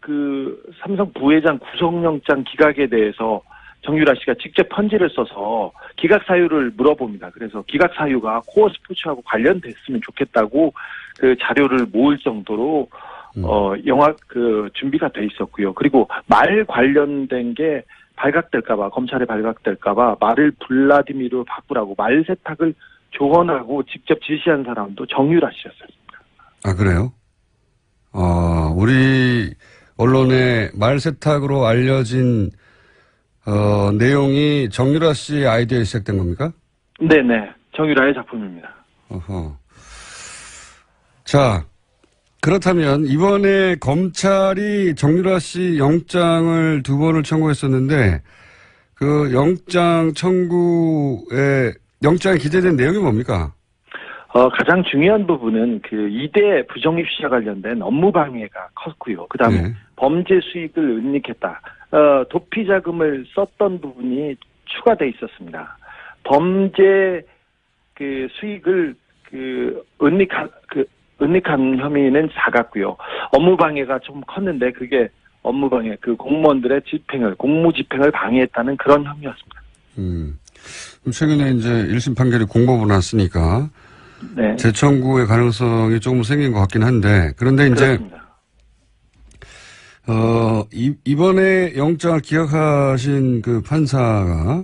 삼성 부회장 구속영장 기각에 대해서 정유라 씨가 직접 편지를 써서 기각 사유를 물어봅니다. 그래서 기각 사유가 코어 스포츠하고 관련됐으면 좋겠다고 그 자료를 모을 정도로 준비가 돼 있었고요. 그리고 말 관련된 게 발각될까봐, 검찰에 발각될까봐 말을 블라디미르로 바꾸라고 말 세탁을 조언하고 직접 지시한 사람도 정유라 씨였습니다. 아, 그래요? 우리 언론에 말 세탁으로 알려진, 내용이 정유라 씨의 아이디어에 시작된 겁니까? 네네. 정유라의 작품입니다. 어허. 자, 그렇다면 이번에 검찰이 정유라 씨 영장을 2번을 청구했었는데 그 영장 청구에 영장에 기재된 내용이 뭡니까? 가장 중요한 부분은 그 2대 부정입 시와 관련된 업무 방해가 컸고요. 그 다음에 네. 범죄 수익을 은닉했다. 도피 자금을 썼던 부분이 추가돼 있었습니다. 범죄 그 수익을 은닉한 혐의는 작았고요. 업무 방해가 좀 컸는데 그게 업무 방해, 그 공무원들의 공무 집행을 방해했다는 그런 혐의였습니다. 최근에 이제 1심 판결이 공법으로 났으니까 네. 재청구의 가능성이 조금 생긴 것 같긴 한데 그런데 이제 그렇습니다. 이번에 영장을 기각하신 그 판사가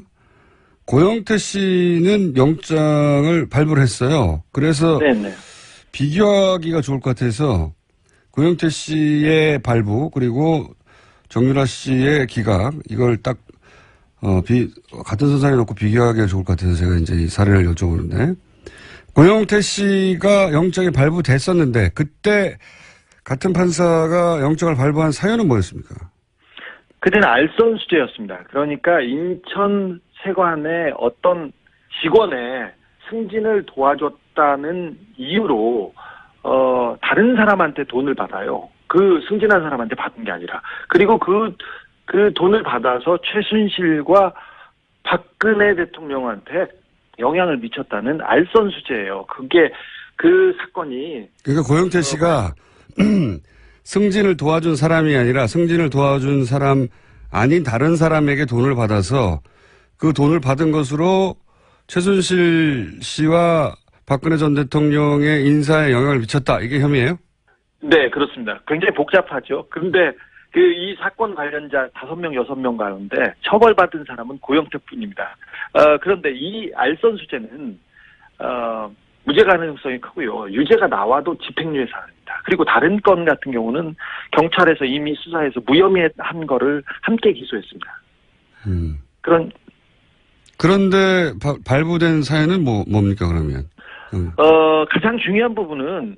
고영태 씨는 영장을 발부를 했어요. 그래서 네네. 비교하기가 좋을 것 같아서 고영태 씨의 발부 그리고 정유라 씨의 기각 이걸 딱 같은 선상에 놓고 비교하기가 좋을 것 같아서 제가 이제 이 사례를 여쭤보는데 고영태 씨가 영장이 발부됐었는데 그때 같은 판사가 영장을 발부한 사유는 뭐였습니까? 그때는 알선수재였습니다. 그러니까 인천 세관의 어떤 직원의 승진을 도와줬다는 이유로 다른 사람한테 돈을 받아요. 그 승진한 사람한테 받은 게 아니라. 그리고 그 돈을 받아서 최순실과 박근혜 대통령한테 영향을 미쳤다는 알선수재예요. 그게 그 사건이. 그러니까 고영태 씨가 승진을 도와준 사람이 아니라 승진을 도와준 사람 아닌 다른 사람에게 돈을 받아서 그 돈을 받은 것으로 최순실 씨와 박근혜 전 대통령의 인사에 영향을 미쳤다. 이게 혐의예요? 네, 그렇습니다. 굉장히 복잡하죠. 그런데 이 사건 관련자 5명, 6명 가운데 처벌받은 사람은 고영태뿐입니다. 그런데 이 알선수재는 무죄 가능성이 크고요. 유죄가 나와도 집행유예 사안입니다. 그리고 다른 건 같은 경우는 경찰에서 이미 수사해서 무혐의한 거를 함께 기소했습니다. 그런데 발부된 사연은 뭡니까 그러면? 가장 중요한 부분은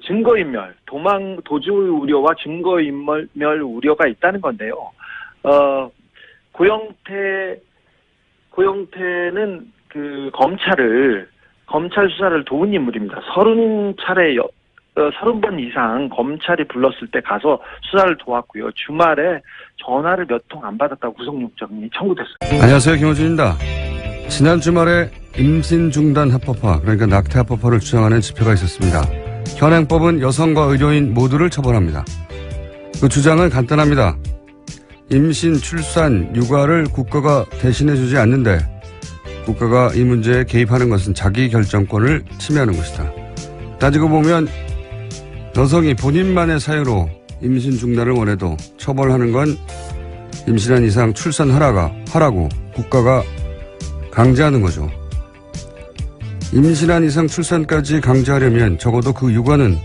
증거인멸, 도주 우려와 증거인멸 우려가 있다는 건데요. 고영태는 검찰 수사를 도운 인물입니다. 30번 이상 검찰이 불렀을 때 가서 수사를 도왔고요. 주말에 전화를 몇 통 안 받았다고 구속영장이 청구됐어요. 안녕하세요. 김호준입니다. 지난 주말에 임신 중단 합법화, 그러니까 낙태 합법화를 주장하는 집회가 있었습니다. 현행법은 여성과 의료인 모두를 처벌합니다. 그 주장은 간단합니다. 임신, 출산, 육아를 국가가 대신해주지 않는데 국가가 이 문제에 개입하는 것은 자기 결정권을 침해하는 것이다. 따지고 보면 여성이 본인만의 사유로 임신 중단을 원해도 처벌하는 건 임신한 이상 출산하라고 국가가 강제하는 거죠. 임신한 이상 출산까지 강제하려면 적어도 그 육아는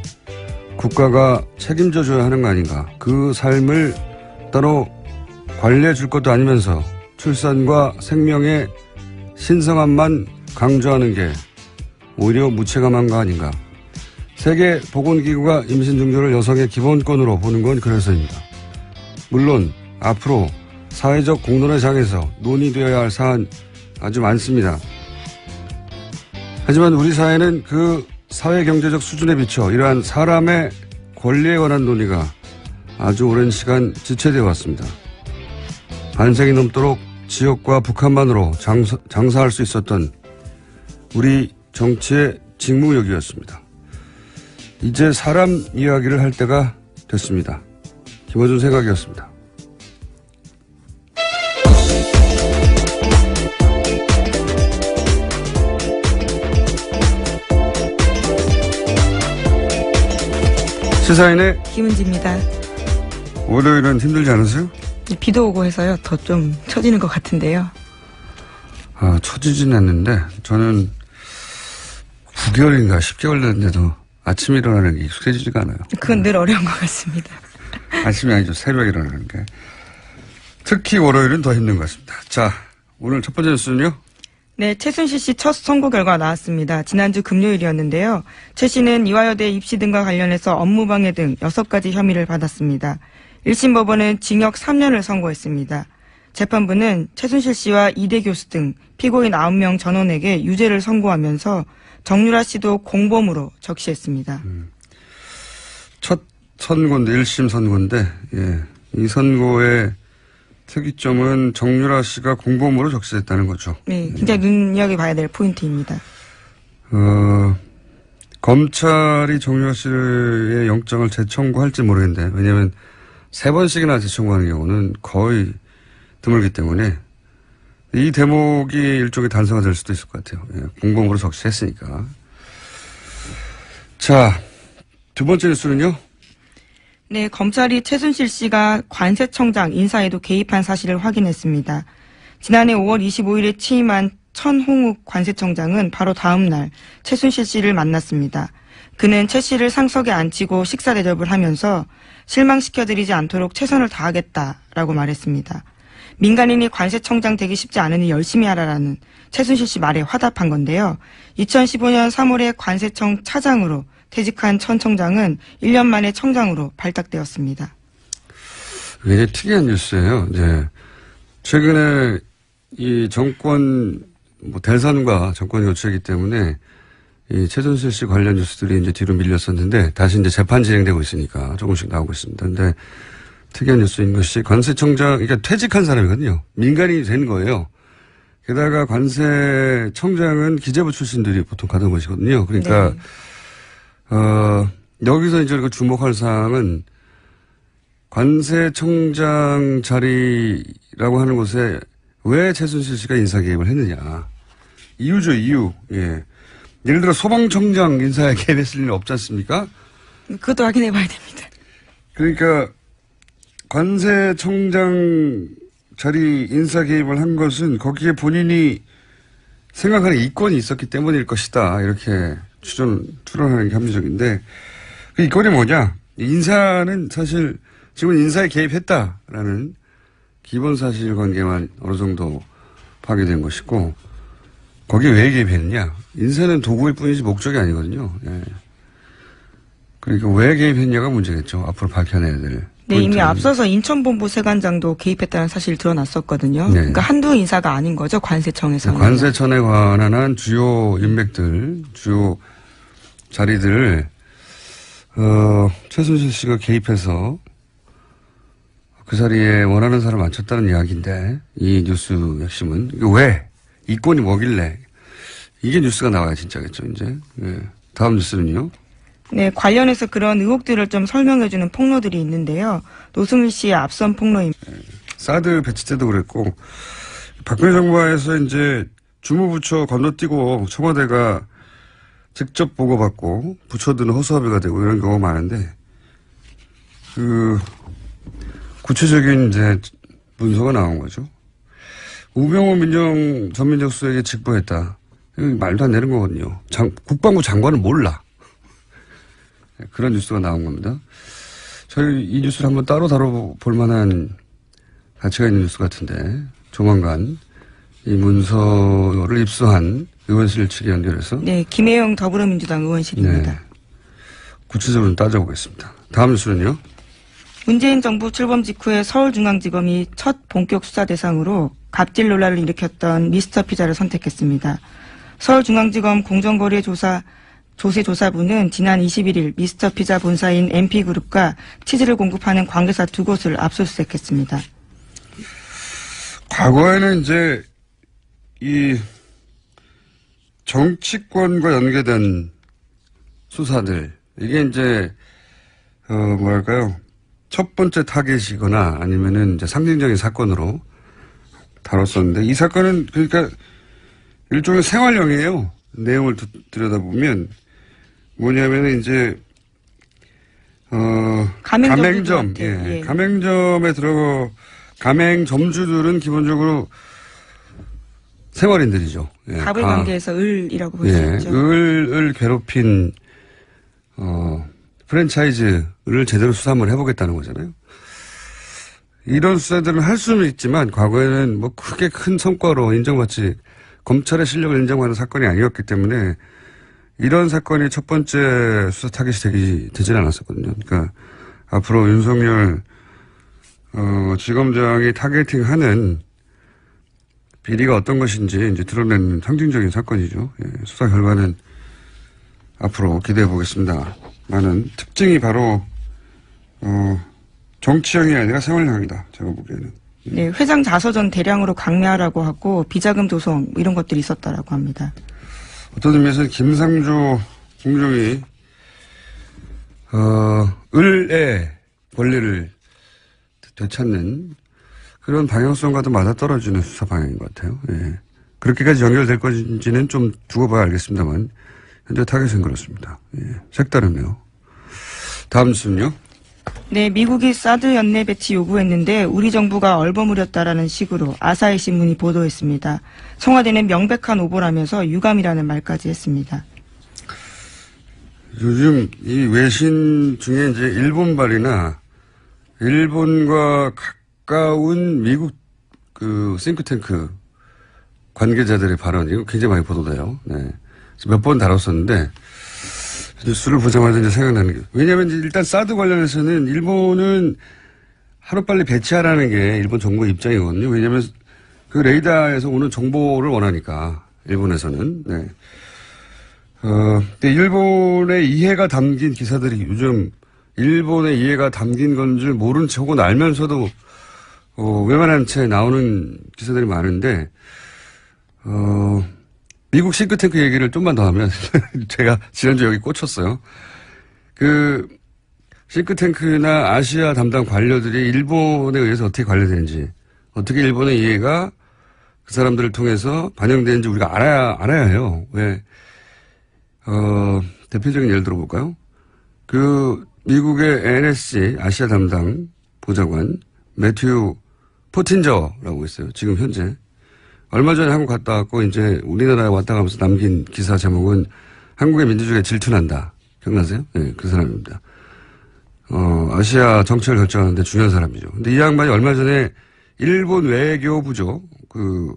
국가가 책임져 줘야 하는 거 아닌가. 그 삶을 따로 관리해 줄 것도 아니면서 출산과 생명의 신성함만 강조하는 게 오히려 무책임한 거 아닌가. 세계보건기구가 임신 중조를 여성의 기본권으로 보는 건 그래서입니다. 물론 앞으로 사회적 공론의 장에서 논의되어야 할 사안 아주 많습니다. 하지만 우리 사회는 그 사회경제적 수준에 비춰 이러한 사람의 권리에 관한 논의가 아주 오랜 시간 지체되어 왔습니다. 반세기 넘도록 지역과 북한만으로 장사할 수 있었던 우리 정치의 직무역이었습니다. 이제 사람 이야기를 할 때가 됐습니다. 김어준 생각이었습니다. 시사인의 김은지입니다. 월요일은 힘들지 않으세요? 비도 오고 해서요. 더 좀 처지는 것 같은데요. 처지진 않는데 저는 9개월인가 10개월 됐는데도 아침에 일어나는 게 익숙해지지가 않아요. 그건 늘 어려운 것 같습니다. 아침이 아니죠. 새벽에 일어나는 게. 특히 월요일은 더 힘든 것 같습니다. 자, 오늘 첫 번째 뉴스는요? 네, 최순실 씨 첫 선고 결과 나왔습니다. 지난주 금요일이었는데요. 최 씨는 이화여대 입시 등과 관련해서 업무방해 등 6가지 혐의를 받았습니다. 1심 법원은 징역 3년을 선고했습니다. 재판부는 최순실 씨와 이대 교수 등 피고인 9명 전원에게 유죄를 선고하면서 정유라 씨도 공범으로 적시했습니다. 첫 선고인데 1심 선고인데 이 선고의 특이점은 정유라 씨가 공범으로 적시됐다는 거죠. 네, 굉장히 눈여겨봐야 될 포인트입니다. 검찰이 정유라 씨의 영장을 재청구할지 모르겠는데 왜냐하면 3번씩이나 재청구하는 경우는 거의 드물기 때문에 이 대목이 일종의 단서가 될 수도 있을 것 같아요. 공범으로 적시했으니까. 자, 두 번째 뉴스는요. 네, 검찰이 최순실 씨가 관세청장 인사에도 개입한 사실을 확인했습니다. 지난해 5월 25일에 취임한 천홍욱 관세청장은 바로 다음 날 최순실 씨를 만났습니다. 그는 최 씨를 상석에 앉히고 식사 대접을 하면서 실망시켜드리지 않도록 최선을 다하겠다라고 말했습니다. 민간인이 관세청장 되기 쉽지 않으니 열심히 하라라는 최순실 씨 말에 화답한 건데요. 2015년 3월에 관세청 차장으로 퇴직한 천 청장은 1년 만에 청장으로 발탁되었습니다. 굉장히 특이한 뉴스예요. 이제 최근에 이 정권 대선과 정권 교체이기 때문에 이 최순실 씨 관련 뉴스들이 이제 뒤로 밀렸었는데 다시 이제 재판 진행되고 있으니까 조금씩 나오고 있습니다. 근데 특이한 뉴스인 것이 관세청장, 그러니까 퇴직한 사람이거든요. 민간인이 된 거예요. 게다가 관세청장은 기재부 출신들이 보통 가던 것이거든요. 그러니까 네. 여기서 이제 우리가 주목할 사항은 관세청장 자리라고 하는 곳에 왜 최순실 씨가 인사 개입을 했느냐. 이유죠, 이유. 예. 예를 들어 소방청장 인사에 개입했을 일은 없지 않습니까? 그것도 확인해 봐야 됩니다. 그러니까 관세청장 자리 인사 개입을 한 것은 거기에 본인이 생각하는 이권이 있었기 때문일 것이다. 이렇게 추론하는 게 합리적인데 그 이권이 뭐냐? 인사는 사실 지금 인사에 개입했다라는 기본 사실관계만 어느 정도 파괴된 것이고 거기에 왜 개입했느냐? 인사는 도구일 뿐이지 목적이 아니거든요. 예. 그러니까 왜 개입했냐가 문제겠죠. 앞으로 밝혀내야 될. 네, 이미 앞서서 인천본부 세관장도 개입했다는 사실이 드러났었거든요. 네. 그러니까 한두 인사가 아닌 거죠. 관세청에서는. 관세청에 관한 한 주요 인맥들, 주요 자리들을 최순실 씨가 개입해서 그 자리에 원하는 사람 앉혔다는 이야기인데 이 뉴스 핵심은 왜? 이권이 뭐길래? 이게 뉴스가 나와야 진짜겠죠, 이제. 네. 다음 뉴스는요. 네, 관련해서 그런 의혹들을 좀 설명해주는 폭로들이 있는데요. 노승일 씨의 앞선 폭로입니다. 사드 배치 때도 그랬고, 박근혜 정부에서 이제 주무부처 건너뛰고 청와대가 직접 보고받고 부처들은 허수아비가 되고 이런 경우가 많은데, 구체적인 이제 문서가 나온 거죠. 우병우 전 민정수석에게 직보했다. 말도 안 되는 거거든요. 국방부 장관은 몰라. 그런 뉴스가 나온 겁니다. 저희 이 뉴스를 한번 따로 다뤄볼 만한 가치가 있는 뉴스 같은데 조만간 이 문서를 입수한 의원실 측에 연결해서 네, 김혜영 더불어민주당 의원실입니다. 네, 구체적으로 따져보겠습니다. 다음 뉴스는요. 문재인 정부 출범 직후에 서울중앙지검이 첫 본격 수사 대상으로 갑질 논란을 일으켰던 미스터 피자를 선택했습니다. 서울중앙지검 조세조사부는 지난 21일 미스터 피자 본사인 MP그룹과 치즈를 공급하는 관계사 2곳을 압수수색했습니다. 과거에는 이제 이 정치권과 연계된 수사들 이게 이제 뭐랄까요? 첫 번째 타겟이거나 아니면은 이제 상징적인 사건으로 다뤘었는데 이 사건은 그러니까 일종의 생활형이에요. 내용을 들여다보면 뭐냐면은 이제 가맹점, 예. 가맹점에 가맹점주들은 기본적으로 생활인들이죠. 예. 갑을 관계해서 을이라고 볼 수 있죠. 을을 괴롭힌 프랜차이즈를 제대로 수사 한번 해보겠다는 거잖아요. 이런 수사들은 할 수는 있지만 과거에는 뭐 크게 큰 성과로 인정받지 검찰의 실력을 인정하는 사건이 아니었기 때문에 이런 사건이 첫 번째 수사 타깃이 되지는 않았었거든요. 그러니까 앞으로 윤석열 지검장이 타겟팅하는 비리가 어떤 것인지 이제 드러내는 상징적인 사건이죠. 예, 수사 결과는 앞으로 기대해 보겠습니다. 많은 특징이 바로 정치형이 아니라 생활형이다. 제가 보기에는. 예. 네, 회장 자서전 대량으로 강매하라고 하고 비자금 조성 이런 것들이 있었다라고 합니다. 어떤 의미에서는 김상조 공정이 을의 권리를 되찾는 그런 방향성과도 맞아떨어지는 수사 방향인 것 같아요. 예. 그렇게까지 연결될 건지는 좀 두고 봐야 알겠습니다만 현재 타겟은 그렇습니다. 예. 색다르네요. 다음 뉴스는요. 네, 미국이 사드 연내 배치 요구했는데 우리 정부가 얼버무렸다라는 식으로 아사히 신문이 보도했습니다. 청와대는 명백한 오보라면서 유감이라는 말까지 했습니다. 요즘 이 외신 중에 이제 일본발이나 일본과 가까운 미국 그 싱크탱크 관계자들의 발언 이거 굉장히 많이 보도돼요. 네. 몇 번 다뤘었는데 뉴스를 보자마자 이제 생각나는 게 왜냐하면 일단 사드 관련해서는 일본은 하루빨리 배치하라는 게 일본 정부의 입장이거든요. 왜냐하면 그 레이더에서 오는 정보를 원하니까 일본에서는. 네. 근데 일본의 이해가 담긴 기사들이 요즘 일본의 이해가 담긴 건 줄 모른 체 혹은 알면서도 외면한 채 나오는 기사들이 많은데 미국 싱크탱크 얘기를 좀만 더 하면 제가 지난주에 여기 꽂혔어요. 그 싱크탱크나 아시아 담당 관료들이 일본에 의해서 어떻게 관리되는지 어떻게 일본의 이해가 그 사람들을 통해서 반영되는지 우리가 알아야 해요. 왜 대표적인 예를 들어볼까요? 그 미국의 NSC 아시아 담당 보좌관 매튜 포틴저라고 있어요. 지금 현재. 얼마 전에 한국 갔다 왔고 이제 우리나라에 왔다 가면서 남긴 기사 제목은 한국의 민주주의가 질투난다. 기억나세요? 네, 그 사람입니다. 아시아 정책을 결정하는데 중요한 사람이죠. 근데 이 양반이 얼마 전에 일본 외교부죠. 그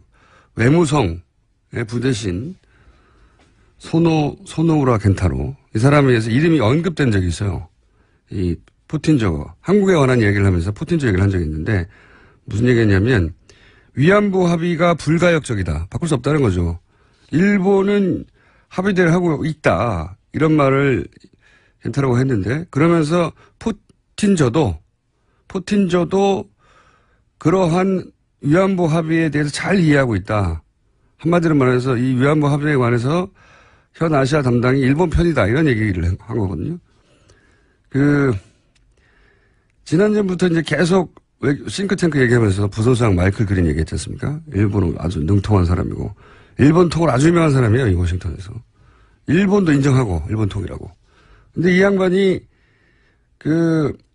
외무성의 부대신 소노우라 겐타로 이 사람에 의해서 이름이 언급된 적이 있어요. 이 포틴저 한국에 관한 얘기를 하면서 포틴저 얘기를 한 적이 있는데 무슨 얘기했냐면 위안부 합의가 불가역적이다. 바꿀 수 없다는 거죠. 일본은 합의대로 하고 있다. 이런 말을 겐타라고 했는데 그러면서 포틴저도 그러한 위안부 합의에 대해서 잘 이해하고 있다. 한마디로 말해서 이 위안부 합의에 관해서 현 아시아 담당이 일본 편이다. 이런 얘기를 한 거거든요. 지난주부터 이제 계속 싱크탱크 얘기하면서 부소장 마이클 그린 얘기했지 않습니까? 일본은 아주 능통한 사람이고, 일본 통을 아주 유명한 사람이에요, 이 워싱턴에서. 일본도 인정하고, 일본 통이라고. 근데 이 양반이